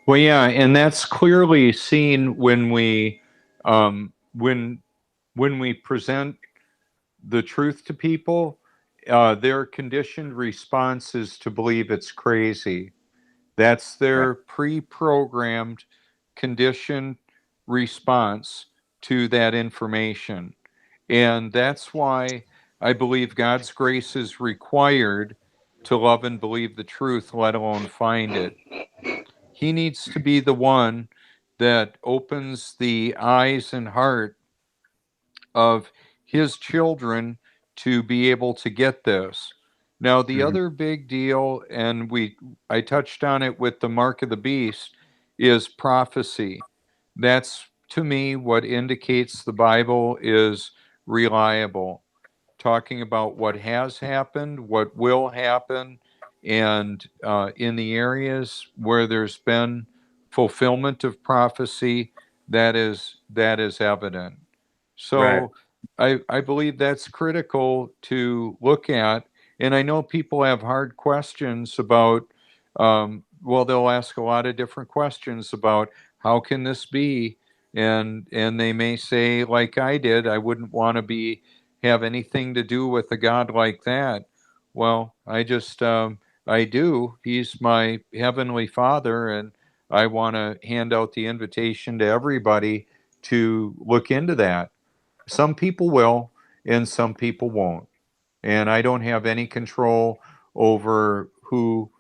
Well, yeah, and that's clearly seen when um, when we present the truth to people. Their conditioned response is to believe it's crazy. That's Right. their pre-programmed conditioned response to that information, and that's why I believe God's grace is required to love and believe the truth, let alone find it. He needs to be the one that opens the eyes and heart of his children to be able to get this. Now, the Hmm. other big deal, and I touched on it with the mark of the beast, is prophecy. That's to me what indicates the Bible is reliable, talking about what has happened, what will happen, and in the areas where there's been fulfillment of prophecy, that is evident. Right. So I believe that's critical to look at. And I know people have hard questions about, well, they'll ask a lot of different questions about how can this be? And they may say, like I did, I wouldn't want to have anything to do with a God like that. Well, I do. He's my heavenly Father, and I want to hand out the invitation to everybody to look into that. Some people will, and some people won't. And I don't have any control over who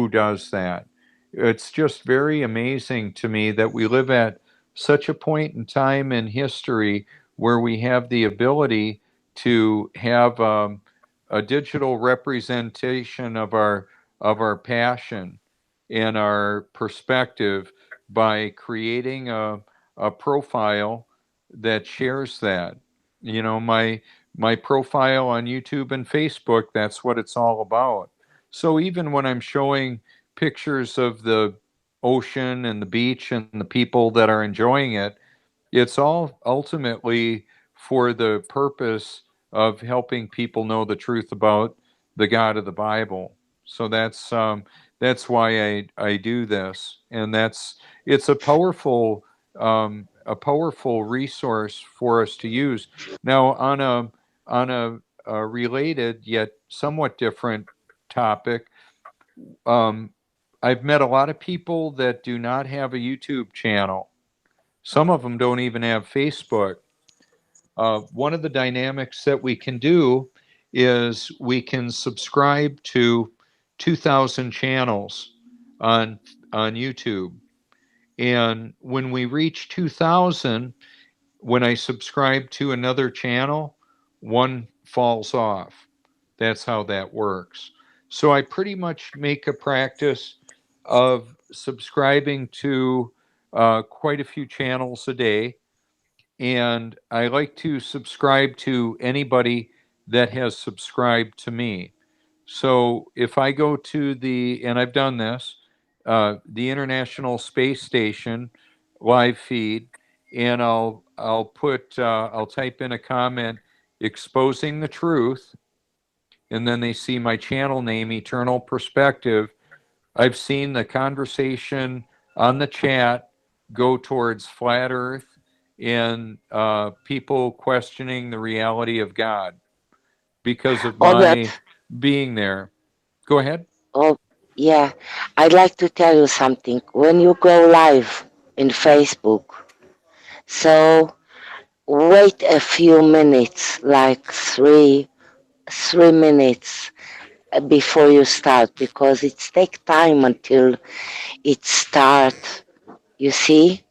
does that. It's just very amazing to me that we live at such a point in time in history where we have the ability to have a digital representation of our passion and our perspective by creating a profile that shares that. My profile on YouTube and Facebook, that's what it's all about. So even when I'm showing pictures of the ocean and the beach and the people that are enjoying it, it's all ultimately for the purpose of helping people know the truth about the God of the Bible. So that's why I do this, and it's a powerful resource for us to use. Now on a related yet somewhat different topic, um, I've met a lot of people that do not have a YouTube channel. Some of them don't even have Facebook. One of the dynamics that we can do is we can subscribe to 2,000 channels on on YouTube, and when we reach 2,000, when I subscribe to another channel, one falls off. That's how that works. So I pretty much make a practice of subscribing to quite a few channels a day, and I like to subscribe to anybody that has subscribed to me. So if I go to and I've done this, the International Space Station live feed, and I'll type in a comment exposing the truth, and then they see my channel name, Eternal Perspective. I've seen the conversation on the chat go towards flat Earth and people questioning the reality of God because of Oh, my that. being there. Go ahead. Oh, yeah. I'd like to tell you something. When you go live in Facebook, so wait a few minutes, like three minutes before you start, because it takes time until it start. You see,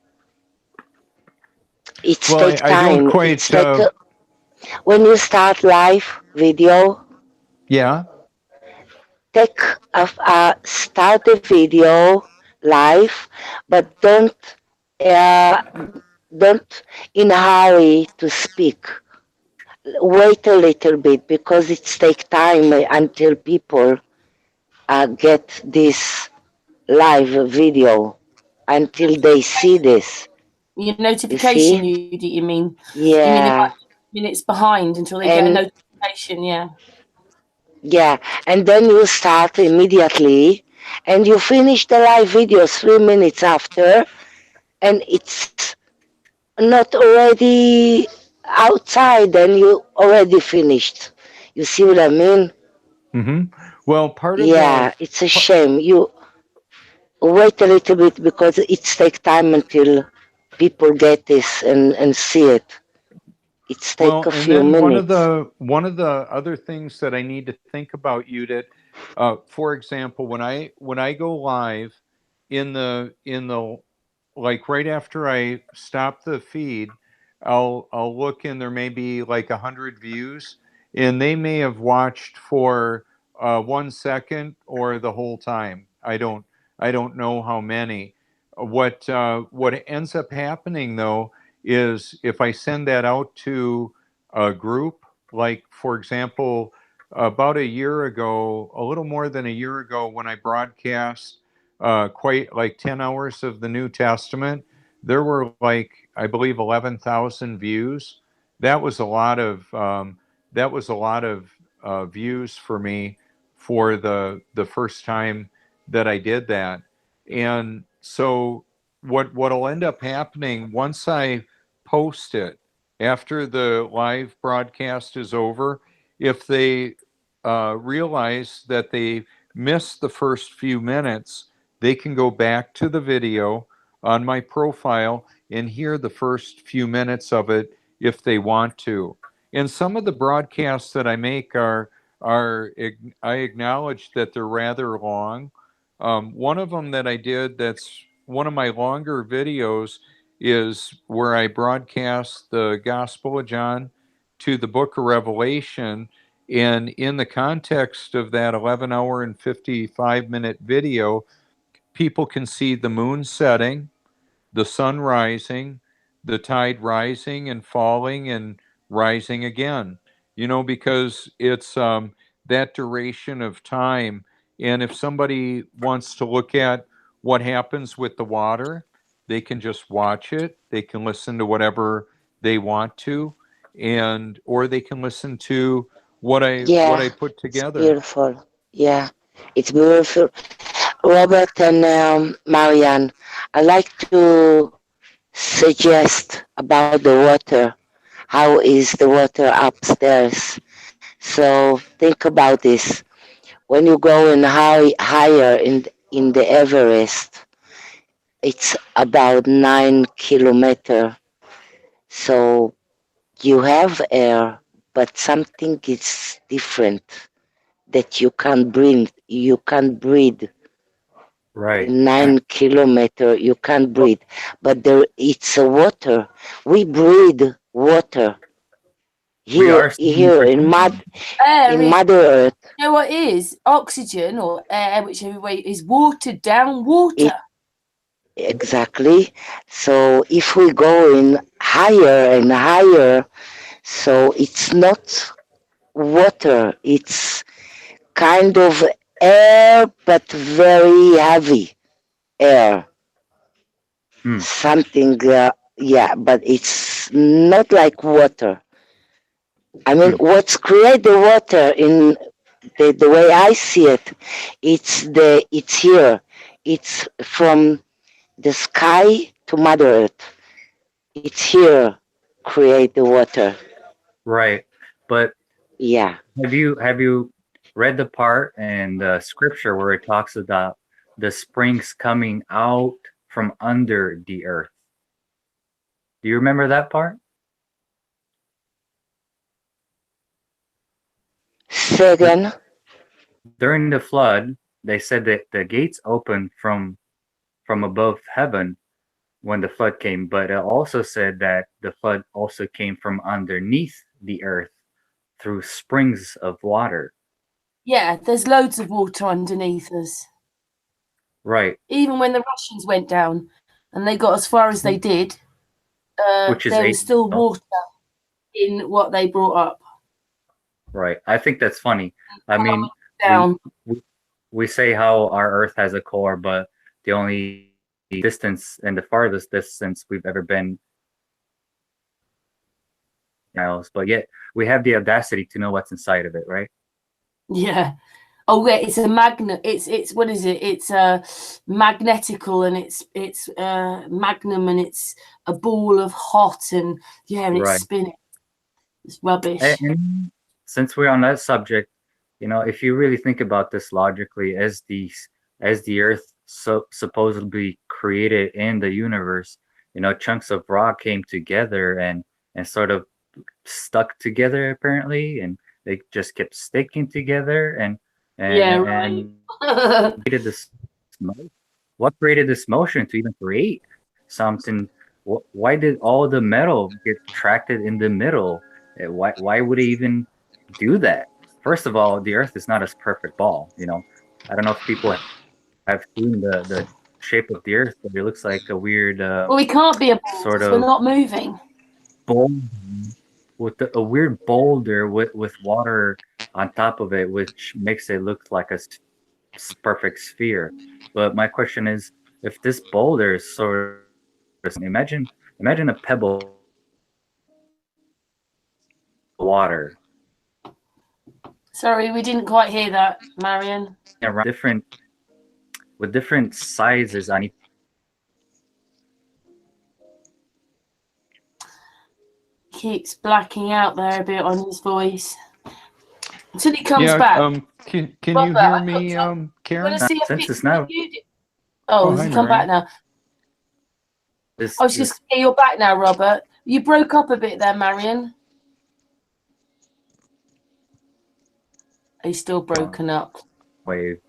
it's Well, take I don't time. It's quite. take when you start live video, Yeah. take start the video live, but uh, don't in a hurry to speak. Wait a little bit because it takes time until people get this live video, until they see this. Your You notification, see? you mean? You mean it Yeah. might be minutes behind until they get a And notification? Yeah. yeah, and then you start immediately and you finish the live video 3 minutes after, and it's not already outside and you already finished. You see what I mean? Hmm. Well, part of the Yeah, it's a shame. You wait a little bit because it takes time until people get this and see it. It's take well, a and few then minutes. one of the other things that I need to think about, Yudit, for example, when I go live in the like right after I stop the feed, I'll look and there may be like 100 views, and they may have watched for 1 second or the whole time. I don't know how many. What ends up happening though is if I send that out to a group, like for example, about a year ago, a little more than a year ago, when I broadcast quite like 10 hours of the New Testament, there were like, I believe, 11,000 views. That was a lot of that was a lot of views for me for the first time that I did that. And so what'll end up happening once I post it after the live broadcast is over, if they realize that they missed the first few minutes, they can go back to the video on my profile and hear the first few minutes of it if they want to. And some of the broadcasts that I make are I acknowledge that they're rather long. One of them that I did, that's one of my longer videos, is where I broadcast the Gospel of John to the book of Revelation. And in the context of that 11-hour and 55-minute video, people can see the moon setting, the sun rising, the tide rising and falling and rising again. You know, because it's that duration of time And if somebody wants to look at what happens with the water, they can just watch it. They can listen to whatever they want to, and or they can listen to what I Yeah, put it's together. beautiful. Yeah, it's beautiful. Robert and Marian, I like to suggest about the water. How is the water upstairs? So think about this. When you go in higher in the Everest, it's about 9 kilometer. So you have air, but something is different that you can't breathe. You can't breathe Right. in 9 kilometer. You can't Well, breathe, but there it's a water. We breathe water we here are seeing here for in Air in is, Mother Earth. you know what it is? Oxygen or air, whichever way, is watered down It water. exactly. So if we go in higher and higher, so it's not water. It's kind of air, but very heavy air. Hmm. Something, yeah, but it's not like water. I mean, Hmm. what's create the water in the way I see it, it's here. It's from the sky to Mother Earth. It's here create the water. Right. But Yeah. have you read the part in the scripture where it talks about the springs coming out from under the earth? Do you remember that part? Second, During the flood, they said that the gates opened from above heaven when the flood came, but it also said that the flood also came from underneath the earth through springs of water. Yeah, there's loads of water underneath us. Right. Even when the Russians went down and they got as far as they did, Which is there was still 8. water in what they brought up. Right. I think that's funny. I mean, we Down. we, we say how our Earth has a core, but the only distance and the farthest distance we've ever been miles, but yet we have the audacity to know what's inside of it, right? Yeah. Oh yeah, it's a magnet. It's what is it? It's magnetical and it's magnum and it's a ball of hot and yeah, and it's Right. spinning. It's rubbish. And since we're on that subject, if you really think about this logically, as the Earth supposedly created in the universe, chunks of rock came together and sort of stuck together apparently, and they just kept sticking together Yeah, right. and created this. What created this motion to even create something? Why did all the metal get attracted in the middle? Why would it even do that? First of all, the Earth is not a perfect ball. I don't know if people have seen the shape of the Earth, but it looks like a weird Well, we can't be a ball sort because we're of not moving. boulder with a weird boulder with water on top of it, which makes it look like a perfect sphere. But my question is, if this boulder is sort of imagine a pebble of water Sorry, we didn't quite hear that, Marian. around different sizes on each. Keeps blacking out there a bit on his voice. Until he comes Yeah. back. Can you Robert, hear I me, want Karen? to see a Since picture it's of now you. Oh, Oh, has hi, he come back Marian. now? this I was just, yeah, you're back now, Robert. You broke up a bit there, Marian. He's still broken up. wave,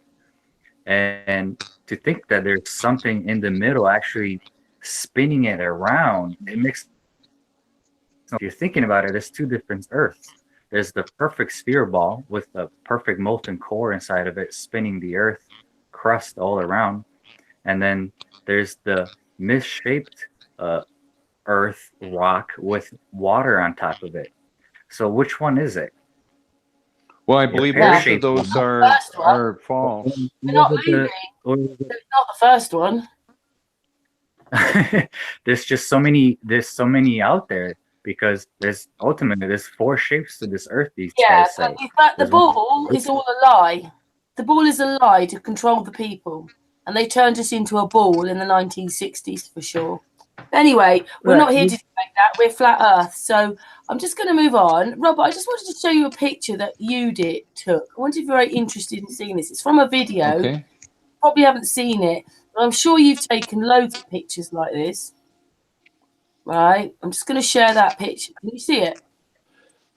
and to think that there's something in the middle actually spinning it around, it makes. If you're thinking about it, there's two different Earths. There's the perfect sphere ball with a perfect molten core inside of it, spinning the Earth crust all around, and then there's the misshaped uh, Earth rock with water on top of it. So which one is it? Well, I believe pear both of shaped those one. First one. are false. They're not moving. Or So it's not the first one. there's just so many. There's so many out there because there's 4 shapes to this Earth. These Yeah, guys but say. in fact, the There's one. ball is all a lie. The ball is a lie to control the people. And they turned us into a ball in the 1960s for sure. Anyway, we're not here to debate that. We're flat Earth. So I'm just going to move on. Robert, I just wanted to show you a picture that Yudit took. I wonder if you're very interested in seeing this. It's from a video. Okay. Probably haven't seen it, but I'm sure you've taken loads of pictures like this. Right? I'm just going to share that picture. Can you see it?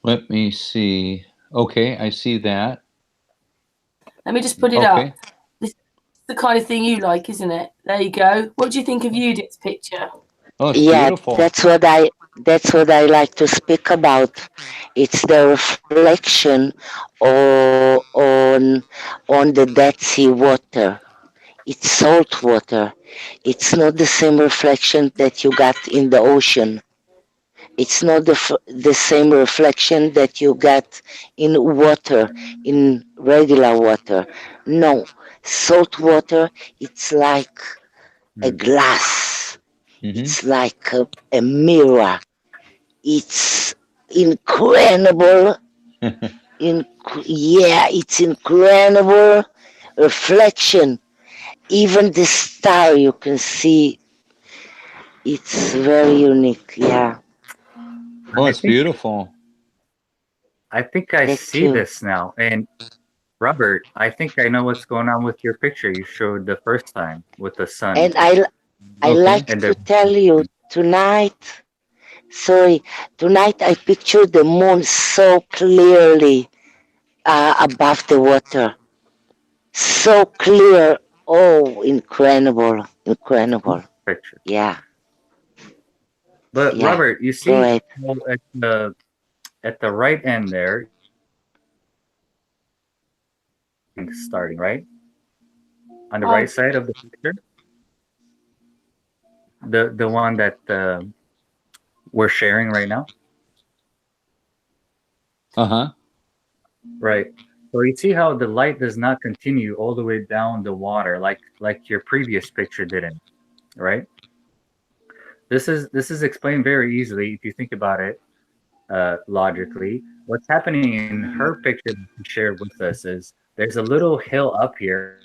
Let me see. Okay, I see that. Let me just put it Okay. up. This is the kind of thing you like, isn't it? There you go. What do you think of Yudit's picture? Oh, it's Yeah, beautiful. that's what I like to speak about. It's the reflection on the Dead Sea water. It's salt water. It's not the same reflection that you got in the ocean. It's not the same reflection that you get in water, in regular water. No, salt water, it's like a glass. Mhm. It's like a mirror. It's incredible. Yeah, it's incredible reflection. Even the star you can see, it's very unique. Yeah, Oh, I it's think beautiful. I think I thank see you. this now. And Robert, I think I know what's going on with your picture you showed the first time with the sun And I Okay. like and to the. tell you tonight. Sorry, tonight I pictured the moon so clearly above the water. So clear. Oh, incredible. Incredible. Picture. Yeah, But yeah. Robert, you Go see ahead. how at the right end there, starting right on the right side of the picture, the one that we're sharing right now, Uh-huh. right? So you see how the light does not continue all the way down the water like your previous picture didn't, right? This is explained very easily if you think about it logically. What's happening in her picture that she shared with us is there's a little hill up here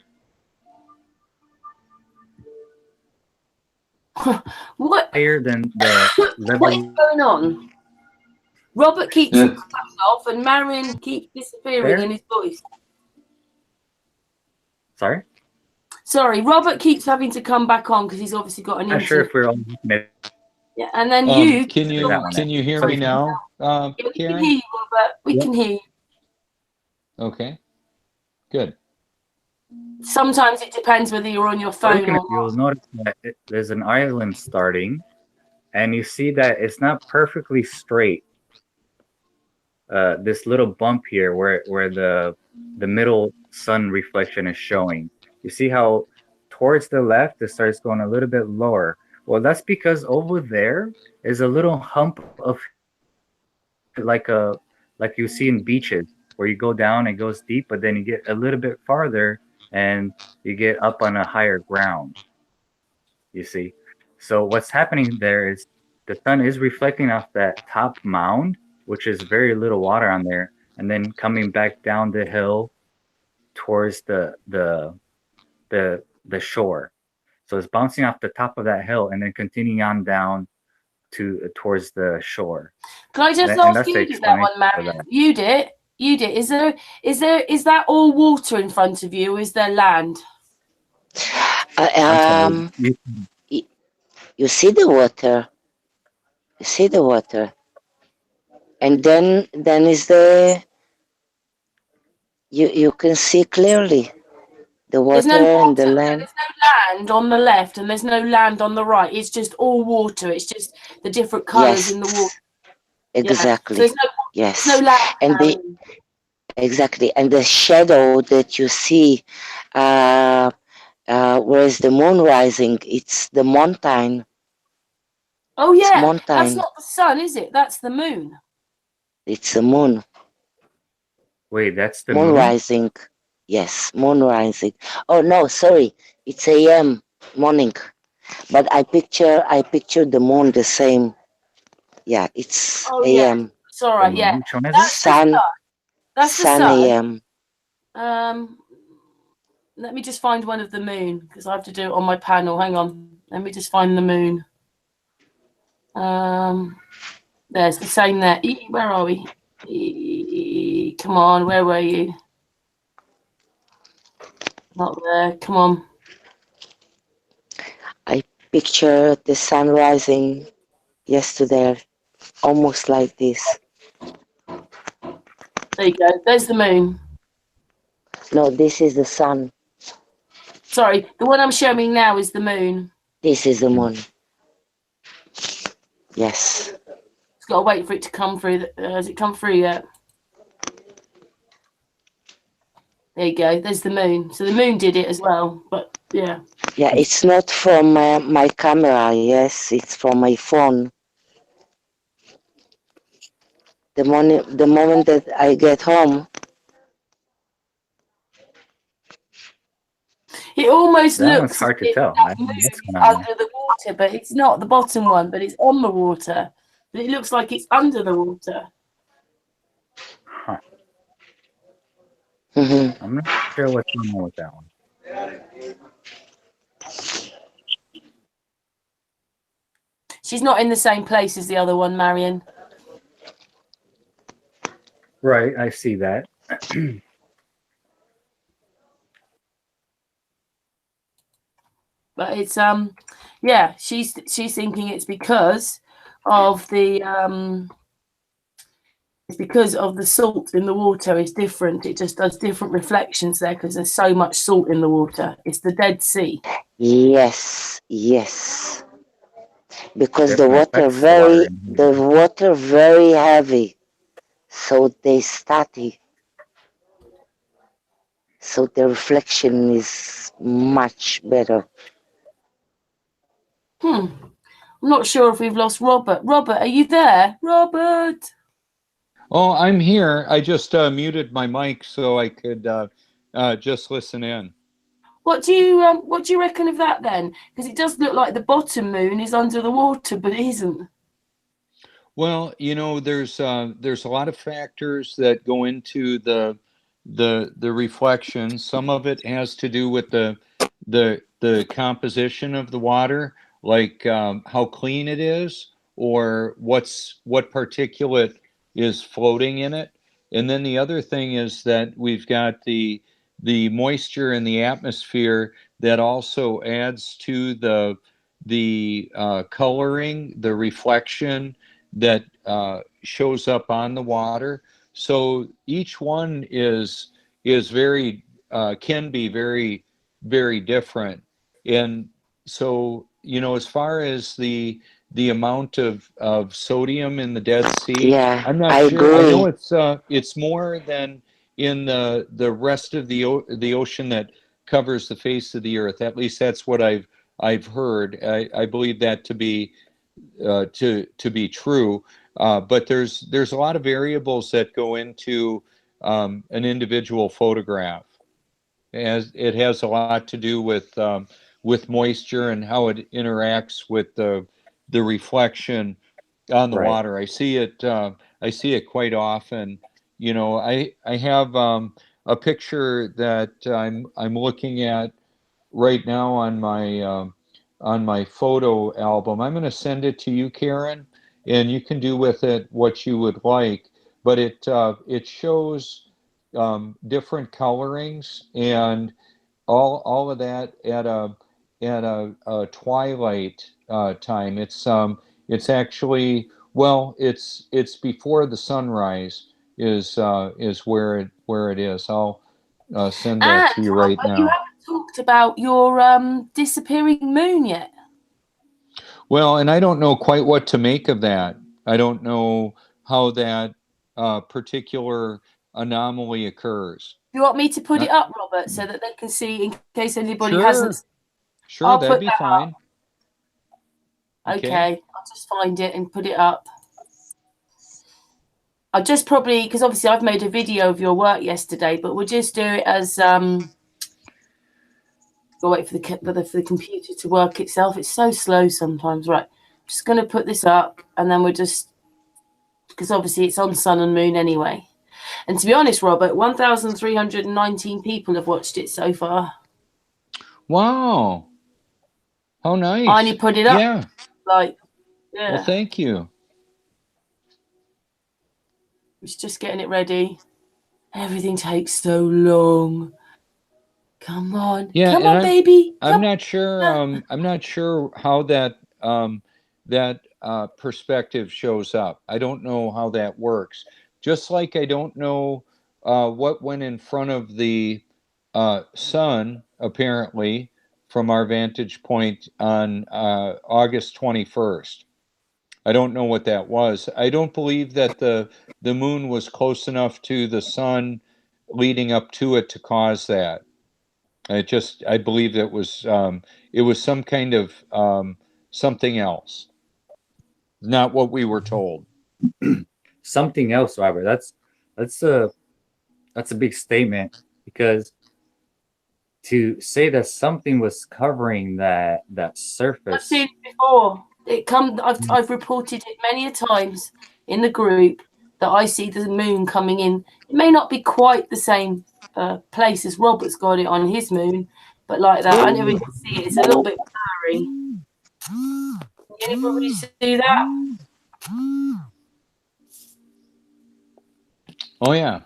What? higher than the What is level going on? Robert keeps Yeah. cutting off, and Marian keeps disappearing there. in his voice. Sorry, Sorry, Robert keeps having to come back on because he's obviously got an not sure if internet. we're all looking at Yeah, and then you Can you that one. can you hear So me now, Yeah, we can Karen? hear you, Robert. We Yeah. can hear you. Okay. Good. Sometimes it depends whether you're on your phone looking or at, you'll notice that there's an island starting, and you see that it's not perfectly straight. This little bump here where the middle sun reflection is showing. You see how towards the left it starts going a little bit lower. Well, that's because over there is a little hump of like a like you see in beaches where you go down, it goes deep, but then you get a little bit farther and you get up on a higher ground. You see, so what's happening there is the sun is reflecting off that top mound, which is very little water on there, and then coming back down the hill towards the shore. So it's bouncing off the top of that hill and then continuing on down to towards the shore. Can I just And ask that's the you that explanation one, for Marian? that. You did. Is that all water in front of you? Or is there land? I'm sorry. Y- you see the water. You see the water. And then is the you can see clearly the There's water no and the water. land. There's no land on the left, and there's no land on the right. It's just all water. It's just the different colours Yes, in the water. Yeah. So exactly. there's no Yes. land. And the exactly and the shadow that you see uh where's the moon rising, it's the mountain. Oh It's yeah, that's mountain. not the sun, is it? That's the moon. It's the moon. Wait, that's the Moon moon? rising. Yes, moon rising. Oh no, sorry. It's AM morning. But I picture the moon the same. Yeah, it's Oh yeah, AM. it's all The right. Yeah, moon? Which one is it? that's the Sun, sun. That's the sun sun. AM. Um, let me just find one of the moon because I have to do it on my panel. Hang on. Let me just find the moon. There's the same there. Where are we? Come on, where were you? Not there. Come on. I picture the sun rising yesterday, almost like this. There you go. There's the moon. No, this is the sun. Sorry, the one I'm showing now is the moon. This is the moon. Yes. It's got to wait for it to come through. Has it come through yet? There you go. There's the moon. So the moon did it as well. But yeah. Yeah, it's not from my camera. Yes, it's from my phone. The moment that I get home, It almost That one's looks as hard to if tell. I that don't moon know what's is going on. under the water, but it's not the bottom one, but it's on the water. But it looks like it's under the water. Huh. mm-hmm. I'm not sure what's going on with that one. She's not in the same place as the other one, Marian. Right, I see that. But it's yeah, she's thinking it's because of the it's because of the salt in the water is different. It just does different reflections there because there's so much salt in the water. It's the Dead Sea. Yes, yes. Because Definitely affects the water in here. the water very heavy, so they study. So the reflection is much better. I'm not sure if we've lost Robert. Robert, are you there? Robert. Oh, I'm here. I just muted my mic so I could just listen in. What do you reckon of that then? Because it does look like the bottom moon is under the water, but it isn't. Well, there's a lot of factors that go into the reflection. Some of it has to do with the composition of the water, like how clean it is, or what particulate is floating in it. And then the other thing is that we've got the moisture in the atmosphere that also adds to the coloring, the reflection that shows up on the water. So each one is very can be very very different. And so as far as the amount of sodium in the Dead Sea, Yeah, I'm not I sure. I know agree. it's more than in the rest of the ocean that covers the face of the earth. At least that's what I've heard. I believe that to be true. But there's a lot of variables that go into an individual photograph. As it has a lot to do with moisture and how it interacts with the reflection on the Right. water. I see it quite often. I have a picture that I'm looking at right now on my photo album. I'm going to send it to you, Karen, and you can do with it what you would like. But it shows different colorings and all of that at a twilight time. It's actually, well, it's before the sunrise is where it is. I'll send that And to you right you now. haven't talked about your disappearing moon yet. Well, and I don't know quite what to make of that. I don't know how that particular anomaly occurs. Do you want me to put it Not, up, Robert, so that they can see in case anybody hasn't? sure, sure, I'll that'd put be that fine. up. Okay. Okay, I'll just find it and put it up. I'll just probably, because obviously I've made a video of your work yesterday, but we'll just do it as we'll wait for the computer to work itself. It's so slow sometimes. Right, I'm just going to put this up, and then we'll just, because obviously it's on Sun and Moon anyway. And to be honest, Robert, 1,319 people have watched it so far. Wow. How nice. I only put it up. Yeah. Like, yeah. Well, thank you. It's just getting it ready. Everything takes so long. Come on. Yeah, Come on, baby. I'm not sure. I'm not sure how that perspective shows up. I don't know how that works. Just like I don't know what went in front of the sun, apparently, from our vantage point on August 21st. I don't know what that was. I don't believe that the moon was close enough to the sun leading up to it to cause that. I believe it was some kind of something else, not what we were told. Something else, Robert. That's a big statement, because to say that something was covering that surface. I've seen it before. I've reported it many a times in the group that I see the moon coming in. It may not be quite the same place as Robert's got it on his moon, but like that. I never can see it. It's a little bit blurry. Can anybody see that? Oh yeah.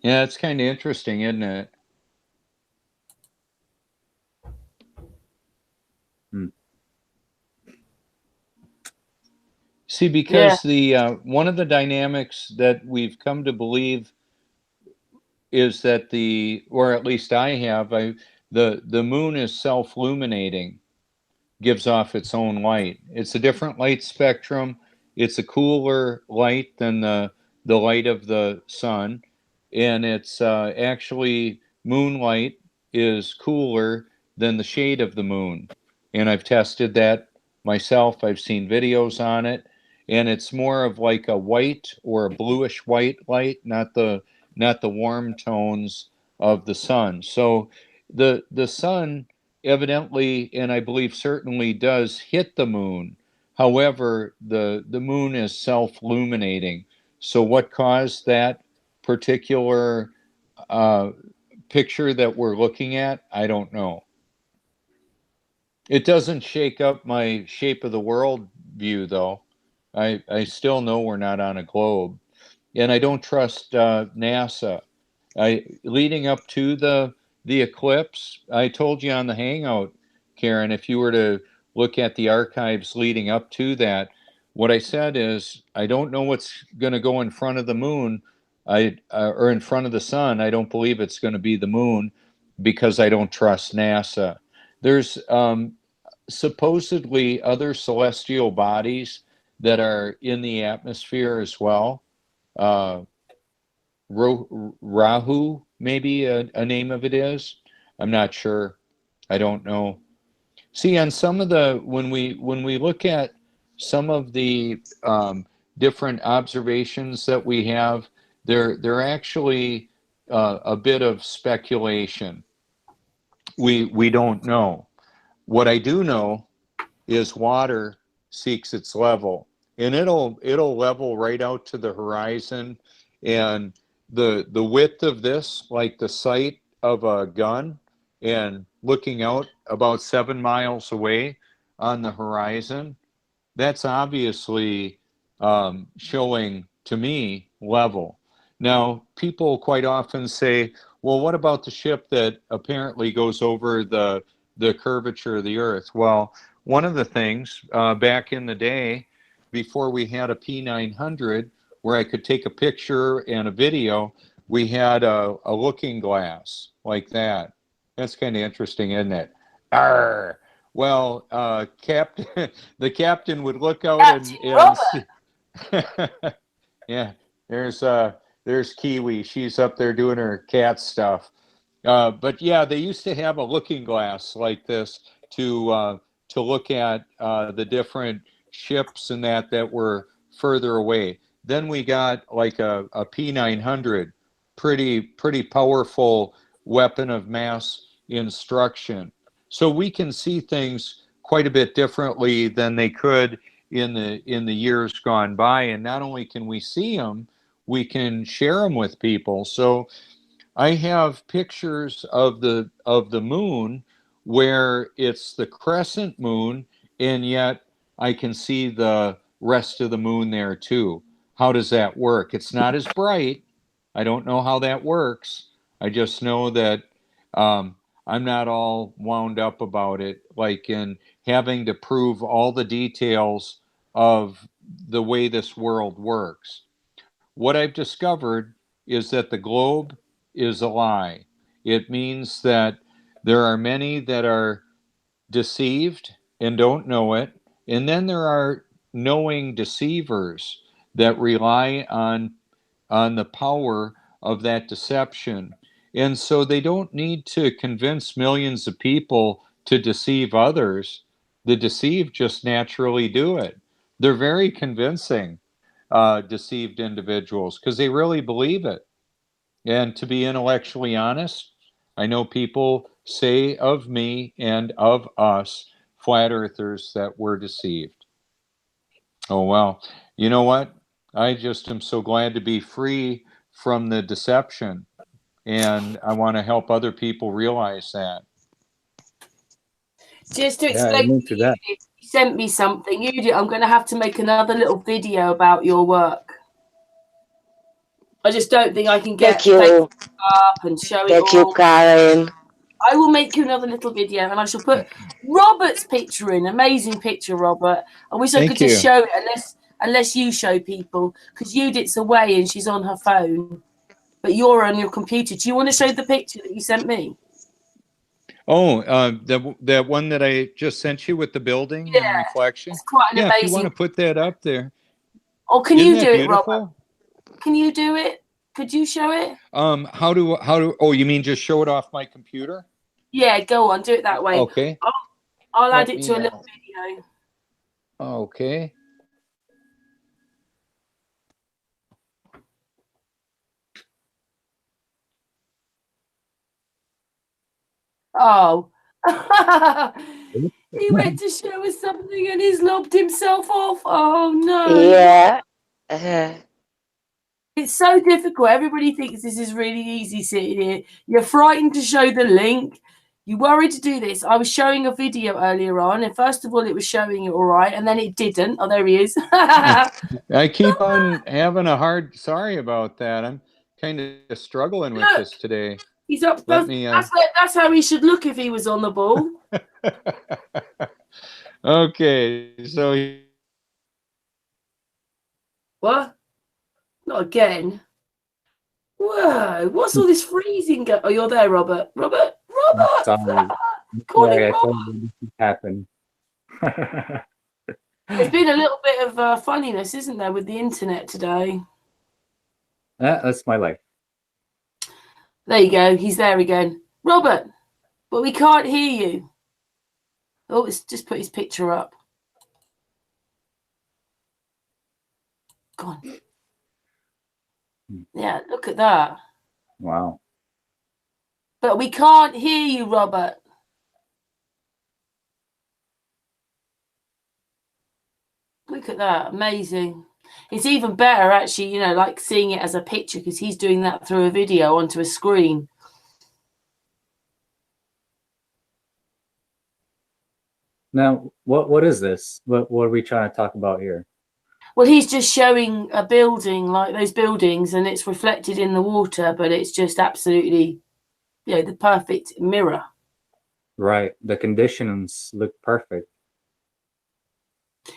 Yeah, it's kind of interesting, isn't it? See, because the one of the dynamics that we've come to believe is that or at least I have, the moon is self-luminating, gives off its own light. It's a different light spectrum. It's a cooler light than the light of the sun, and it's actually, moonlight is cooler than the shade of the moon. And I've tested that myself. I've seen videos on it, and it's more of like a white or a bluish white light, not the warm tones of the sun. So the sun evidently, and I believe certainly, does hit the moon. However, the moon is self-luminating. So what caused that particular picture that we're looking at, I don't know. It doesn't shake up my shape of the world view, though. I still know we're not on a globe. And I don't trust NASA. Leading up to the eclipse, I told you on the Hangout, Karen, if you were to look at the archives leading up to that, what I said is, I don't know what's going to go in front of the moon, or in front of the sun. I don't believe it's going to be the moon, because I don't trust NASA. There's supposedly other celestial bodies that are in the atmosphere as well. Rahu, maybe a name of it is. I'm not sure. I don't know. See, on some of the, when we look at some of the different observations that we have, they're actually a bit of speculation. We don't know. What I do know is water seeks its level, and it'll level right out to the horizon, and the width of this, like the sight of a gun, and looking out about 7 miles away on the horizon, that's obviously showing to me level. Now, people quite often say, well, what about the ship that apparently goes over the curvature of the Earth? Well, one of the things back in the day, before we had a P900, where I could take a picture and a video, we had a looking glass like that. That's kind of interesting, isn't it? Arr! Well, the captain would look out and see. Yeah, there's Kiwi. She's up there doing her cat stuff. But yeah, they used to have a looking glass like this to look at the different ships and that were further away. Then we got like a P900, pretty powerful weapon of mass instruction. So we can see things quite a bit differently than they could in the years gone by. And not only can we see them, we can share them with people. So I have pictures of the moon where it's the crescent moon, and yet I can see the rest of the moon there too. How does that work? It's not as bright. I don't know how that works. I just know that I'm not all wound up about it, like in having to prove all the details of the way this world works. What I've discovered is that the globe is a lie. It means that there are many that are deceived and don't know it. And then there are knowing deceivers that rely on the power of that deception. And so they don't need to convince millions of people to deceive others. The deceived just naturally do it. They're very convincing, deceived individuals, because they really believe it. And to be intellectually honest, I know people say of me and of us, flat earthers, that we're deceived. Oh, well, you know what? I just am so glad to be free from the deception. And I want to help other people realize that. Just to Yeah, explain, amen to that. you sent me something. Yudit, I'm going to have to make another little video about your work. I just don't think I can get Thank you. up and show it Thank you, all. Karen. I will make you another little video, and I shall put Robert's picture in. Amazing picture, Robert. I wish I Thank could just you. show it, unless you show people, because Yudit's away and she's on her phone, but you're on your computer. Do you want to show the picture that you sent me? Oh, that one that I just sent you with the building and the reflection? It's quite an Yeah, if you amazing. want to put that up there. Or can Isn't you that do it, beautiful? Robert? Can you do it? Could you show it? How do, oh, you mean just show it off my computer? Yeah, go on, do it that way. Okay. I'll add Let it me, to a little video. Okay. Oh. He went to show us something and he's lobbed himself off. Oh no. Yeah. It's so difficult. Everybody thinks this is really easy sitting here. You're frightened to show the link. You worried to do this. I was showing a video earlier on, and first of all, it was showing it all right, and then it didn't. Oh, there he is. I keep on having a hard, sorry about that. I'm kind of struggling with this today. He's up. Let me, That's how he should look if he was on the ball. Okay, so What? Not again. Whoa, what's all this freezing? Oh, you're there, Robert. Robert! Sorry. Call him I Robert. told you this happened. There's been a little bit of funniness, isn't there, with the internet today? That's my life. There you go. He's there again. Robert, but we can't hear you. Oh, it's just put his picture up. Go on. Yeah, look at that. Wow. But we can't hear you, Robert. Look at that. Amazing. It's even better, actually, you know, like seeing it as a picture, because he's doing that through a video onto a screen. Now, what is this? What are we trying to talk about here? Well, he's just showing a building, like those buildings, and it's reflected in the water, but it's just absolutely, you know, the perfect mirror. Right. The conditions look perfect.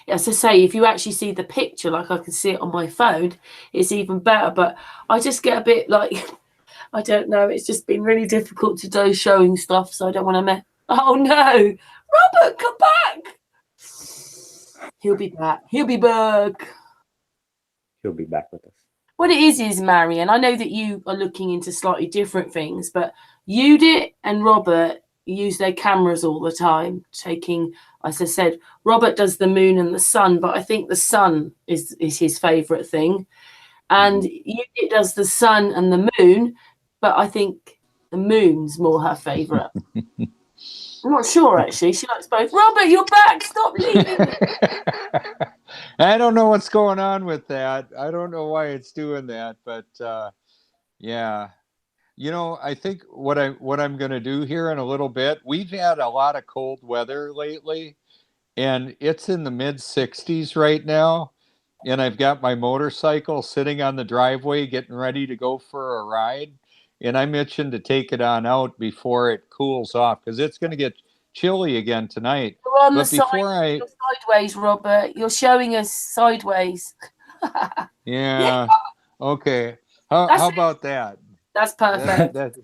As I say, if you actually see the picture, like I can see it on my phone, it's even better. But I just get a bit like, I don't know, it's just been really difficult to do showing stuff, so I don't want to Oh no, Robert, come back. He'll be back. He'll be back. He'll be back with us. What it is, Marian, I know that you are looking into slightly different things, but Yudit and Robert use their cameras all the time, taking as I said, Robert does the moon and the sun, but I think the sun is his favourite thing. And Yudit does the sun and the moon, but I think the moon's more her favourite. I'm not sure, actually. She likes both. Robert, you're back. Stop leaving me. I don't know what's going on with that. I don't know why it's doing that, but yeah. You know, I think what I'm going to do here in a little bit, we've had a lot of cold weather lately, and it's in the mid 60s right now. And I've got my motorcycle sitting on the driveway getting ready to go for a ride. And I'm itching to take it on out before it cools off because it's going to get chilly again tonight. You're on But the before side. You're sideways, Robert. You're showing us sideways. Yeah. Okay. How about that? That's perfect.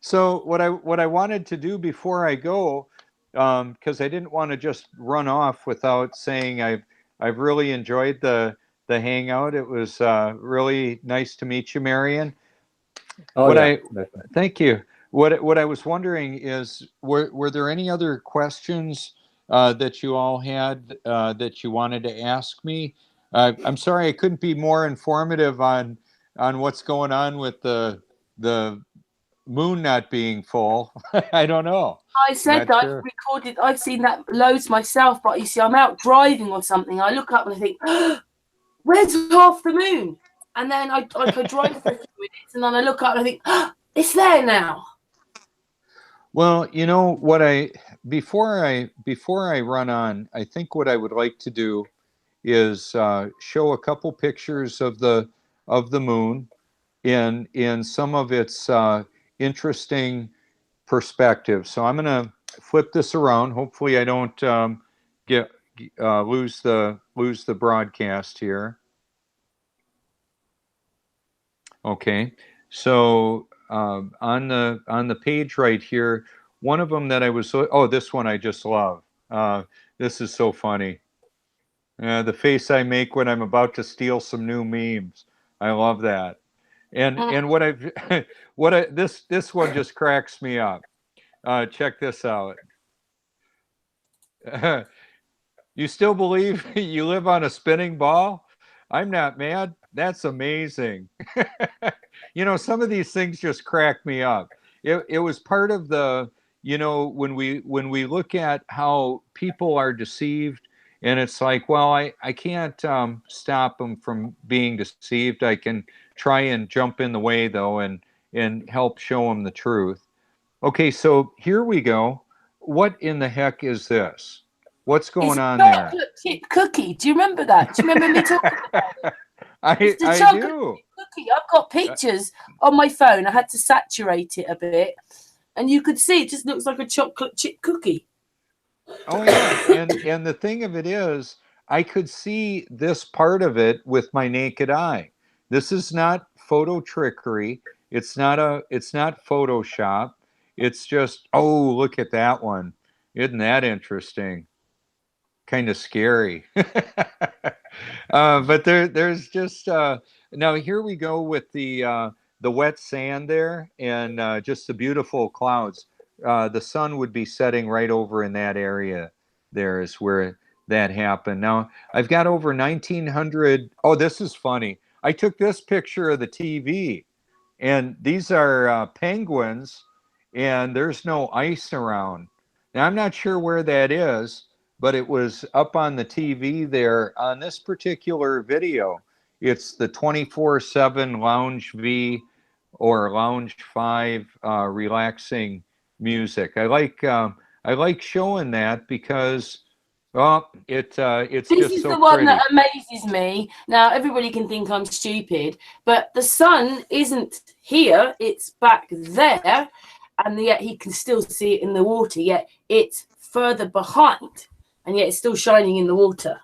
So what I wanted to do before I go, because I didn't want to just run off without saying I've really enjoyed the hangout. It was really nice to meet you, Marian. Oh, What yeah. Thank you. What I was wondering is, were there any other questions that you all had that you wanted to ask me? I'm sorry I couldn't be more informative on what's going on with the moon not being full. I don't know. I said that I've recorded, I've seen that loads myself, but you see, I'm out driving or something. I look up and I think, where's half the moon? And then I could drive for a few minutes, and then I look up and I think, it's there now. Well, you know what before I run on, I think what I would like to do is show a couple pictures of the moon in some of its interesting perspective. So I'm going to flip this around. Hopefully, I don't lose the broadcast here. Okay, so on the page right here, one of them that I was this one I just love. This is so funny. The face I make when I'm about to steal some new memes. I love that. And what this one just cracks me up. Check this out. You still believe you live on a spinning ball? I'm not mad. That's amazing. You know, some of these things just crack me up. It was part of the, you know, when we look at how people are deceived, and it's like, well, I can't stop them from being deceived. I can try and jump in the way though, and help show them the truth. Okay, so here we go. What in the heck is this? What's going on there? Chocolate chip cookie. Do you remember that? Do you remember me talking about it? I do. Cookie. I've got pictures on my phone. I had to saturate it a bit, and you could see it just looks like a chocolate chip cookie. Oh yeah, and the thing of it is, I could see this part of it with my naked eye. This is not photo trickery. It's not Photoshop. It's just, oh, look at that one. Isn't that interesting? Kind of scary. But there's just now here we go with the wet sand there, and just the beautiful clouds. The sun would be setting right over in that area. There is where that happened. Now I've got over 1,900. Oh, this is funny. I took this picture of the TV, and these are penguins, and there's no ice around. Now I'm not sure where that is, but it was up on the TV there on this particular video. It's the 24/7 Lounge V or Lounge 5 relaxing music. I like showing that because, well, it's This just is so the one pretty. that amazes me. Now everybody can think I'm stupid, but the sun isn't here; it's back there, and yet he can still see it in the water. Yet it's further behind, and yet it's still shining in the water.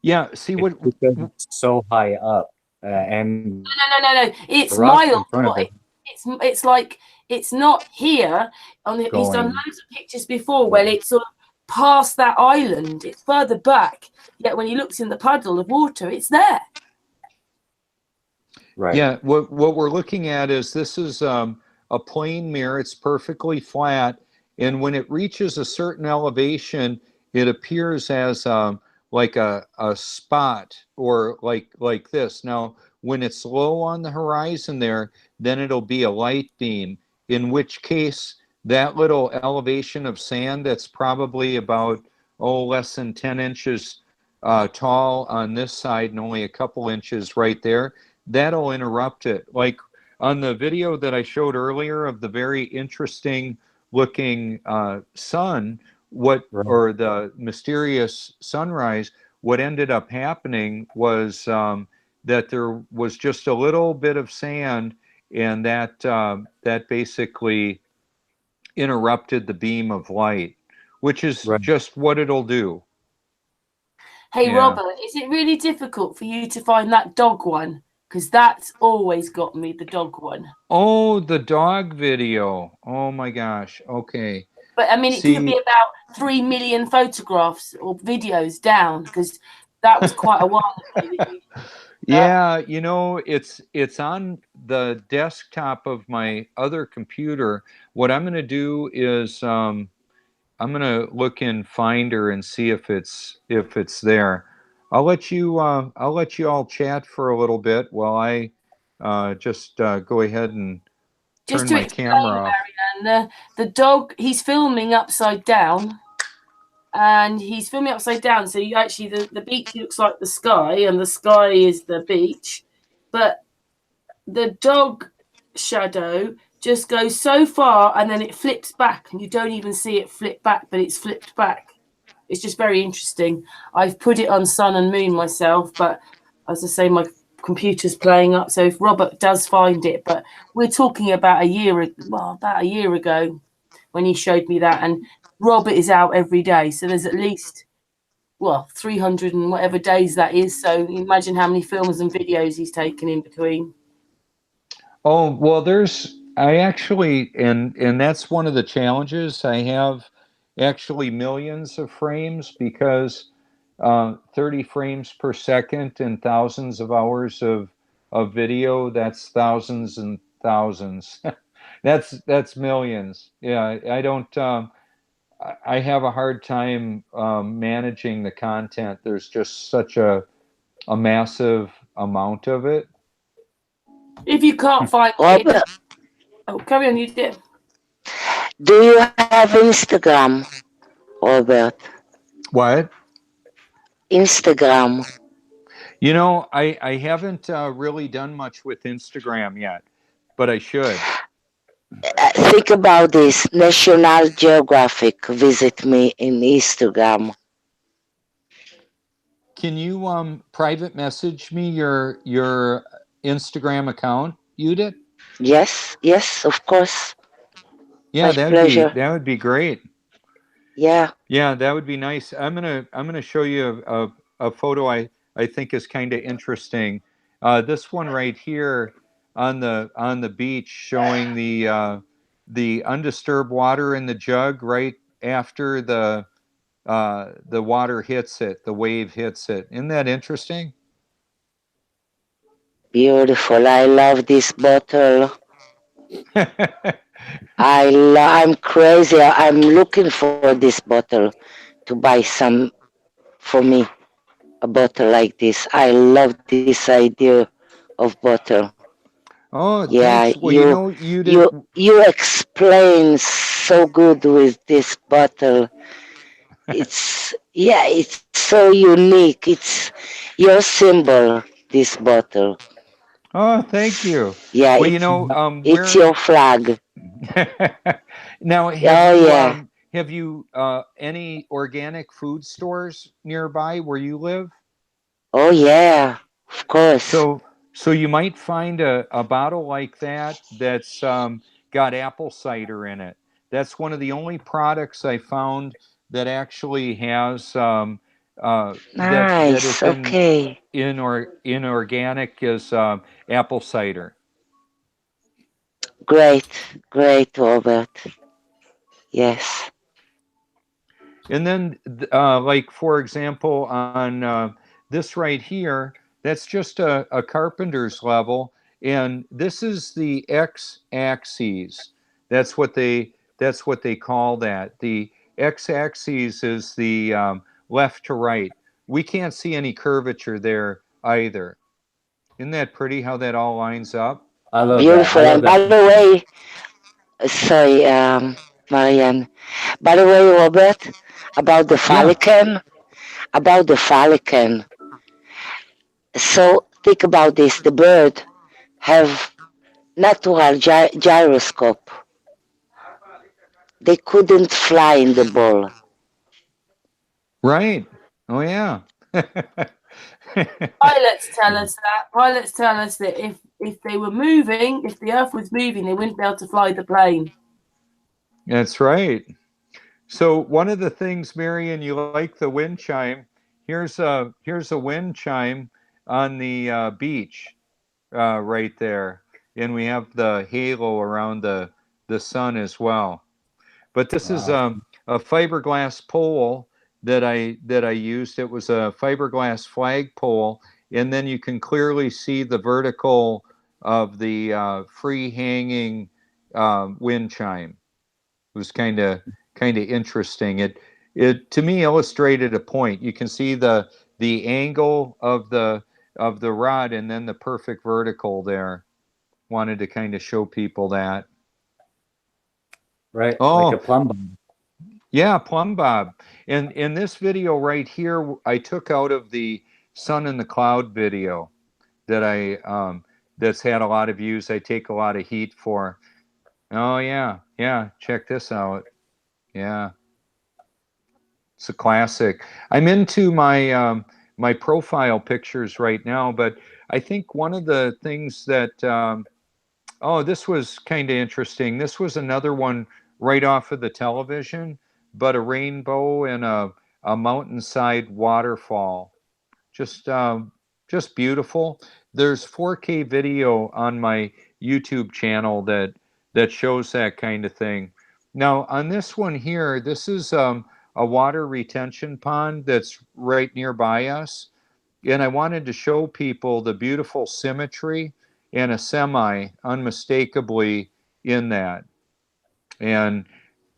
Yeah. See what? Because it's so high up, and No. It's mild. It's like it's not here. He's done loads of pictures before where it's sort of past that island. It's further back. Yet when he looks in the puddle of water, it's there. Right. Yeah. What we're looking at is this is a plane mirror. It's perfectly flat, And when it reaches a certain elevation, it appears as like a spot, or like this. Now, when it's low on the horizon there, then it'll be a light beam, in which case that little elevation of sand that's probably about, less than 10 inches tall on this side and only a couple inches right there, that'll interrupt it. Like on the video that I showed earlier of the very interesting looking sun, or the mysterious sunrise, what ended up happening was that there was just a little bit of sand, and that basically interrupted the beam of light, which is just what it'll do. Hey, Yeah. Robert, is it really difficult for you to find that dog one? Because that's always got me, the dog one. Oh, the dog video. Oh my gosh. Okay. But I mean, it could be about 3 million photographs or videos down, because that was quite a while ago. Yeah, you know, it's on the desktop of my other computer. What I'm going to do is I'm going to look in Finder and see if it's there. I'll let you all chat for a little bit while I just go ahead and turn my camera off. Marian, the dog, he's filming upside down. And he's filming upside down, so you actually the beach looks like the sky, and the sky is the beach, but the dog shadow just goes so far and then it flips back, and you don't even see it flip back, but it's flipped back. It's just very interesting. I've put it on sun and moon myself, but as I say, my computer's playing up, so if Robert does find it, but we're talking about a year ago when he showed me that, and Robert is out every day, so there's at least 300 and whatever days that is. So imagine how many films and videos he's taken in between. Oh, well, I actually, and that's one of the challenges. I have actually millions of frames, because 30 frames per second and thousands of hours of video, that's thousands and thousands. That's millions. Yeah, I don't, I have a hard time managing the content. There's just such a massive amount of it. If you can't find Robert, it, carry on, you did. do you have Instagram, Robert? What? Instagram. You know, I haven't really done much with Instagram yet, but I should. Think about this. National Geographic visit me in Instagram. Can you private message me your Instagram account, Yudit? Yes, of course. Yeah, My pleasure. that would be great. Yeah. Yeah, that would be nice. I'm gonna show you a photo I think is kind of interesting. This one right here on the beach, showing the undisturbed water in the jug right after the water hits it, the wave hits it. Isn't that interesting? Beautiful. I love this bottle. I'm crazy. I'm looking for this bottle to buy some for me. A bottle like this. I love this idea of bottle. Oh, Yeah, thanks. Well, you know, you explain so good with this bottle. It's so unique. It's your symbol, this bottle. Oh, thank you. Yeah, Well, you know, it's your flag. now, have you any organic food stores nearby where you live? Oh yeah, of course. So you might find a bottle like that that's got apple cider in it. That's one of the only products I found that actually has that Nice. is Okay. inorganic is apple cider. Great, Robert. Yes. And then, like for example, on this right here, that's just a carpenter's level, and this is the x-axis. That's what they That's what they call that. The x-axis is the left to right. We can't see any curvature there either. Isn't that pretty how that all lines up? I love that. Beautiful. I love And by that. the way, sorry, Marian. By the way, Robert, about the Yeah, Falcon, about the Falcon. So think about this: the bird have natural gyroscope. They couldn't fly in the ball. right. Oh, yeah. Pilots tell us that. Pilots tell us that if they were moving, if the Earth was moving, they wouldn't be able to fly the plane. That's right. So one of the things, Marian, you like the wind chime. Here's a wind chime on the beach right there, and we have the halo around the sun as well. But this is Wow. a fiberglass pole that I used. It was a fiberglass flagpole, and then you can clearly see the vertical of the free hanging wind chime. It was kind of interesting. It to me illustrated a point. You can see the angle of the rod and then the perfect vertical there. Wanted to kind of show people that. Right, like a Oh, plumb bob. yeah, plumb bob. And in this video right here, I took out of the sun and the cloud video that I that's had a lot of views. I take a lot of heat for. Oh yeah, yeah. Check this out. Yeah, it's a classic. I'm into my my profile pictures right now, but I think one of the things that oh, this was kind of interesting. This was another one right off of the television, but a rainbow and a mountainside waterfall. Just just beautiful. There's 4K video on my YouTube channel that shows that kind of thing. Now on this one here, this is a water retention pond that's right nearby us, and I wanted to show people the beautiful symmetry and a semi unmistakably in that. And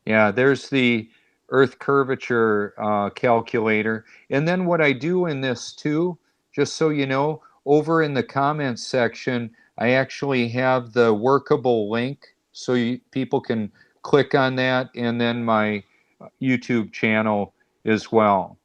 yeah, there's the Earth curvature calculator. And then what I do in this too, just so you know, over in the comments section, I actually have the workable link so people can click on that, and then my YouTube channel as well.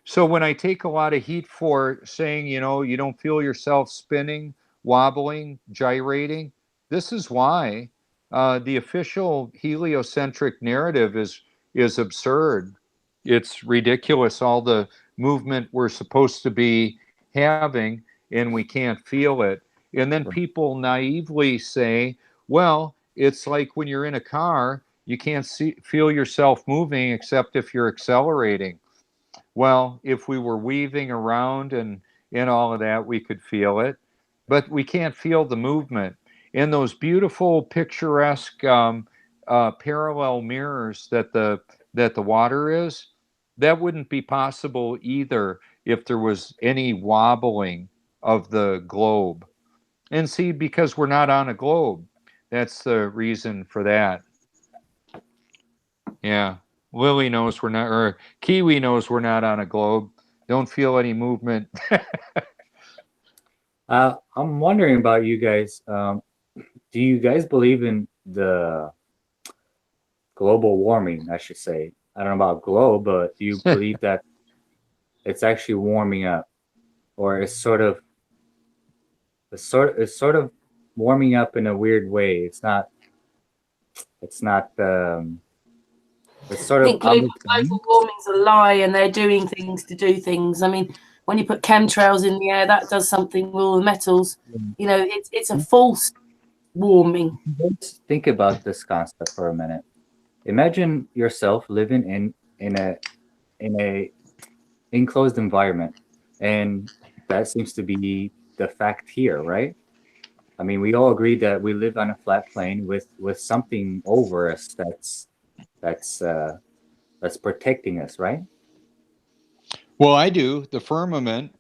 So when I take a lot of heat for saying, you know, you don't feel yourself spinning, wobbling, gyrating, this is why the official heliocentric narrative is absurd. It's ridiculous. All the movement we're supposed to be having, and we can't feel it. And then people naively say, well, it's like when you're in a car, you can't feel yourself moving except if you're accelerating. Well, if we were weaving around and all of that, we could feel it, but we can't feel the movement. And those beautiful, picturesque parallel mirrors that the water is, that wouldn't be possible either if there was any wobbling of the globe. And see, because we're not on a globe, that's the reason for that. Yeah. Lily knows we're not, or Kiwi knows we're not on a globe. Don't feel any movement. I'm wondering about you guys. Do you guys believe in the global warming, I should say? I don't know about globe, but do you believe that it's actually warming up, or it's sort of warming up in a weird way? It's not. It's sort I of think global warming's a lie, and they're doing things to do things. I mean, when you put chemtrails in the air, that does something with all the metals. You know, it's a false warming. Let's think about this concept for a minute. Imagine yourself living in a enclosed environment, and that seems to be the fact here, right? I mean, we all agree that we live on a flat plane with something over us that's protecting us, right? Well, I do. The firmament.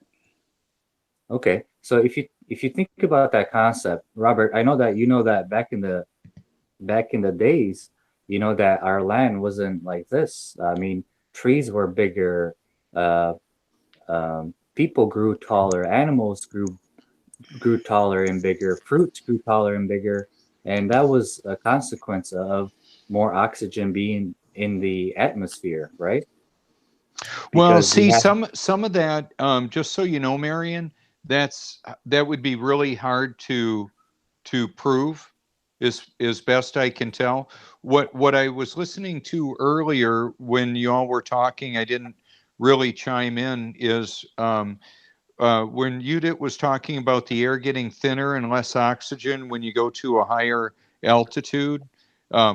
Okay, so if you think about that concept, Robert, I know that you know that back in the days, you know, that our land wasn't like this. I mean, trees were bigger, uh, people grew taller, animals grew taller and bigger, fruits grew taller and bigger, and that was a consequence of more oxygen being in the atmosphere, right? Well, Because we see, have, some of that, just so you know, Marion, that would be really hard to prove, is best I can tell. What I was listening to earlier when y'all were talking, I didn't really chime in, is when Yudit was talking about the air getting thinner and less oxygen when you go to a higher altitude,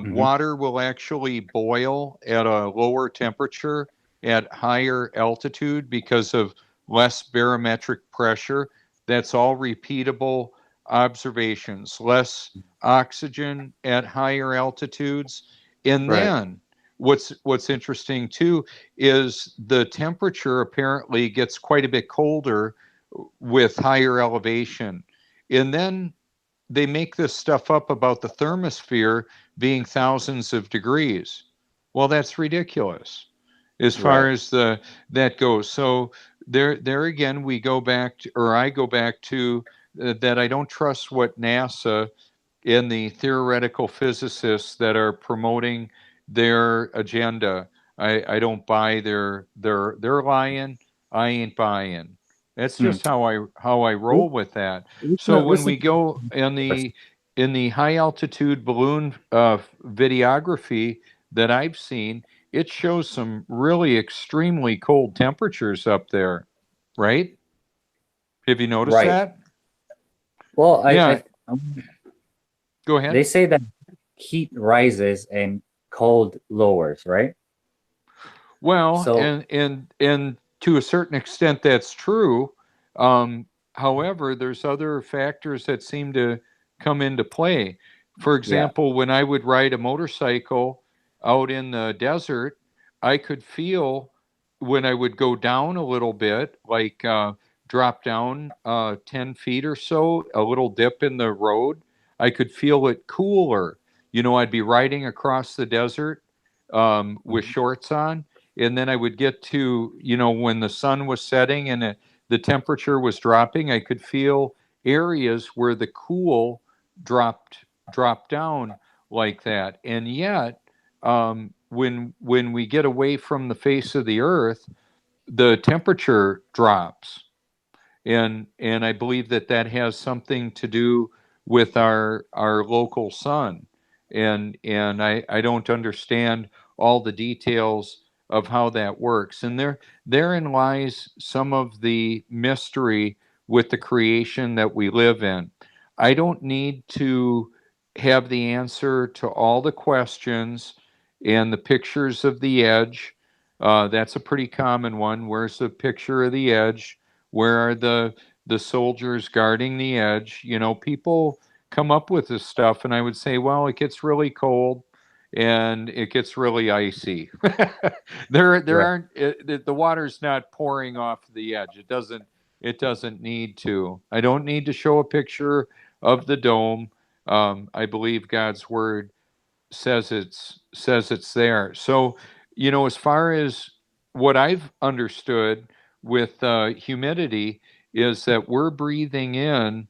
Mhm. water will actually boil at a lower temperature at higher altitude because of less barometric pressure. That's all repeatable observations. Less oxygen at higher altitudes. And Right, then what's interesting too is the temperature apparently gets quite a bit colder with higher elevation. And then they make this stuff up about the thermosphere being thousands of degrees. Well, that's ridiculous as far right, as the that goes. So there again we go back to, or I go back to, that I don't trust what NASA and the theoretical physicists that are promoting their agenda. I don't buy their lying. I ain't buying. That's hmm. just how I Li- roll with that. So Listen, when listen we go in the high altitude balloon videography that I've seen, it shows some really extremely cold temperatures up there, right? Have you noticed right. that? Well, Yeah, go they ahead. say that heat rises and cold lowers, right? Well, So, and to a certain extent, that's true. Um, However, there's other factors that seem to come into play. For yeah. example, when I would ride a motorcycle out in the desert, I could feel when I would go down a little bit, like drop down 10 feet or so, a little dip in the road, I could feel it cooler. You know, I'd be riding across the desert with Mhm. shorts on, and then I would get to, when the sun was setting and the temperature was dropping, I could feel areas where the cool dropped down like that. And yet, when we get away from the face of the earth, the temperature drops, and I believe that that has something to do with our local sun, and I don't understand all the details of how that works, and therein lies some of the mystery with the creation that we live in. I don't need to have the answer to all the questions and the pictures of the edge. That's a pretty common one. Where's the picture of the edge? Where are the soldiers guarding the edge? People come up with this stuff, and I would say, well, it gets really cold and it gets really icy. There Right. aren't the water's not pouring off the edge. It doesn't need to. I don't need to show a picture of the dome. I believe God's word says it's there. So, as far as what I've understood with humidity is that we're breathing in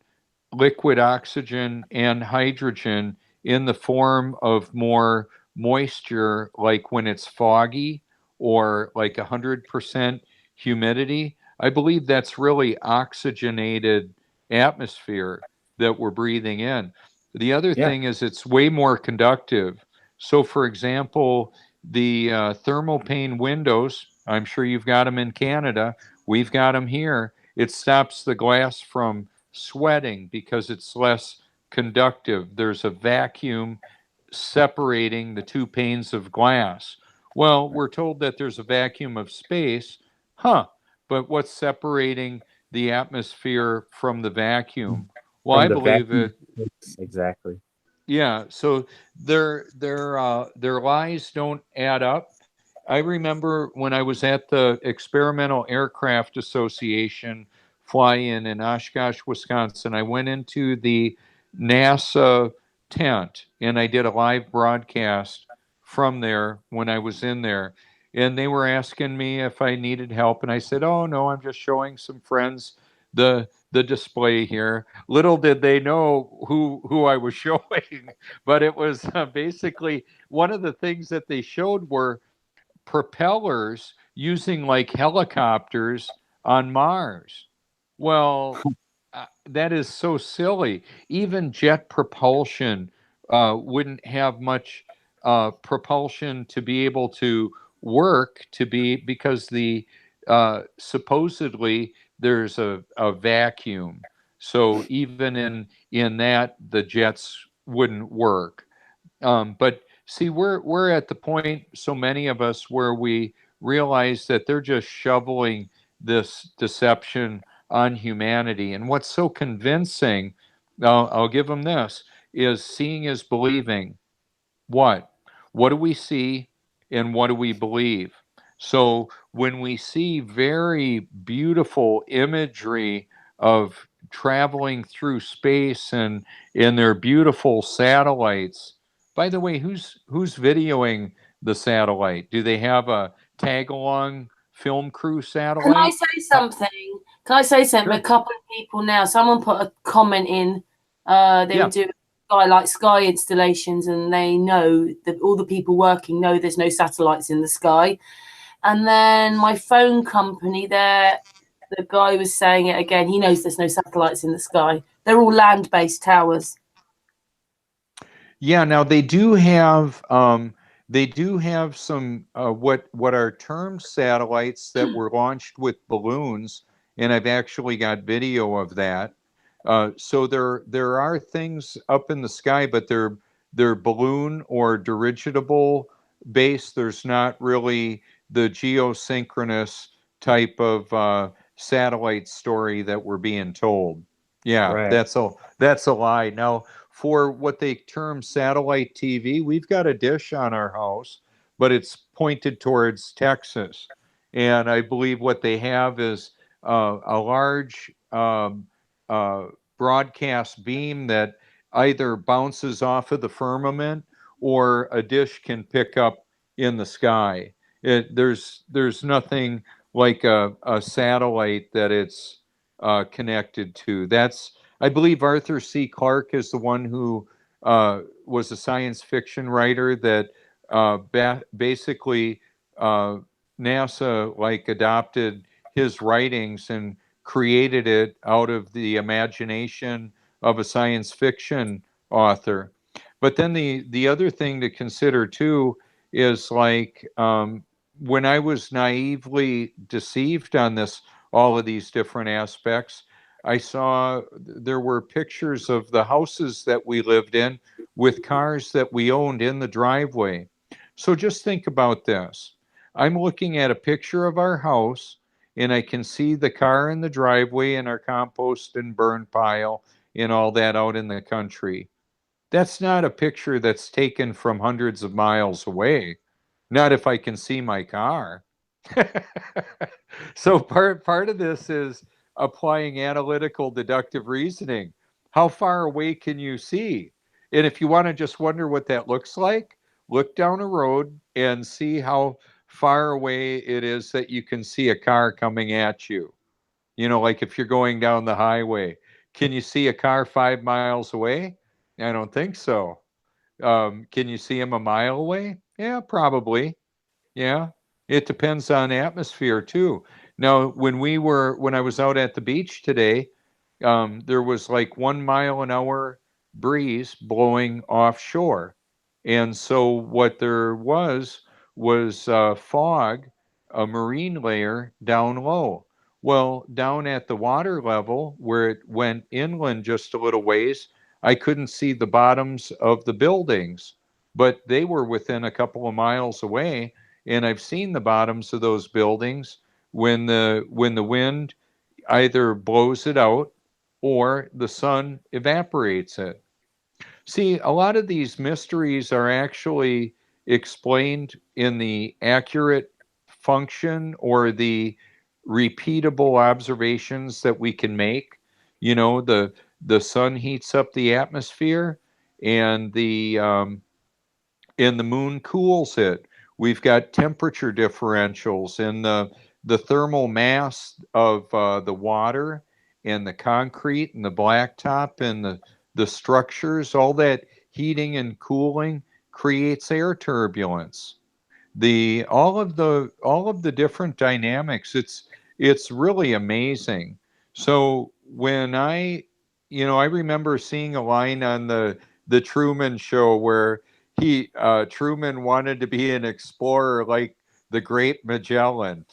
liquid oxygen and hydrogen in the form of more moisture, like when it's foggy or like 100% humidity. I believe that's really oxygenated atmosphere that we're breathing in. The other Yeah. thing is it's way more conductive. So, for example, the thermopane windows, I'm sure you've got them in Canada, we've got them here. It stops the glass from sweating because it's less conductive. There's a vacuum separating the two panes of glass. Well, we're told that there's a vacuum of space. Huh. But what's separating the atmosphere from the vacuum? Well, From I the believe vacuum. it. Exactly. Yeah. So their lies don't add up. I remember when I was at the Experimental Aircraft Association fly-in Oshkosh, Wisconsin. I went into the NASA tent and I did a live broadcast from there when I was in there. And they were asking me if I needed help. And I said, oh, no, I'm just showing some friends the display here. Little did they know who I was showing, but it was basically one of the things that they showed were propellers using like helicopters on Mars. Well, that is so silly. Even jet propulsion wouldn't have much propulsion to be able to work to be because the supposedly there's a vacuum. So even in that the jets wouldn't work. But see, we're at the point, so many of us, where we realize that they're just shoveling this deception on humanity. And what's so convincing, I'll give them this, is seeing is believing. What? What do we see and what do we believe? So when we see very beautiful imagery of traveling through space and in their beautiful satellites, by the way, who's videoing the satellite? Do they have a tag along film crew Can I satellite? say something? Can I say something? Sure. A couple of people now, someone put a comment in. They were Yeah. doing sky installations, and they know that all the people working know there's no satellites in the sky. And then my phone company there, the guy was saying it again. He knows there's no satellites in the sky. They're all land-based towers. Yeah, now they do have some what are termed satellites that were launched with balloons, and I've actually got video of that. So there are things up in the sky, but they're balloon or dirigible based. There's not really the geosynchronous type of satellite story that we're being told. Yeah, Right. that's a lie. Now, for what they term satellite TV, we've got a dish on our house, but it's pointed towards Texas. And I believe what they have is a large uh, broadcast beam that either bounces off of the firmament or a dish can pick up in the sky. There's nothing like a satellite that it's connected to. That's I believe Arthur C. Clarke is the one who was a science fiction writer that basically uh, NASA like adopted his writings and created it out of the imagination of a science fiction author. But then the other thing to consider too is like when I was naively deceived on this, all of these different aspects, I saw there were pictures of the houses that we lived in with cars that we owned in the driveway. So just think about this. I'm looking at a picture of our house and I can see the car in the driveway and our compost and burn pile and all that out in the country. That's not a picture that's taken from hundreds of miles away. Not if I can see my car. So part of this is applying analytical deductive reasoning. How far away can you see? And if you want to just wonder what that looks like, look down a road and see how far away it is that you can see a car coming at you. You know, like if you're going down the highway, can you see a car 5 miles away? I don't think so. Can you see him a mile away? Yeah, probably. Yeah, it depends on atmosphere too. Now, when I was out at the beach today, there was like 1 mile an hour breeze blowing offshore, and so what there was fog, a marine layer down low. Well, down at the water level where it went inland just a little ways, I couldn't see the bottoms of the buildings, but they were within a couple of miles away and I've seen the bottoms of those buildings when the wind either blows it out or the sun evaporates it. See, a lot of these mysteries are actually explained in the accurate function or the repeatable observations that we can make. You know, the sun heats up the atmosphere, and and the moon cools it. We've got temperature differentials and the thermal mass of the water and the concrete and the blacktop and the structures. All that heating and cooling creates air turbulence. The all of the different dynamics. It's really amazing. So when I remember seeing a line on the Truman Show where Truman wanted to be an explorer like the Great Magellan.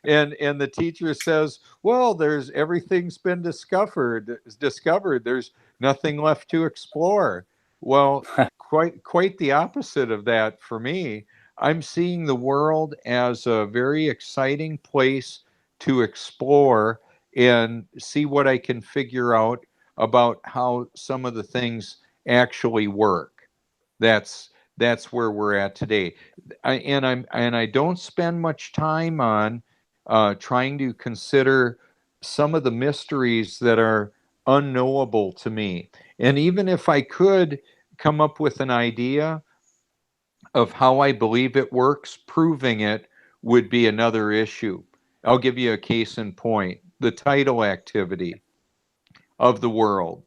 And the teacher says, "Well, there's everything's been discovered. There's nothing left to explore." Well, quite the opposite of that for me. I'm seeing the world as a very exciting place to explore and see what I can figure out about how some of the things actually work. That's where we're at today. I don't spend much time on trying to consider some of the mysteries that are unknowable to me. And even if I could come up with an idea of how I believe it works, proving it would be another issue. I'll give you a case in point: the tidal activity of the world.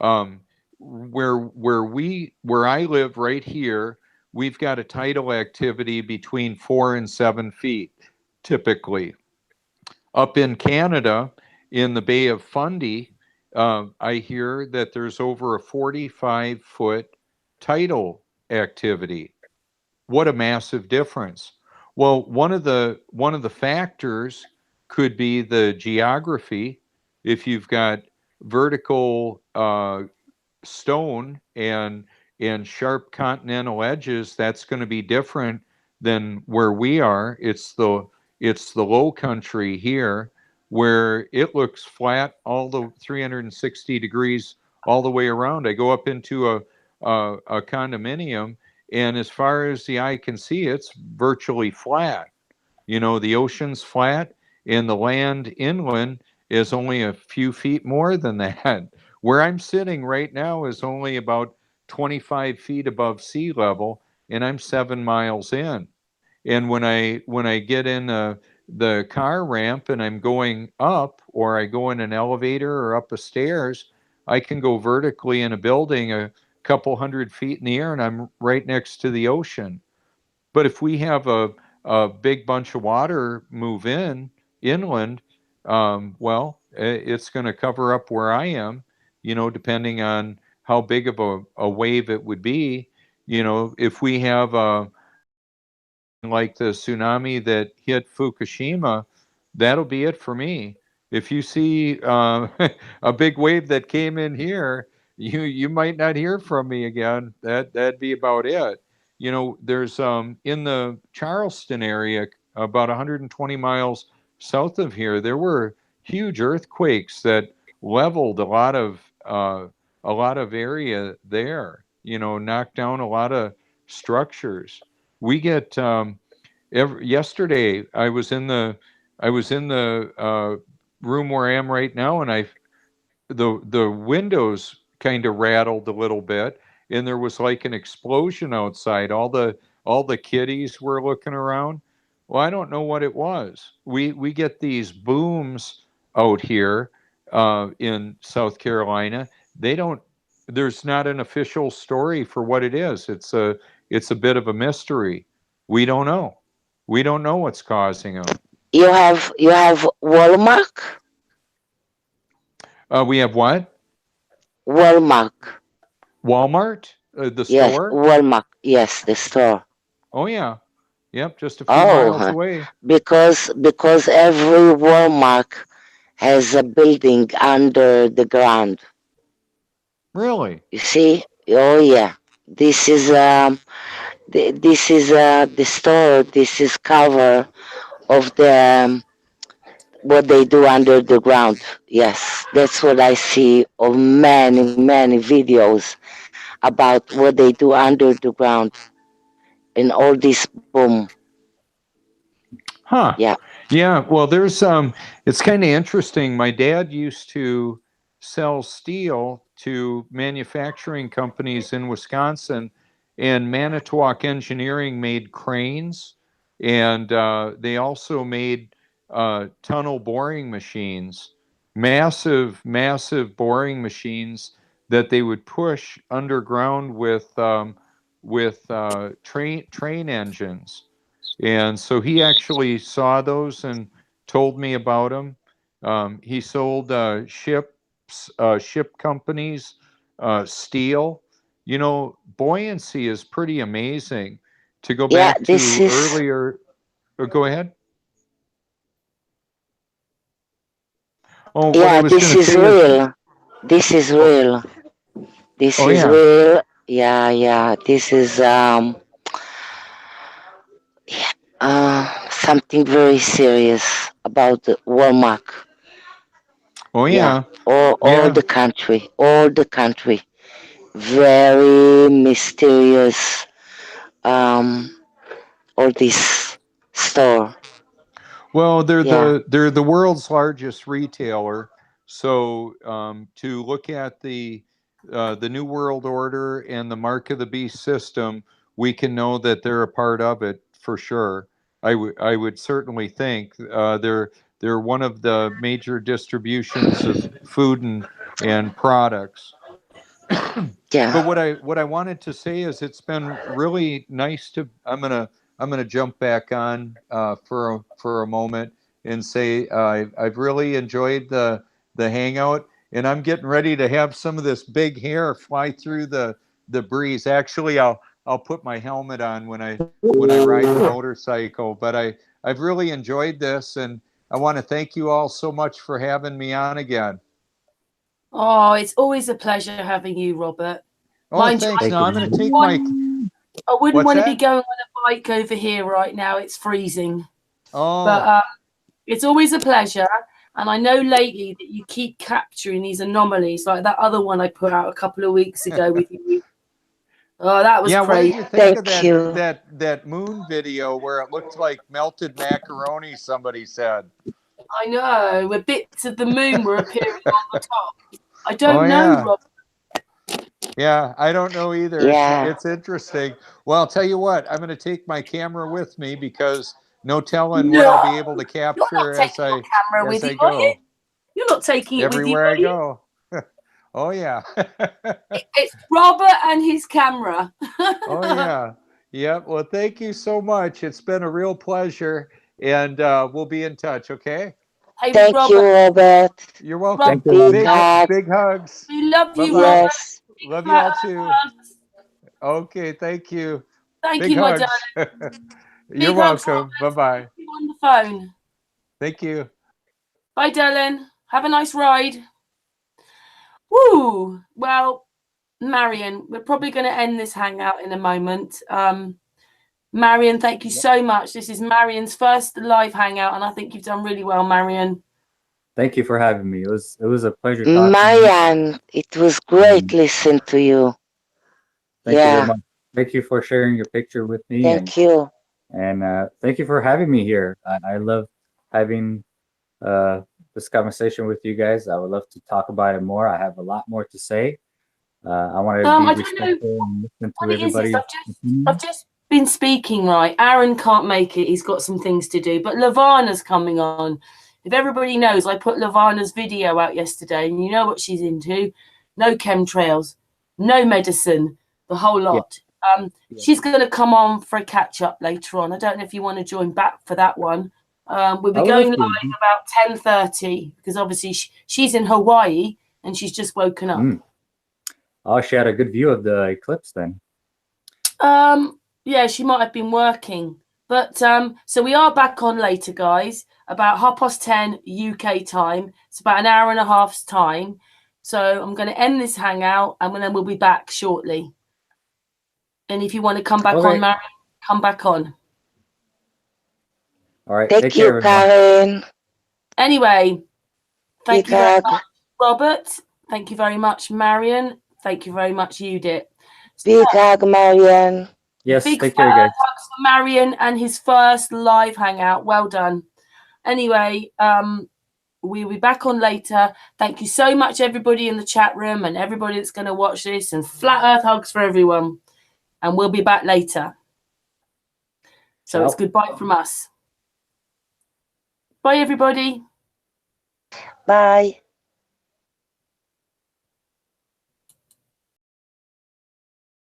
Um, where I live right here, we've got a tidal activity between 4 and 7 feet, typically. Up in Canada, in the Bay of Fundy, I hear that there's over a 45-foot tidal activity. What a massive difference. Well, one of the factors could be the geography. If you've got vertical stone and sharp continental edges, that's going to be different than where we are. It's the low country here where it looks flat all the 360 degrees all the way around. I go up into a condominium, and as far as the eye can see, it's virtually flat. The ocean's flat, and the land inland is only a few feet more than that. Where I'm sitting right now is only about 25 feet above sea level, and I'm 7 miles in. And when I get in the car ramp and I'm going up, or I go in an elevator or up a stairs, I can go vertically in a building a couple 100 feet in the air, and I'm right next to the ocean. But if we have a big bunch of water move inland, well, it's going to cover up where I am, depending on how big of a wave it would be. If we have like the tsunami that hit Fukushima, that'll be it for me. If you see a big wave that came in here, you might not hear from me again. That'd be about it. There's in the Charleston area, about 120 miles south of here, there were huge earthquakes that leveled a lot of area there. Knocked down a lot of structures. We get yesterday. I was in the room where I am right now, and the windows kind of rattled a little bit, and there was like an explosion outside. All the kitties were looking around. Well, I don't know what it was. We get these booms out here in South Carolina. They don't. There's not an official story for what it is. It's a bit of a mystery. We don't know. We don't know what's causing them. You have Walmart? We have what? Walmart. Walmart, the Yes, store. Walmart. Yes, the store. Oh yeah, yep, just a few Oh, miles away. because every Walmart has a building under the ground. Really? You see? Oh yeah. This is the store. This is cover of the what they do under the ground. Yes, that's what I see of many videos about what they do under the ground and all this boom. Huh. Yeah. Yeah. Well, it's kind of interesting. My dad used to sell steel to manufacturing companies in Wisconsin, and Manitowoc Engineering made cranes, and they also made tunnel boring machines, massive boring machines that they would push underground with train engines. And so he actually saw those and told me about them. He sold ship companies steel. You know, buoyancy is pretty amazing. To go Yeah, back this to is earlier, go ahead. Oh, what I yeah, was going this to is say is, real. This is oh, real. This oh is yeah. real. Yeah, yeah. This is something very serious about the Walmart. Oh Yeah, yeah. all Yeah. the country, all the country. Very mysterious. Um, all this store. Well, Yeah, they're the world's largest retailer. So to look at the New World Order and the Mark of the Beast system, we can know that they're a part of it for sure. I would certainly think they're one of the major distributions of food and products. But yeah. what I wanted to say is it's been really nice to. I'm gonna jump back on for a moment and say I've really enjoyed the hangout, and I'm getting ready to have some of this big hair fly through the breeze. Actually, I'll put my helmet on when I ride the motorcycle. But I've really enjoyed this, and I want to thank you all so much for having me on again. Oh, it's always a pleasure having you, Robert. Oh, Mind you, thanks. Thank Now I'm going to you. take my. I wouldn't What's want to be that? going on a bike over here right now. It's freezing. But Oh, it's always a pleasure. And I know lately that you keep capturing these anomalies, like that other one I put out a couple of weeks ago with you. Oh, that was yeah. What did crazy. you think of Thank you. that moon video where it looked like melted macaroni? Somebody said. I know, where bits of the moon were appearing on the top. I Oh don't know, yeah, Rob. yeah. I don't know either. Yeah. It's interesting. Well, I'll tell you what. I'm going to take my camera with me because no telling what I'll No, be able to you're not capture taking your camera as with you, I are you? go You're not taking it with you, everywhere are I you? go. Oh yeah. It's Robert and his camera. Oh yeah. Yep. Well, thank you so much. It's been a real pleasure, and we'll be in touch. Okay. Hey, Thank you, Robert. Robert. You're Robert, welcome. Thank you, Big Robert. hug. Big hugs. we love Bye you, bye. Robert. Yes. Big Love you fat all too. hugs. Okay. Thank you. Thank Big you, my darling. hugs. You're Big hugs, welcome. Bye Robert. bye. You on the phone. Thank you. Bye, darling. Have a nice ride. Woo. Well, Marian, we're probably going to end this hangout in a moment. Marian, thank you so much. This is Marian's first live hangout, and I think you've done really well, Marian. Thank you for having me. It was a pleasure talking to you. Marian, it was great listening to you. Thank you very Yeah. much. Thank you for sharing your picture with me, Thank you. and thank you for having me here. I love having uh, this conversation with you guys. I would love to talk about it more. I have a lot more to say. I want to be I don't know respectful and listen to what it is. everybody's I've opinion. just been speaking, right? Aaron can't make it. He's got some things to do, but Lavana's coming on. If everybody knows, I put Lavana's video out yesterday, and you know what she's into. No chemtrails, no medicine, the whole Yeah, lot. She's going to come on for a catch-up later on. I don't know if you want to join back for that one. We'll be I would going love to. live about 10:30 because obviously she's in Hawaii and she's just woken up. Oh, she had a good view of the eclipse then. Yeah, she might have been working. But so we are back on later, guys, about 10:30 UK time. It's about an hour and a half's time. So I'm going to end this hangout and then we'll be back shortly. And if you want to come back on, Okay. Marian, come back on. All right. Thank Take you, care, everyone. Karen. Anyway, thank Big you very hug. much, Robert. Thank you very much, Marian. Thank you very much, Yudit. Big hug, Marian. Yes, Big take care, guys. hugs for Marian and his first live hangout. Well done. Anyway, we'll be back on later. Thank you so much, everybody in the chat room and everybody that's going to watch this. And flat earth hugs for everyone. and we'll be back later. So it's goodbye from us. Bye, everybody. Bye.